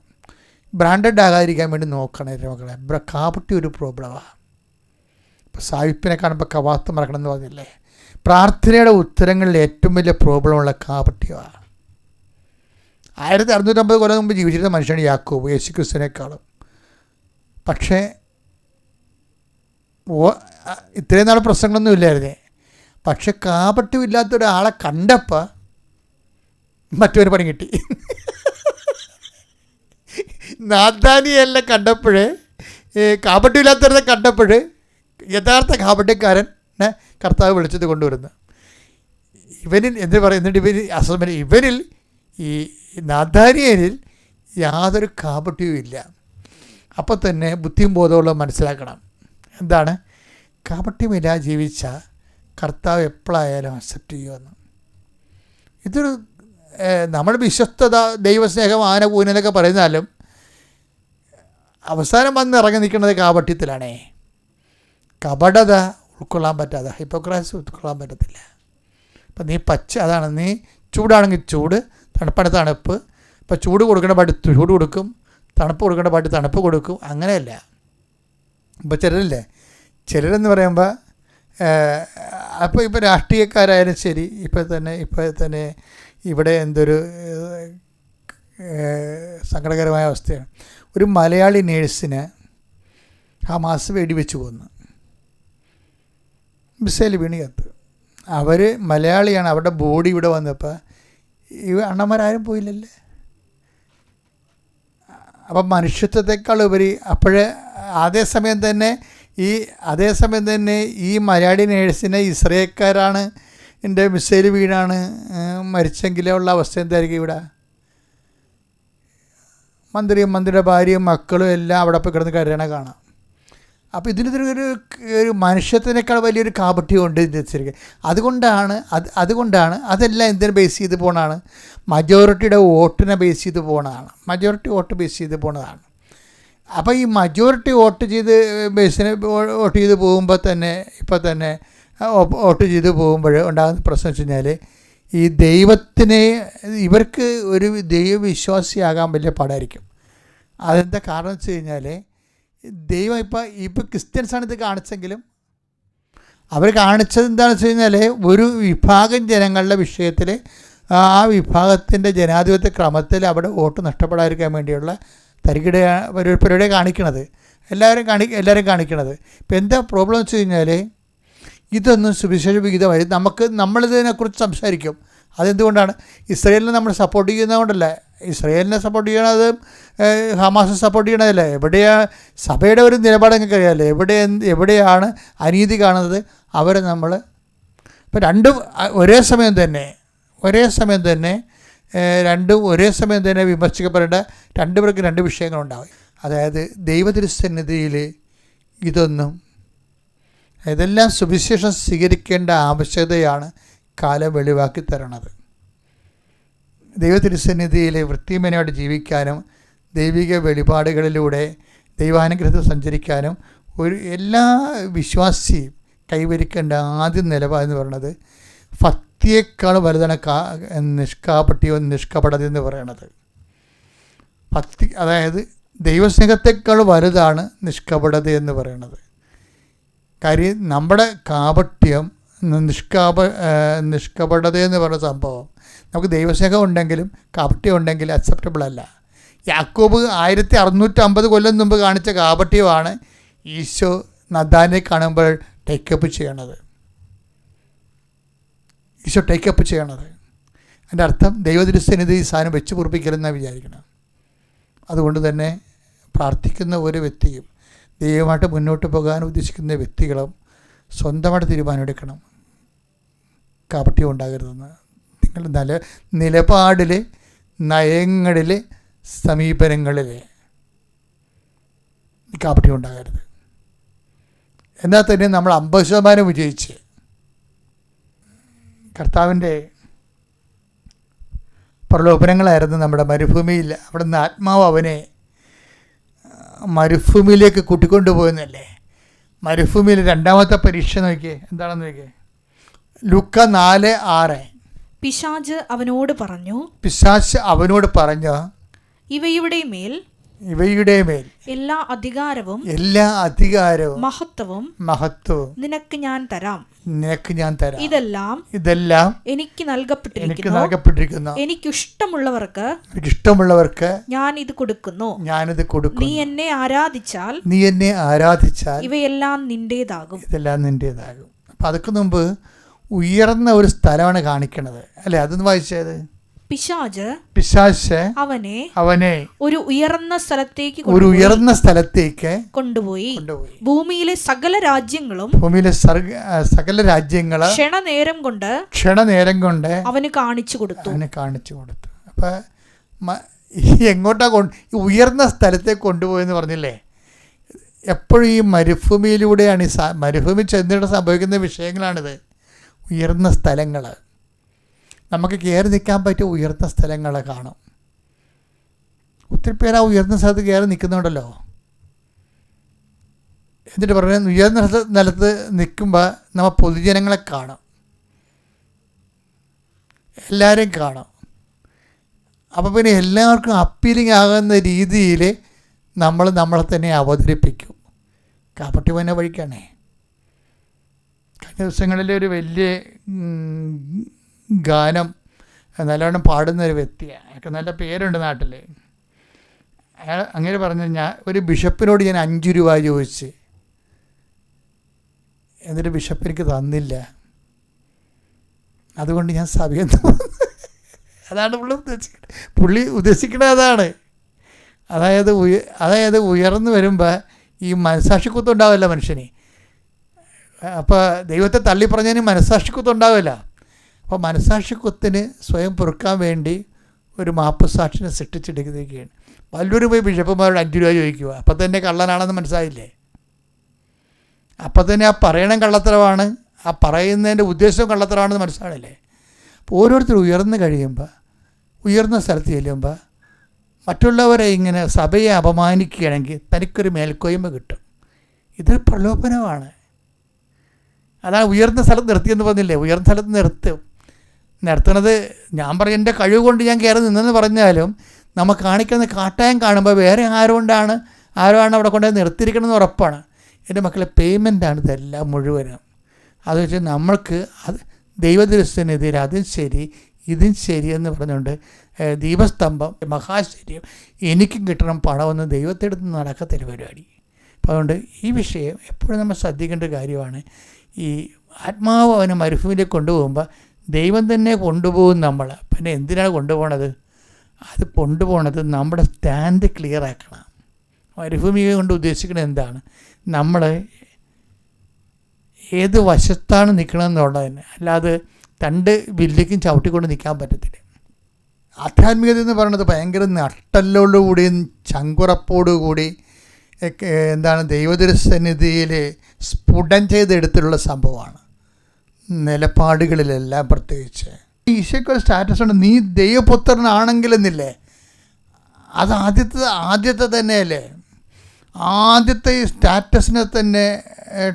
ബ്രാൻഡഡ് ആകാതിരിക്കാൻ വേണ്ടി നോക്കണേ മക്കളെ. കാപട്യം ഒരു പ്രോബ്ലമാണ്. ഇപ്പോൾ സാഹിബിനെ കാണുമ്പോൾ കവാത്ത് മറക്കണം എന്ന് പറഞ്ഞില്ലേ. പ്രാർത്ഥനയുടെ ഉത്തരങ്ങളിൽ ഏറ്റവും വലിയ പ്രോബ്ലമുള്ള കാപട്യമാണ്. 1650 കൊല്ലം മുമ്പ് ജീവിച്ചിരുന്ന മനുഷ്യനാണ് യാക്കോബ്, യേശു ക്രിസ്തുവിനേക്കാളും. പക്ഷേ ഇത്രയും നാൾ പ്രശ്നങ്ങളൊന്നും ഇല്ലായിരുന്നേ. പക്ഷെ കാപട്യമില്ലാത്ത ഒരാളെ കണ്ടപ്പോൾ മറ്റൊരു പണി കിട്ടി. നാഥാനിയേലിനെ കണ്ടപ്പോൾ, കാപട്യമില്ലാത്തവരെ കണ്ടപ്പോൾ യഥാർത്ഥ കാപട്യക്കാരനെ കർത്താവ് വിളിച്ചത് കൊണ്ടുവരുന്നു. ഇവനിൽ എന്ത് പറയുന്നുണ്ട്? ഇവനിൽ ഈ നാഥാനിയേലിൽ യാതൊരു കാപട്യവും ഇല്ല. അപ്പോൾ തന്നെ ബുദ്ധിയും ബോധമുള്ള മനസ്സിലാക്കണം. എന്താണ്? കാപട്യമില്ലാതെ ജീവിച്ച കർത്താവ് എപ്പോഴായാലും അക്സെപ്റ്റ് ചെയ്യുമെന്ന്. ഇതൊരു നമ്മുടെ വിശ്വസ്തത, ദൈവസ്നേഹം, ആനപൂനൊക്കെ പറയുന്നാലും അവസാനം വന്ന് ഇറങ്ങി നിൽക്കുന്നത് കാപട്യത്തിലാണേ. കപടത ഉൾക്കൊള്ളാൻ പറ്റാതെ, ഹിപ്പോക്രാസി ഉൾക്കൊള്ളാൻ പറ്റത്തില്ല. അപ്പം നീ അതാണ്, നീ ചൂടാണെങ്കിൽ ചൂട്, തണുപ്പാണ് തണുപ്പ്. ഇപ്പം ചൂട് കൊടുക്കേണ്ട പാട്ട് ചൂട് കൊടുക്കും, തണുപ്പ് കൊടുക്കേണ്ട പാട്ട് തണുപ്പ് കൊടുക്കും. അങ്ങനെയല്ല. ഇപ്പോൾ ചിലരെന്ന് പറയുമ്പോൾ ഇപ്പോൾ രാഷ്ട്രീയക്കാരായാലും ശരി, ഇപ്പോൾ തന്നെ ഇവിടെ എന്തൊരു സങ്കടകരമായ അവസ്ഥയാണ്. ഒരു മലയാളി നേഴ്സിന് ഹമാസ് വെടിവെച്ച് കൊന്നു, മിസൈൽ വീണ് ചത്ത്. അവർ മലയാളിയാണ്. അവരുടെ ബോഡി ഇവിടെ വന്നപ്പോൾ അണ്ണന്മാരാരും പോയില്ലല്ലേ. അപ്പം മനുഷ്യത്വത്തെക്കാൾ ഉപരി അതേസമയം തന്നെ ഈ മലയാളി നേഴ്സിനെ ഇസ്രയേൽക്കാരാണ് എൻ്റെ മിസൈൽ വീണാണ് മരിച്ചെങ്കിലേ ഉള്ള അവസ്ഥ എന്തായിരിക്കും ഇവിടെ? മന്ത്രിയുടെ ഭാര്യയും മക്കളും എല്ലാം അവിടെ പോയി കിടന്ന് കരയണ കാണാം. അപ്പോൾ ഇതിനൊരു മനുഷ്യത്തിനേക്കാൾ വലിയൊരു കാപട്യമുണ്ട് ഇതിന്. അതുകൊണ്ടാണ് അതെല്ലാം എന്തിനെ ബേസ് ചെയ്ത് പോകണതാണ്? മജോറിറ്റിയുടെ വോട്ടിനെ ബേസ് ചെയ്ത് പോകണതാണ്. മജോറിറ്റി വോട്ട് ബേസ് ചെയ്ത് പോകണതാണ്. അപ്പോൾ ഈ മജോറിറ്റി വോട്ട് ചെയ്ത് പോകുമ്പോൾ തന്നെ വോട്ട് ചെയ്ത് പോകുമ്പോൾ ഉണ്ടാകുന്ന പ്രശ്നം വെച്ച് കഴിഞ്ഞാൽ, ഈ ഇവർക്ക് ഒരു ദൈവവിശ്വാസിയാകാൻ വലിയ പാടായിരിക്കും. അതെന്താ കാരണം വെച്ച് കഴിഞ്ഞാൽ, ദൈവം ഇപ്പോൾ ക്രിസ്ത്യൻസാണ് ഇത് കാണിച്ചെങ്കിലും അവർ കാണിച്ചത് എന്താണെന്ന് വെച്ച് കഴിഞ്ഞാൽ, ഒരു വിഭാഗം ജനങ്ങളുടെ വിഷയത്തിൽ ആ വിഭാഗത്തിൻ്റെ ജനാധിപത്യ ക്രമത്തിൽ അവിടെ വോട്ട് നഷ്ടപ്പെടാതിരിക്കാൻ വേണ്ടിയുള്ള പരിപാടി കാണിക്കണത്, എല്ലാവരും കാണിക്കണത്. ഇപ്പോൾ എന്താ പ്രോബ്ലം വെച്ച് കഴിഞ്ഞാൽ, ഇതൊന്നും സുവിശേഷ വിഹിതമായി നമ്മളിതിനെക്കുറിച്ച് സംസാരിക്കും. അതെന്തുകൊണ്ടാണ്? ഇസ്രയേലിനെ നമ്മൾ സപ്പോർട്ട് ചെയ്യുന്നതുകൊണ്ടല്ല. ഇസ്രയേലിനെ സപ്പോർട്ട് ചെയ്യണത് ഹമാസ് സപ്പോർട്ട് ചെയ്യണതല്ല. സഭയുടെ ഒരു നിലപാട് നിങ്ങൾക്ക് അറിയാമല്ലോ. എവിടെയാണ് അനീതി കാണുന്നത് അവരെ നമ്മൾ ഇപ്പോൾ രണ്ടും ഒരേ സമയം തന്നെ വിമർശിക്കപ്പെടേണ്ട രണ്ടുപേർക്ക് രണ്ട് വിഷയങ്ങളുണ്ടാവും. അതായത് ദൈവതിരുസന്നിധിയിൽ ഇതെല്ലാം സുവിശേഷം സ്വീകരിക്കേണ്ട ആവശ്യകതയാണ് കാലം വെളിവാക്കി തരണത്. ദൈവതിരുസന്നിധിയിൽ വൃത്തിമേനയോടെ ജീവിക്കാനും ദൈവിക വെളിപാടുകളിലൂടെ ദൈവാനുഗ്രഹത്തിൽ സഞ്ചരിക്കാനും എല്ലാ വിശ്വാസിയും കൈവരിക്കേണ്ട ആദ്യ നിലപാടെന്ന് പറയുന്നത് ഭക്തിയേക്കാൾ വലുതാണ് നിഷ്കാപട്യവും നിഷ്കപടത എന്ന് പറയുന്നത്. ഭക്തി, അതായത് ദൈവസ്നേഹത്തെക്കാൾ വലുതാണ് നിഷ്കപടത എന്ന് പറയുന്നത്. കാര്യം നമ്മുടെ കാപട്യം, നിഷ്കപടത എന്ന് പറയുന്ന സംഭവം, നമുക്ക് ദൈവസ്നേഹം ഉണ്ടെങ്കിലും കാപട്യം ഉണ്ടെങ്കിലും അക്സെപ്റ്റബിൾ അല്ല. യാക്കോബ് 1650 കൊല്ലം മുമ്പ് കാണിച്ച കാപട്യമാണ് ഈശോ നദാനെ കാണുമ്പോൾ ടേക്കപ്പ് ചെയ്യണത്. ഈശോ ടേക്കപ്പ് ചെയ്യണത് അതിൻ്റെ അർത്ഥം ദൈവദൃശ്യനിധി ഈ സാധനം വെച്ച് പൊറുപ്പിക്കലെന്നാണ് വിചാരിക്കണം. അതുകൊണ്ട് തന്നെ പ്രാർത്ഥിക്കുന്ന ഒരു വ്യക്തിയും ദൈവമായിട്ട് മുന്നോട്ട് പോകാൻ ഉദ്ദേശിക്കുന്ന വ്യക്തികളും സ്വന്തമായിട്ട് തീരുമാനമെടുക്കണം, കാപട്യം ഉണ്ടാകരുതെന്ന്. നിങ്ങൾ നിലപാടിൽ, നയങ്ങളിൽ, സമീപനങ്ങളിൽ കാപട്യം ഉണ്ടാകരുത്. എന്നാൽ തന്നെ നമ്മൾ 50% വിജയിച്ച് കർത്താവിൻ്റെ പ്രലോഭനങ്ങളായിരുന്നു നമ്മുടെ മരുഭൂമിയിൽ. അവിടെ നിന്ന് ആത്മാവ് അവനെ മരുഭൂമിയിലേക്ക് കൂട്ടിക്കൊണ്ടുപോയെന്നല്ലേ. മരുഭൂമിയിൽ രണ്ടാമത്തെ പരീക്ഷ നോക്കിയേ, എന്താണെന്ന് നോക്കിയേ. ലൂക്ക 4:6. പിശാച് അവനോട് പറഞ്ഞു, ഇവയുടെ മേൽ എല്ലാ അധികാരവും മഹത്വവും നിനക്ക് ഞാൻ തരാം. ഇതെല്ലാം എനിക്ക് നൽകപ്പെട്ടിരിക്കുന്നു. എനിക്കിഷ്ടമുള്ളവർക്ക് ഞാൻ ഇത് കൊടുക്കുന്നു. നീ എന്നെ ആരാധിച്ചാൽ ഇവയെല്ലാം നിന്റേതാകും. അപ്പം അതൊക്കെ മുമ്പ് ഉയർന്ന ഒരു സ്ഥലമാണ് കാണിക്കണത് അല്ലേ? അതൊന്ന് വായിച്ചത്. പിശാച് അവനെ ഒരു ഉയർന്ന സ്ഥലത്തേക്ക് കൊണ്ടുപോയി ഭൂമിയിലെ സകല രാജ്യങ്ങളും ക്ഷണനേരം കൊണ്ട് അവന് കാണിച്ചു കൊടുത്തു. അപ്പൊ എങ്ങോട്ടാ ഉയർന്ന സ്ഥലത്തേക്ക് കൊണ്ടുപോയെന്ന് പറഞ്ഞില്ലേ? എപ്പോഴും ഈ മരുഭൂമിയിലൂടെയാണ് മരുഭൂമി ചെന്നിട്ട് സംഭവിക്കുന്ന വിഷയങ്ങളാണിത്. ഉയർന്ന സ്ഥലങ്ങൾ, നമുക്ക് കയറി നിൽക്കാൻ പറ്റിയ ഉയർന്ന സ്ഥലങ്ങൾ കാണും. ഒത്തിരി പേര് ആ ഉയർന്ന സ്ഥലത്ത് കയറി നിൽക്കുന്നുണ്ടല്ലോ. എന്നിട്ട് പറഞ്ഞാൽ ഉയർന്ന സ്ഥലത്ത് നിൽക്കുമ്പോൾ നമ്മൾ പൊതുജനങ്ങളെ കാണും, എല്ലാവരെയും കാണും. അപ്പോൾ പിന്നെ എല്ലാവർക്കും അപ്പീലിംഗ് ആകുന്ന രീതിയിൽ നമ്മളെ തന്നെ അവതരിപ്പിക്കും. കാപട്യം തന്നെ വഴിക്കാണേ. കഴിഞ്ഞ ദിവസങ്ങളിലെ ഒരു വലിയ ഗാനം നല്ലവണ്ണം പാടുന്നൊരു വ്യക്തിയാണ്. അയാൾക്ക് നല്ല പേരുണ്ട് നാട്ടിൽ. അയാൾ അങ്ങനെ പറഞ്ഞു, ഒരു ബിഷപ്പിനോട് ഞാൻ 5 രൂപ ചോദിച്ച്, എന്നിട്ട് ബിഷപ്പ് എനിക്ക് തന്നില്ല, അതുകൊണ്ട് ഞാൻ സഭയിൽ നിന്ന്. അതാണ് പുള്ളി ഉദ്ദേശിക്കുന്നത്. അതാണ് അതായത് ഉയർന്നു വരുമ്പോൾ ഈ മനസാക്ഷിക്കുത്തുണ്ടാവില്ല മനുഷ്യന്. അപ്പോൾ ദൈവത്തെ തള്ളിപ്പറഞ്ഞതിന് മനസാക്ഷിക്കുത്തുണ്ടാവില്ല. അപ്പോൾ മനസാക്ഷിക്കുത്തിന് സ്വയം പൊറുക്കാൻ വേണ്ടി ഒരു മാപ്പുസാക്ഷിനെ സൃഷ്ടിച്ചെടുക്കുകയാണ്. വല്ലൂരും പോയി ബിഷപ്പുമാരോട് 5 രൂപ ചോദിക്കുക. അപ്പം തന്നെ കള്ളനാണെന്ന് മനസ്സിലായില്ലേ? അപ്പം തന്നെ ആ പറയണം കള്ളത്തരമാണ്, ആ പറയുന്നതിൻ്റെ ഉദ്ദേശവും കള്ളത്തരമാണെന്ന് മനസ്സിലാണില്ലേ? അപ്പോൾ ഓരോരുത്തർ ഉയർന്നു കഴിയുമ്പോൾ, ഉയർന്ന സ്ഥലത്ത് ചെല്ലുമ്പോൾ മറ്റുള്ളവരെ ഇങ്ങനെ സഭയെ അപമാനിക്കുകയാണെങ്കിൽ തനിക്കൊരു മേൽക്കോയ്മ കിട്ടും. ഇതൊരു പ്രലോഭനമാണ്. അതാണ് ഉയർന്ന സ്ഥലത്ത് നിർത്തിയെന്ന് പറഞ്ഞില്ലേ? ഉയർന്ന സ്ഥലത്ത് നിർത്തുന്നത് ഞാൻ പറയും എൻ്റെ കഴിവ് കൊണ്ട് ഞാൻ കയറി നിന്നെന്ന് പറഞ്ഞാലും നമ്മൾ കാണിക്കുന്ന കാട്ടായം കാണുമ്പോൾ വേറെ ആരോ ആണ് അവിടെ കൊണ്ടുപോയി നിർത്തിയിരിക്കണമെന്ന് ഉറപ്പാണ്. എൻ്റെ മക്കളെ പേയ്മെൻറ്റാണ് ഇതെല്ലാം മുഴുവനും. അത് വെച്ച് നമ്മൾക്ക് അത് ദൈവദൃശ്യനെതിരെ അതും ശരി ഇതും ശരിയെന്ന് പറഞ്ഞുകൊണ്ട് ദീപസ്തംഭം മഹാശര്യം എനിക്കും കിട്ടണം പണമെന്ന് ദൈവത്തെടുത്ത് നടക്കത്തൊരു പരിപാടി. അപ്പോൾ അതുകൊണ്ട് ഈ വിഷയം എപ്പോഴും നമ്മൾ ശ്രദ്ധിക്കേണ്ട കാര്യമാണ്. ഈ ആത്മാവ് അവനെ മരുഭൂമിയിലേക്ക് കൊണ്ടുപോകുമ്പോൾ ദൈവം തന്നെ കൊണ്ടുപോകും നമ്മൾ. പിന്നെ എന്തിനാണ് കൊണ്ടുപോകണത്? അത് കൊണ്ടുപോകണത് നമ്മുടെ സ്റ്റാൻഡ് ക്ലിയർ ആക്കണം. മരുഭൂമിയെ കൊണ്ട് ഉദ്ദേശിക്കുന്നത് എന്താണ്? നമ്മൾ ഏത് വശത്താണ് നിൽക്കണമെന്നുള്ളതിന്, അല്ലാതെ 2 വില്ലിക്കും ചവിട്ടിക്കൊണ്ട് നിൽക്കാൻ പറ്റത്തില്ല. ആധ്യാത്മികത എന്ന് പറയുന്നത് ഭയങ്കര നട്ടലോടുകൂടിയും ചങ്കുറപ്പോടുകൂടി ദൈവദൃസന്നിധിയിൽ സ്ഫുടം ചെയ്തെടുത്തിട്ടുള്ള സംഭവമാണ്. നിലപാടുകളിലെല്ലാം പ്രത്യേകിച്ച് ഈശോയ്ക്കൊരു സ്റ്റാറ്റസ് ഉണ്ട്, നീ ദൈവപുത്രനാണെങ്കിലെന്നില്ലേ. അത് ആദ്യത്തെ തന്നെയല്ലേ? ആദ്യത്തെ ഈ സ്റ്റാറ്റസിനെ തന്നെ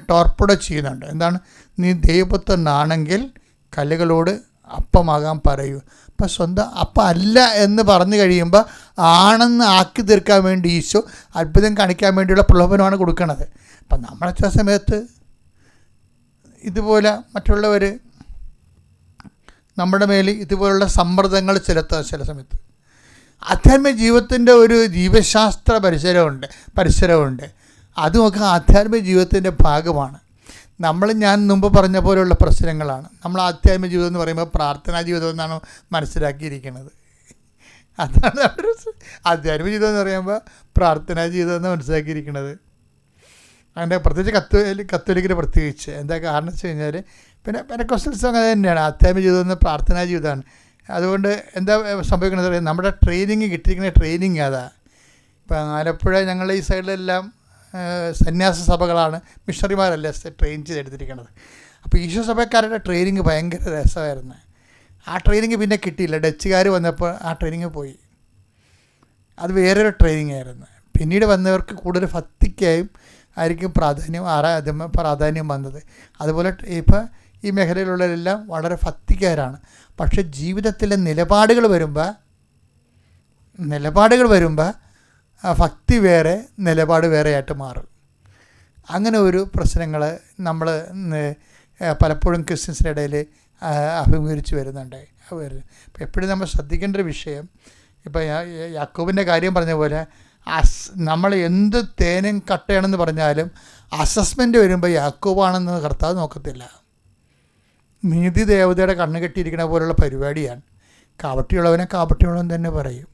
ടോർപ്പിഡോ ചെയ്യുന്നുണ്ട്. എന്താണ്? നീ ദൈവപുത്രനാണെങ്കിൽ കല്ലുകളോട് അപ്പമാകാൻ പറയൂ. അപ്പം സ്വന്തം അപ്പം അല്ല എന്ന് പറഞ്ഞു കഴിയുമ്പോൾ ആണെന്ന് ആക്കി തീർക്കാൻ വേണ്ടി ഈശോ അത്ഭുതം കാണിക്കാൻ വേണ്ടിയുള്ള പ്രലോഭനമാണ് കൊടുക്കുന്നത്. അപ്പം നമ്മളെ ചില സമയത്ത് ഇതുപോലെ മറ്റുള്ളവർ നമ്മുടെ മേൽ ഇതുപോലുള്ള സമ്മർദ്ദങ്ങൾ ചെലുത്തുക. ചില സമയത്ത് ആധ്യാത്മിക ജീവിതത്തിൻ്റെ ഒരു ജീവശാസ്ത്ര പരിസരമുണ്ട്. അതുമൊക്കെ ആധ്യാത്മിക ജീവിതത്തിൻ്റെ ഭാഗമാണ്. ഞാൻ മുമ്പ് പറഞ്ഞ പോലെയുള്ള പ്രശ്നങ്ങളാണ്. നമ്മൾ ആധ്യാത്മിക ജീവിതം എന്ന് പറയുമ്പോൾ പ്രാർത്ഥനാ ജീവിതം എന്നാണ് മനസ്സിലാക്കിയിരിക്കുന്നത്. അതാണ് ആധ്യാത്മിക ജീവിതം എന്ന് പറയുമ്പോൾ പ്രാർത്ഥനാ ജീവിതം എന്ന് മനസ്സിലാക്കിയിരിക്കുന്നത്. അതിൻ്റെ പ്രത്യേകിച്ച് കത്തോലിക്കിന് പ്രത്യേകിച്ച് എന്താ കാരണം വെച്ച് കഴിഞ്ഞാൽ, പിന്നെ പെനക്കോസ്റ്റൽസ് അങ്ങനെ തന്നെയാണ്. ആധ്യാത്മിക ജീവിതം എന്ന് പ്രാർത്ഥനാ ജീവിതമാണ്. അതുകൊണ്ട് എന്താ സംഭവിക്കുന്നത് അറിയാം, നമ്മുടെ കിട്ടിയിരിക്കുന്ന ട്രെയിനിങ് അതാ. ഇപ്പം ആലപ്പുഴ ഞങ്ങളുടെ ഈ സൈഡിലെല്ലാം സന്യാസ സഭകളാണ്, മിഷണറിമാരല്ല ട്രെയിൻ ചെയ്തെടുത്തിരിക്കുന്നത്. അപ്പോൾ ഈശോ സഭക്കാരുടെ ട്രെയിനിങ് ഭയങ്കര രസമായിരുന്നു. ആ ട്രെയിനിങ് പിന്നെ കിട്ടിയില്ല. ഡച്ചുകാർ വന്നപ്പോൾ ആ ട്രെയിനിങ് പോയി. അത് വേറൊരു ട്രെയിനിങ് ആയിരുന്നു. പിന്നീട് വന്നവർക്ക് കൂടുതൽ ഭക്തിക്കായും ആയിരിക്കും പ്രാധാന്യം വന്നത്. അതുപോലെ ഇപ്പോൾ ഈ മേഖലയിലുള്ളവരെല്ലാം വളരെ ഭക്തിക്കാരാണ്. പക്ഷെ ജീവിതത്തിലെ നിലപാടുകൾ വരുമ്പോൾ ഭക്തി വേറെ, നിലപാട് വേറെയായിട്ട് മാറും. അങ്ങനെ ഒരു പ്രശ്നങ്ങൾ നമ്മൾ പലപ്പോഴും ക്രിസ്ത്യൻസിൻ്റെ ഇടയിൽ അഭിമുഖീകരിച്ച് വരുന്നുണ്ട്. അപ്പോൾ എപ്പോഴും നമ്മൾ ശ്രദ്ധിക്കേണ്ട ഒരു വിഷയം, ഇപ്പോൾ യാക്കോബിൻ്റെ കാര്യം പറഞ്ഞ പോലെ നമ്മൾ എന്ത് തേനും കട്ടയാണെന്ന് പറഞ്ഞാലും അസസ്മെൻ്റ് വരുമ്പോൾ യാക്കോബാണെന്ന് കർത്താവ് നോക്കത്തില്ല. നീതി ദേവതയുടെ കണ്ണ് കെട്ടിയിരിക്കുന്ന പോലുള്ള പരിപാടിയാണ്. കാപട്യമുള്ളവനെ കാപട്യമുള്ളവൻ തന്നെ പറയും.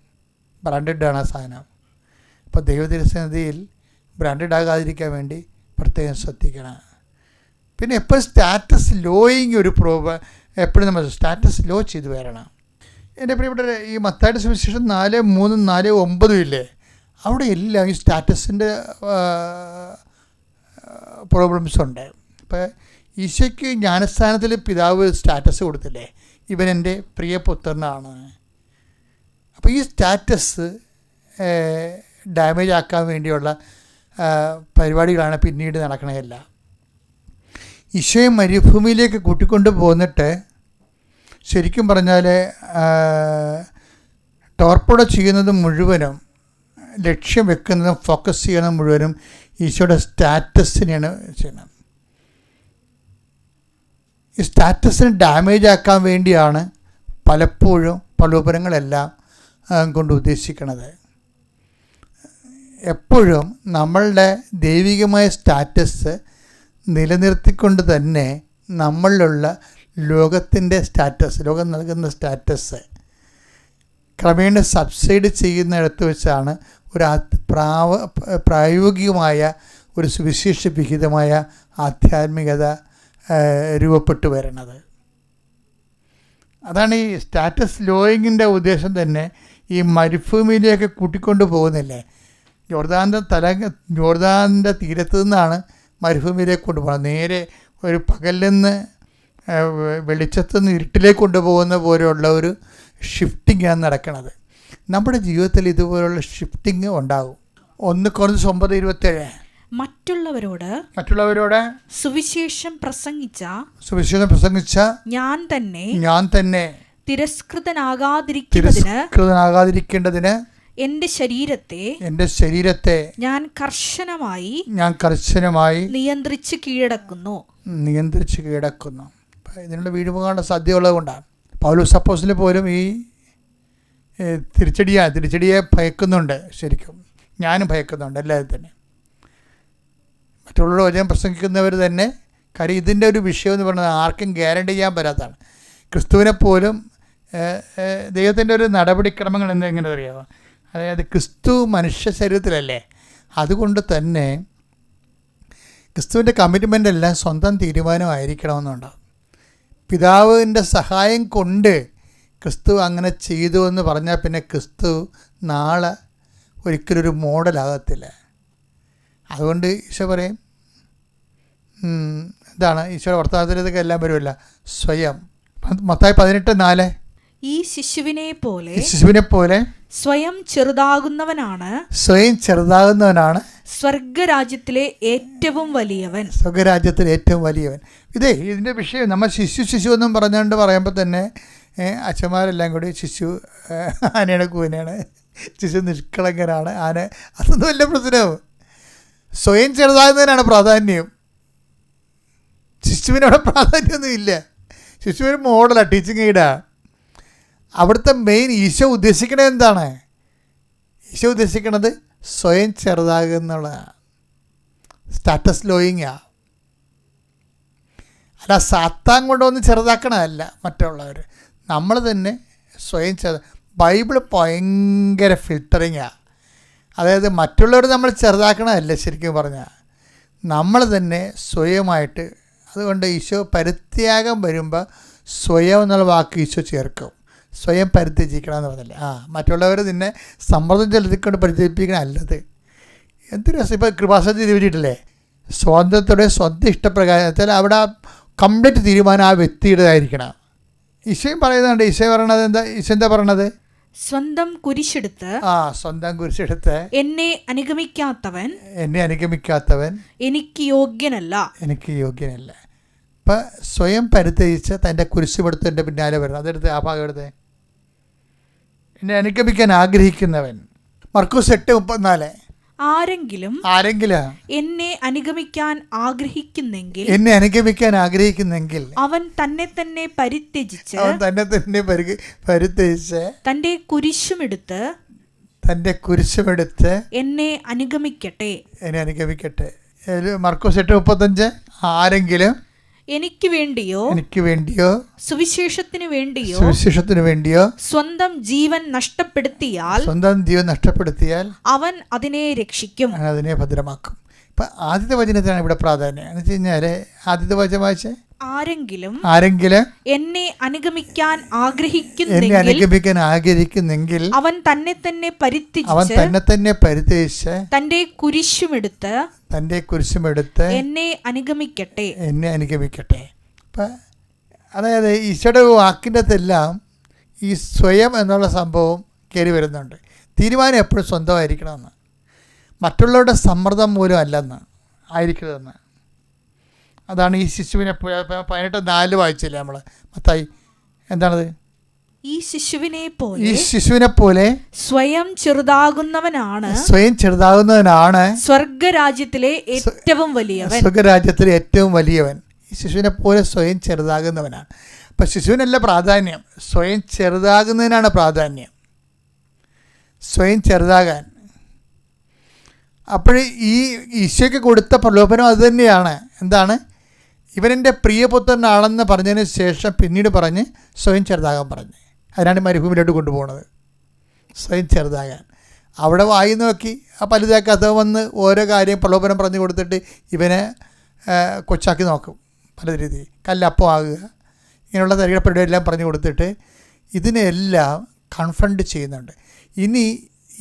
ബ്രാൻഡഡാണ് ആ സാധനം. അപ്പോൾ ദൈവതിരുസന്നിധിയിൽ ബ്രാൻഡഡ് ആകാതിരിക്കാൻ വേണ്ടി പ്രത്യേകം ശ്രദ്ധിക്കണം. പിന്നെ എപ്പോഴും സ്റ്റാറ്റസ് ലോയിങ് എപ്പോഴും നമ്മൾ സ്റ്റാറ്റസ് ലോ ചെയ്ത് വരണം. എൻ്റെ പ്രിയപ്പെട്ട ഈ മത്തായിയുടെ സുവിശേഷം 4:3, 4:9 ഇല്ലേ, അവിടെ എല്ലാം ഈ സ്റ്റാറ്റസിൻ്റെ പ്രോബ്ലംസ് ഉണ്ട്. ഇപ്പോൾ ഈശോയ്ക്ക് ജ്ഞാനസ്ഥാനത്തിൽ പിതാവ് സ്റ്റാറ്റസ് കൊടുത്തില്ലേ, ഇവൻ എൻ്റെ പ്രിയപുത്രനാണ്. അപ്പോൾ ഈ സ്റ്റാറ്റസ് ഡാമേജ് ആക്കാൻ വേണ്ടിയുള്ള പരിപാടികളാണ് പിന്നീട് നടക്കണതല്ല. ഈശോയെ മരുഭൂമിയിലേക്ക് കൂട്ടിക്കൊണ്ട് പോന്നിട്ട് ശരിക്കും പറഞ്ഞാൽ ടോർപ്പിഡോ ചെയ്യുന്നത് മുഴുവനും, ലക്ഷ്യം വെക്കുന്നതും ഫോക്കസ് ചെയ്യുന്നത് മുഴുവനും ഈശോയുടെ സ്റ്റാറ്റസിനെയാണ് ചെയ്യുന്നത്. ഈ സ്റ്റാറ്റസിന് ഡാമേജ് ആക്കാൻ വേണ്ടിയാണ് പലപ്പോഴും പ്രലോഭനങ്ങളെല്ലാം കൊണ്ട് ഉദ്ദേശിക്കുന്നത്. എപ്പോഴും നമ്മളുടെ ദൈവികമായ സ്റ്റാറ്റസ് നിലനിർത്തിക്കൊണ്ട് തന്നെ നമ്മളിലുള്ള ലോകത്തിൻ്റെ സ്റ്റാറ്റസ്, ലോകം നൽകുന്ന സ്റ്റാറ്റസ് ക്രമേണ സബ്സൈഡ് ചെയ്യുന്നിടത്ത് വെച്ചാണ് ഒരു പ്രായോഗികമായ ഒരു സുവിശേഷ വിഹിതമായ ആധ്യാത്മികത രൂപപ്പെട്ടു വരുന്നത്. അതാണ് ഈ സ്റ്റാറ്റസ് ലോയിങ്ങിൻ്റെ ഉദ്ദേശം തന്നെ. ഈ മരുഭൂമിയിലേക്ക് കൂട്ടിക്കൊണ്ട് പോകുന്നില്ലേ, ജോർദാൻ്റെ തീരത്തു നിന്നാണ് മരുഭൂമിയിലേക്ക് കൊണ്ടുപോകുന്നത്. നേരെ ഒരു പകലിൽ നിന്ന് വെളിച്ചത്തു നിന്ന് ഇരുട്ടിലേക്ക് കൊണ്ടുപോകുന്ന പോലെയുള്ള ഒരു ഷിഫ്റ്റിങ്ങാണ് നടക്കുന്നത്. നമ്മുടെ ജീവിതത്തിൽ ഇതുപോലുള്ള ഷിഫ്റ്റിങ് ഉണ്ടാകും. 1 Corinthians 9:27 മറ്റുള്ളവരോട് സുവിശേഷം പ്രസംഗിച്ച ഞാൻ തന്നെ തിരസ്കൃതനാകാതിരിക്കേണ്ടതിന് എൻ്റെ ശരീരത്തെ ഞാൻ കർശനമായി നിയന്ത്രിച്ച് കീഴടക്കുന്നു. ഇതിനുള്ള വീഴുപോകാനുള്ള സാധ്യതയുള്ളത് കൊണ്ടാണ് പൗലോസ് അപ്പോസ്തലൻ പോലും ഈ തിരിച്ചടിയെ ഭയക്കുന്നുണ്ട്. ശരിക്കും ഞാനും ഭയക്കുന്നുണ്ട്, എല്ലാവരും തന്നെ. മറ്റുള്ള വചനം പ്രസംഗിക്കുന്നവർ തന്നെ. കാര്യം ഇതിൻ്റെ ഒരു വിഷയം എന്ന് പറയുന്നത് ആർക്കും ഗ്യാരണ്ടി ചെയ്യാൻ പറ്റാത്തതാണ്. ക്രിസ്തുവിനെ പോലും ദൈവത്തിൻ്റെ ഒരു നടപടിക്രമങ്ങൾ എങ്ങനെ അറിയാമോ? അതായത് ക്രിസ്തു മനുഷ്യ ശരീരത്തിലല്ലേ, അതുകൊണ്ട് തന്നെ ക്രിസ്തുവിൻ്റെ കമ്മിറ്റ്മെൻ്റ് എല്ലാം സ്വന്തം തീരുമാനമായിരിക്കണമെന്നുണ്ടാകും. പിതാവിൻ്റെ സഹായം കൊണ്ട് ക്രിസ്തു അങ്ങനെ ചെയ്തു എന്ന് പറഞ്ഞാൽ പിന്നെ ക്രിസ്തു നാളെ ഒരിക്കലും ഒരു മോഡലാകത്തില്ല. അതുകൊണ്ട് ഈശോ പറയും, ഇതാണ് ഈശോയുടെ വർത്തമാനത്തിലേക്ക് എല്ലാം വരുമല്ല, സ്വയം. മത്തായി 18:4 ഈ ശിശുവിനെ പോലെ സ്വയം ചെറുതാകുന്നവനാണ് സ്വർഗരാജ്യത്തിലെ ഏറ്റവും വലിയവൻ. സ്വർഗരാജ്യത്തിലെ ഏറ്റവും വലിയവൻ. ഇതിൻ്റെ വിഷയം നമ്മൾ ശിശു എന്നും പറഞ്ഞുകൊണ്ട് പറയുമ്പോൾ തന്നെ അച്ഛന്മാരെല്ലാം കൂടി ശിശു ആനയുടെ കൂനാണ്, ശിശു നിഷ്കളങ്കനാണ്, ആന അതൊന്നും വലിയ പ്രശ്നവും. സ്വയം ചെറുതാകുന്നതിനാണ് പ്രാധാന്യം. ശിശുവിനവിടെ പ്രാധാന്യമൊന്നും ഇല്ല. ശിശുവിന് മോഡലാണ്, ടീച്ചിങ് എയ്ഡാണ്. അവിടുത്തെ മെയിൻ ഈശോ ഉദ്ദേശിക്കണത് എന്താണ്? ഈശോ ഉദ്ദേശിക്കണത് സ്വയം ചെറുതാകുക എന്നുള്ളതാണ്. സ്റ്റാറ്റസ് ലോയിങ്ങാ. അല്ല സാത്താൻ കൊണ്ടൊന്നും ചെറുതാക്കണമല്ല മറ്റുള്ളവർ, നമ്മൾ തന്നെ സ്വയം ബൈബിൾ ഭയങ്കര ഫിൽറ്ററിങ്ങാണ്. അതായത് മറ്റുള്ളവർ നമ്മൾ ചെറുതാക്കണമല്ല, ശരിക്കും പറഞ്ഞാൽ നമ്മൾ തന്നെ സ്വയമായിട്ട്. അതുകൊണ്ട് ഈശോ പരിത്യാഗം വരുമ്പോൾ സ്വയം എന്നുള്ള വാക്ക് ഈശോ ചേർക്കും. സ്വയം പരിത്യജിക്കണം എന്ന് പറഞ്ഞില്ലേ. മറ്റുള്ളവർ നിന്നെ സമ്മർദ്ദം ചെലുത്തിക്കൊണ്ട് പരിത്യജിപ്പിക്കണം അല്ലത്. എന്തൊരു രസം. ഇപ്പോൾ കൃപാസനത്തിൽ വിവരിച്ചിട്ടില്ലേ, സ്വാതന്ത്ര്യത്തോടെ സ്വന്തം ഇഷ്ടപ്രകാരം വെച്ചാൽ അവിടെ കംപ്ലീറ്റ് തീരുമാനം ആ വ്യക്തിയുടേതായിരിക്കണം. ഈശോയും പറയുന്നുണ്ട്. ഈശോ പറയണത് എന്താ? ഈശോ എന്താ പറയണത്? സ്വന്തം കുരിശെടുത്ത് എന്നെ അനുഗമിക്കാത്തവൻ എനിക്ക് യോഗ്യനല്ല. ഇപ്പം സ്വയം പരിത്യജിച്ച് തൻ്റെ കുരിശുപെടുത്ത് എൻ്റെ പിന്നാലെ വരണം. അതെടുത്ത് ആ ഭാഗം എടുത്ത്. എന്നെ അനുഗമിക്കാൻ ആഗ്രഹിക്കുന്നവൻ. മർക്കോസ് 8:34. ആരെങ്കിലും എന്നെ അനുഗമിക്കാൻ ആഗ്രഹിക്കുന്നെങ്കിൽ അവൻ തന്നെ തന്നെ പരിത്യജിച്ച് തന്റെ കുരിശുമെടുത്ത് എന്നെ അനുഗമിക്കട്ടെ. മർക്കോസ് 8:35. ആരെങ്കിലും എനിക്ക് വേണ്ടിയോ സുവിശേഷത്തിനു വേണ്ടിയോ സ്വന്തം ജീവൻ നഷ്ടപ്പെടുത്തിയാൽ അവൻ അതിനെ രക്ഷിക്കും, അതിനെ ഭദ്രമാക്കും. ഇപ്പം ആദ്യത്തെ വചനത്തിനാണ് ഇവിടെ പ്രാധാന്യം. എന്ന് വെച്ച് കഴിഞ്ഞാൽ ആദ്യത്തെ വചനം വായിച്ചേ. ആരെങ്കിലും എന്നെ അനുഗമിക്കാൻ ആഗ്രഹിക്കുന്നെങ്കിൽ അവൻ തന്നെ തന്നെ പരിത്യജിച്ച് തന്റെ കുരിശുമെടുത്ത് എന്നെ അനുഗമിക്കട്ടെ. അപ്പം അതായത് ഈശോയുടെ വാക്കിൻ്റെ അകത്തെല്ലാം ഈ സ്വയം എന്നുള്ള സംഭവം കയറി വരുന്നുണ്ട്. തീരുമാനം എപ്പോഴും സ്വന്തമായിരിക്കണമെന്ന്, മറ്റുള്ളവരുടെ സമ്മർദ്ദം മൂലം അല്ലെന്ന് ആയിരിക്കരുതെന്ന്. അതാണ് ഈ ശിശുവിനെ 18:4 വായിച്ചില്ലേ നമ്മൾ മത്തായി. എന്താണത്? ഈ ശിശുവിനെ പോലെ സ്വയം ചെറുതാകുന്നവനാണ് സ്വർഗരാജ്യത്തിലെ ഏറ്റവും വലിയവൻ. ഈ ശിശുവിനെ പോലെ സ്വയം ചെറുതാകുന്നവനാണ്. അപ്പം ശിശുവിനല്ല പ്രാധാന്യം, സ്വയം ചെറുതാകുന്നതിനാണ് പ്രാധാന്യം. സ്വയം ചെറുതാകാൻ. അപ്പോൾ ഈ ഈശോയ്ക്ക് കൊടുത്ത പ്രലോഭനം അതുതന്നെയാണ്. എന്താണ്? ഇവനെൻ്റെ പ്രിയപുത്രനാണെന്ന് പറഞ്ഞതിന് ശേഷം പിന്നീട് പറഞ്ഞ് സ്വയം ചെറുതാകാൻ പറഞ്ഞ്. അതിനാണ് മരുഭൂമിയിലോട്ട് കൊണ്ടുപോകുന്നത്, സ്വയം ചെറുതാകാൻ. അവിടെ വായി നോക്കി ആ പലുതാക്കി അത് വന്ന് ഓരോ കാര്യം പ്രലോഭനം പറഞ്ഞു കൊടുത്തിട്ട് ഇവനെ കൊച്ചാക്കി നോക്കും. പല രീതി കല്ലപ്പം ആകുക, ഇങ്ങനെയുള്ള തരികട പരിപാടിയെല്ലാം പറഞ്ഞു കൊടുത്തിട്ട് ഇതിനെല്ലാം കൺഫ്രണ്ട് ചെയ്യുന്നുണ്ട്. ഇനി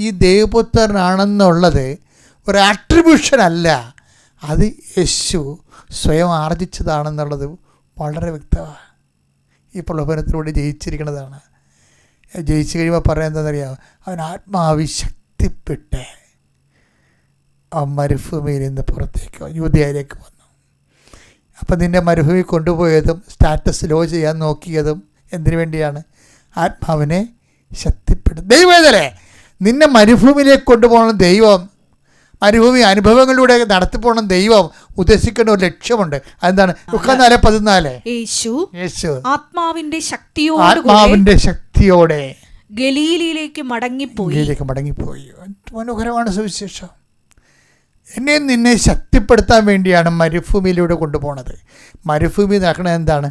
ഈ ദൈവപുത്രനാണെന്നുള്ളത് ഒരു ആട്രിബ്യൂഷൻ അല്ല, അത് യേശു സ്വയം ആർജിച്ചതാണെന്നുള്ളത് വളരെ വ്യക്തമാണ്. ഈ പ്രലോഭനത്തിലൂടെ ജയിച്ചിരിക്കുന്നതാണ്. ജയിച്ചു കഴിയുമ്പോൾ പറയാൻ എന്താണെന്നറിയാമോ? അവൻ ആത്മാവി ശക്തിപ്പെട്ട് ആ മരുഭൂമിയിൽ നിന്ന് പുറത്തേക്ക് യൂദയായിലേക്ക് വന്നു. അപ്പം നിന്നെ മരുഭൂമി കൊണ്ടുപോയതും സ്റ്റാറ്റസ് ലോ ചെയ്യാൻ നോക്കിയതും എന്തിനു വേണ്ടിയാണ്? ആത്മാവിനെ ശക്തിപ്പെടും. ദൈവവേദനെ നിന്നെ മരുഭൂമിയിലേക്ക് കൊണ്ടുപോകണം ദൈവം. മരുഭൂമി അനുഭവങ്ങളിലൂടെ നടത്തിപ്പോണം ദൈവം ഉദ്ദേശിക്കുന്ന ഒരു ലക്ഷ്യമുണ്ട്. അതെന്താണ്? 4:14. യേശു ആത്മാവിന്റെ ശക്തിയോടെ ഗലീലയിലേക്ക് മടങ്ങിപ്പോയി. മനോഹരമാണ് സുവിശേഷം. എന്നെ നിന്നെ ശക്തിപ്പെടുത്താൻ വേണ്ടിയാണ് മരുഭൂമിയിലൂടെ കൊണ്ടുപോകുന്നത്. മരുഭൂമി നടക്കണത് എന്താണ്?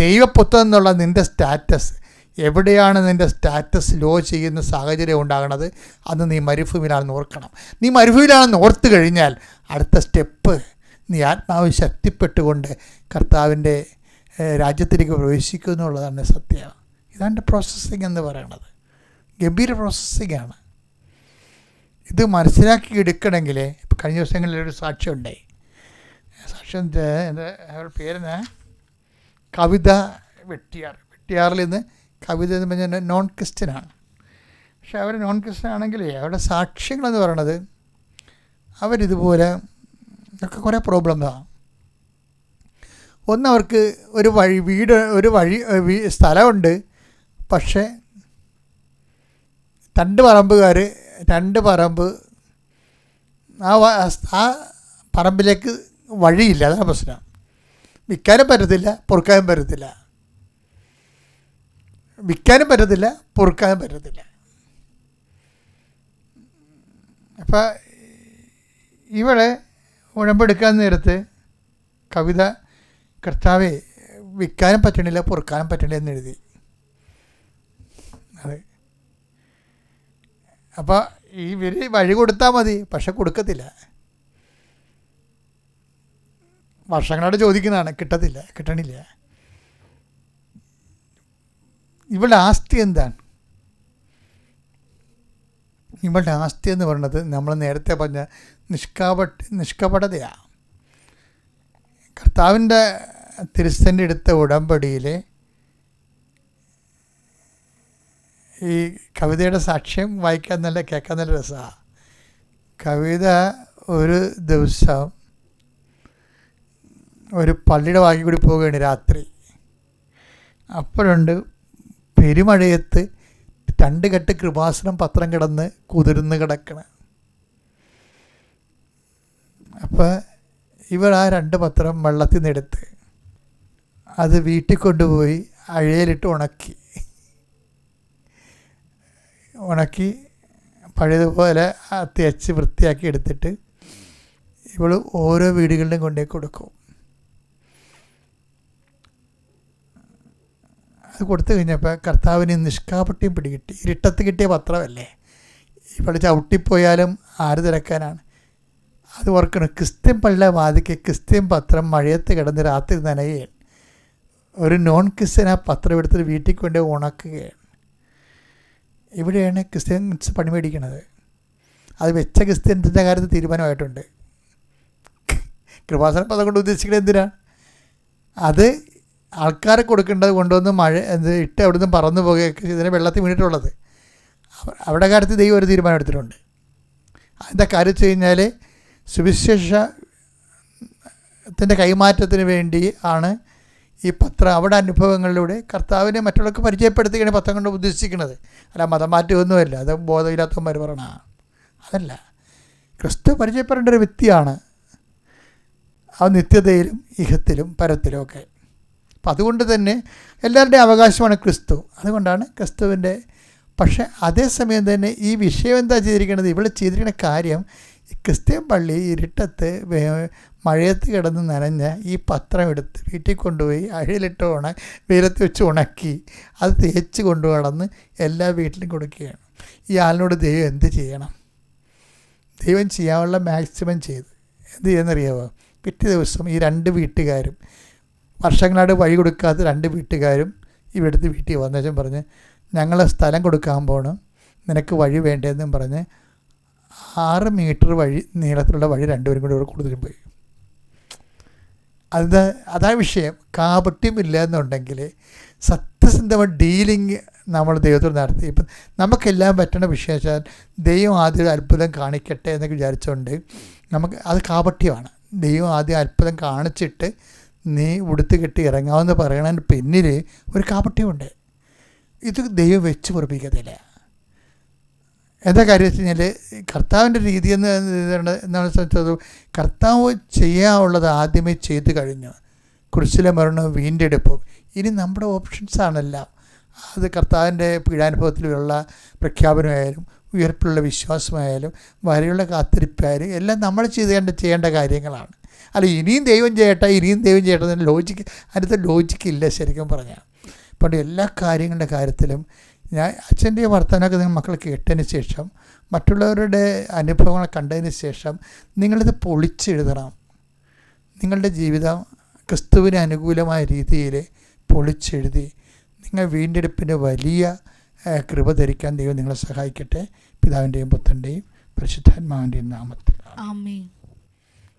ദൈവപുത്രൻ എന്നുള്ള നിൻ്റെ സ്റ്റാറ്റസ് എവിടെയാണ് നിൻ്റെ സ്റ്റാറ്റസ് ലോ ചെയ്യുന്ന സാഹചര്യം ഉണ്ടാകണത്? അന്ന് നീ മരുഭൂമിയിലാണെന്ന് ഓർക്കണം. നീ മരുഭൂമിയിലാണെന്ന് ഓർത്ത് കഴിഞ്ഞാൽ അടുത്ത സ്റ്റെപ്പ് നീ ആത്മാവ് ശക്തിപ്പെട്ടുകൊണ്ട് കർത്താവിൻ്റെ രാജ്യത്തിലേക്ക് പ്രവേശിക്കും എന്നുള്ളതാണ് സത്യം. ഇതാണ് പ്രോസസ്സിങ് എന്ന് പറയുന്നത്. ഗംഭീര പ്രോസസ്സിങ്ങാണ്. ഇത് മനസ്സിലാക്കി എടുക്കണമെങ്കിൽ ഇപ്പം കഴിഞ്ഞ ദിവസങ്ങളിലൊരു സാക്ഷ്യം ഉണ്ടായി. സാക്ഷ്യം എൻ്റെ പേരെന്നാ കവിത വെട്ടിയാറിൽ നിന്ന്. കവിത എന്ന് പറഞ്ഞാൽ നോൺ ക്രിസ്ത്യനാണ്. പക്ഷെ അവർ നോൺ ക്രിസ്ത്യൻ ആണെങ്കിലേ അവരുടെ സാക്ഷ്യങ്ങളെന്ന് പറയണത് അവരിതുപോലെ ഒക്കെ കുറേ പ്രോബ്ലംസാണ്. ഒന്ന്, അവർക്ക് സ്ഥലമുണ്ട്, പക്ഷേ രണ്ട് പറമ്പ് ആ പറമ്പിലേക്ക് വഴിയില്ല. അതാണ് പ്രശ്നം. വിൽക്കാനും പറ്റത്തില്ല, പൊറുക്കാനും പറ്റത്തില്ല. പൊറുക്കാനും പറ്റത്തില്ല. അപ്പം ഇവിടെ ഉഴമ്പെടുക്കാൻ നേരത്ത് കവിത കർത്താവെ വിൽക്കാനും പറ്റണില്ല, പൊറുക്കാനും പറ്റണില്ല എന്നെഴുതി. അതെ. അപ്പോൾ ഇവർ വഴി കൊടുത്താൽ മതി, പക്ഷെ കൊടുക്കത്തില്ല. വർഷങ്ങളോട് ചോദിക്കുന്നതാണ്, കിട്ടണില്ല. ഇവളുടെ ആസ്തി എന്താണ്? ഇവളുടെ ആസ്തി എന്ന് പറയുന്നത് നമ്മൾ നേരത്തെ പറഞ്ഞ നിഷ്കപടതയാണ്. കർത്താവിൻ്റെ തിരുസന്നിധി എടുത്ത ഉടമ്പടിയിൽ ഈ കവിതയുടെ സാക്ഷ്യം വായിക്കാൻ കേൾക്കാൻ നല്ല രസമാണ്. കവിത ഒരു ദിവസം ഒരു പള്ളിയുടെ വാക്കി കൂടി പോവുകയാണ് രാത്രി. അപ്പോഴുണ്ട് പെരുമഴയത്ത് 2 കെട്ട് കൃപാസനം പത്രം കിടന്ന് കുതിർന്ന് കിടക്കണം. അപ്പോൾ ഇവർ ആ 2 പത്രം വെള്ളത്തിൽ നിന്ന് എടുത്ത് അത് വീട്ടിൽ കൊണ്ടുപോയി അഴയിലിട്ട് ഉണക്കി പഴയതുപോലെ തേച്ച് വൃത്തിയാക്കി എടുത്തിട്ട് ഇവൾ ഓരോ വീടുകളിലും കൊണ്ടുപോയി കൊടുക്കും. അത് കൊടുത്തു കഴിഞ്ഞപ്പോൾ കർത്താവിന് നിഷ്കാപട്യം പിടികിട്ടി. ഇരുട്ടത്ത് കിട്ടിയ പത്രമല്ലേ, ഇവിടെ ചവിട്ടിപ്പോയാലും ആര് തിരക്കാനാണ്? അത് ഓർക്കണം. ക്രിസ്ത്യൻ പള്ളിയുടെ വാതിക്ക് ക്രിസ്ത്യൻ പത്രം മഴയത്ത് കിടന്ന് രാത്രി നനയുകയാണ്. ഒരു നോൺ ക്രിസ്ത്യൻ ആ പത്രം എടുത്തിട്ട് വീട്ടിൽ കൊണ്ട് ഉണക്കുകയാണ്. ഇവിടെയാണ് ക്രിസ്ത്യൻസ് പണി മേടിക്കണത്. അത് വെച്ച ക്രിസ്ത്യൻസിൻ്റെ കാര്യത്തിൽ തീരുമാനമായിട്ടുണ്ട്. കൃപാസനം പദം കൊണ്ട് ഉദ്ദേശിക്കുന്നത് എന്തിനാണ്? അത് ആൾക്കാരെ കൊടുക്കേണ്ടത് കൊണ്ടുവന്ന് ഇട്ട് അവിടെ നിന്ന് പറന്നു പോകുകയൊക്കെ ഇതിനെ വെള്ളത്തിൽ വീണിട്ടുള്ളത്. അവിടെ കാര്യത്തിൽ ദൈവം ഒരു തീരുമാനം എടുത്തിട്ടുണ്ട്. അതിൻ്റെ കാര്യം വെച്ച് കഴിഞ്ഞാൽ സുവിശേഷത്തിൻ്റെ കൈമാറ്റത്തിന് വേണ്ടി ആണ് ഈ പത്രം അവിടെ അനുഭവങ്ങളിലൂടെ കർത്താവിനെ മറ്റുള്ളവർക്ക് പരിചയപ്പെടുത്തുകയാണ് പത്രം കൊണ്ട് ഉദ്ദേശിക്കുന്നത്. അല്ല മതം മാറ്റമൊന്നുമല്ല, അത് ബോധമില്ലാത്തവന്മാർ പറയണ അതല്ല. ക്രിസ്തു പരിചയപ്പെടേണ്ട ഒരു വ്യക്തിയാണ്. ആ നിത്യതയിലും ഇഹത്തിലും പരത്തിലും ഒക്കെ. അപ്പം അതുകൊണ്ട് തന്നെ എല്ലാവരുടെയും അവകാശമാണ് ക്രിസ്തു. അതുകൊണ്ടാണ് ക്രിസ്തുവിൻ്റെ. പക്ഷേ അതേസമയം തന്നെ ഈ വിഷയം എന്താ ചെയ്തിരിക്കുന്നത്? ഇവിടെ ചെയ്തിരിക്കുന്ന കാര്യം ക്രിസ്ത്യൻ പള്ളി ഇരുട്ടത്ത് മഴയത്ത് കിടന്ന് നനഞ്ഞ ഈ പത്രം എടുത്ത് വീട്ടിൽ കൊണ്ടുപോയി അഴയിലിട്ട് വെയിലത്ത് വെച്ച് ഉണക്കി അത് തേച്ച് കൊണ്ടുകടന്ന് എല്ലാ വീട്ടിലും കൊടുക്കുകയാണ്. ഈ ആളിനോട് ദൈവം എന്ത് ചെയ്യണം? ദൈവം ചെയ്യാനുള്ള മാക്സിമം ചെയ്ത് എന്ത് ചെയ്യുന്നറിയാമോ? പിറ്റേ ദിവസം ഈ 2 വീട്ടുകാരും വർഷങ്ങളായിട്ട് വഴി കൊടുക്കാത്ത 2 വീട്ടുകാരും ഇവിടുത്തെ വീട്ടിൽ വന്നേച്ചും പറഞ്ഞ് ഞങ്ങളെ സ്ഥലം കൊടുക്കാൻ പോകണം, നിനക്ക് വഴി വേണ്ടതെന്നും പറഞ്ഞ് 6 മീറ്റർ വഴി നീളത്തിലുള്ള വഴി 2 പേരും കൂടി ഇവിടെ കൂടുതലും പോയി. അതാ വിഷയം. കാപട്യമില്ല എന്നുണ്ടെങ്കിൽ സത്യസന്ധമായ ഡീലിങ് നമ്മൾ ദൈവത്തോട് നടത്തി. ഇപ്പം നമുക്കെല്ലാം പറ്റുന്ന വിഷയം വെച്ചാൽ ദൈവം ആദ്യം അത്ഭുതം കാണിക്കട്ടെ എന്നൊക്കെ വിചാരിച്ചുകൊണ്ട് നമുക്ക് അത് കാപട്യമാണ്. ദൈവം ആദ്യം അത്ഭുതം കാണിച്ചിട്ട് നീ ഉടുത്ത് കെട്ടി ഇറങ്ങാമെന്ന് പറയണതിന് പിന്നിൽ ഒരു കാപട്യമുണ്ട്. ഇത് ദൈവം വെച്ച് പൊറപ്പിക്കത്തില്ല. എന്താ കാര്യം വെച്ച് കഴിഞ്ഞാൽ കർത്താവിൻ്റെ രീതി എന്നാണ് സംബന്ധിച്ചത്. കർത്താവ് ചെയ്യാനുള്ളത് ആദ്യമേ ചെയ്ത് കഴിഞ്ഞു. കുരിശിലെ മരണവും വീണ്ടെടുപ്പും ഇനി നമ്മുടെ ഓപ്ഷൻസാണെല്ലാം. അത് കർത്താവിൻ്റെ പീഡാനുഭവത്തിലുള്ള പ്രഖ്യാപനമായാലും ഉയർപ്പിലുള്ള വിശ്വാസമായാലും വരെയുള്ള കാത്തിരിപ്പായാലും എല്ലാം നമ്മൾ ചെയ്യേണ്ട കാര്യങ്ങളാണ്. അല്ല ഇനിയും ദൈവം ചെയ്യട്ടെ എന്നതിന് അതിനകത്ത് ലോജിക്കില്ല ശരിക്കും പറഞ്ഞാൽ. പണ്ട് എല്ലാ കാര്യങ്ങളുടെ കാര്യത്തിലും ഞാൻ അച്ഛൻ്റെ വർത്തമാനമൊക്കെ നിങ്ങൾ മക്കൾ കേട്ടതിന് ശേഷം മറ്റുള്ളവരുടെ അനുഭവങ്ങൾ കണ്ടതിന് ശേഷം നിങ്ങളിത് പൊളിച്ചെഴുതണം. നിങ്ങളുടെ ജീവിതം ക്രിസ്തുവിന് അനുകൂലമായ രീതിയിൽ പൊളിച്ചെഴുതി നിങ്ങൾ വീണ്ടെടുപ്പിൻ്റെ വലിയ കൃപ ധരിക്കാൻ ദൈവം നിങ്ങളെ സഹായിക്കട്ടെ. പിതാവിൻ്റെയും പുത്രൻ്റെയും പരിശുദ്ധാത്മാവിൻ്റെയും നാമത്തിൽ ആമേൻ.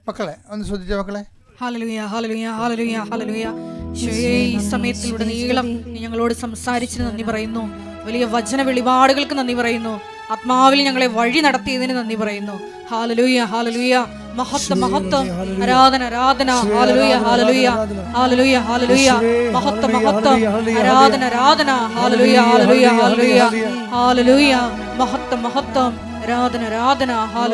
മക്കളെ ഒന്ന് ശ്രദ്ധിച്ച മക്കളെ. Hallelujah hallelujah hallelujah hallelujah. ഈശോയേ, ഈ സമയത്തിലൂടെ നീളം ഞങ്ങളോട് സംസാരിച്ചതിന് നന്ദി പറയുന്നു. വലിയ വചന വെളിപാടുകൾക്ക് നന്ദി പറയുന്നു. ആത്മാവിൽ ഞങ്ങളെ വഴി നടത്തിയതിന് നന്ദി പറയുന്നു. Hallelujah, hallelujah. മഹത്വം, മഹത്വം, ആരാധന, ആരാധന. Hallelujah, hallelujah, hallelujah, hallelujah. മഹത്വം, മഹത്വം, ആരാധന, ആരാധന. Hallelujah, hallelujah, hallelujah, hallelujah. മഹത്വം, മഹത്വം, ആരാധന, ആരാധന. ഹല്ലേലൂയ.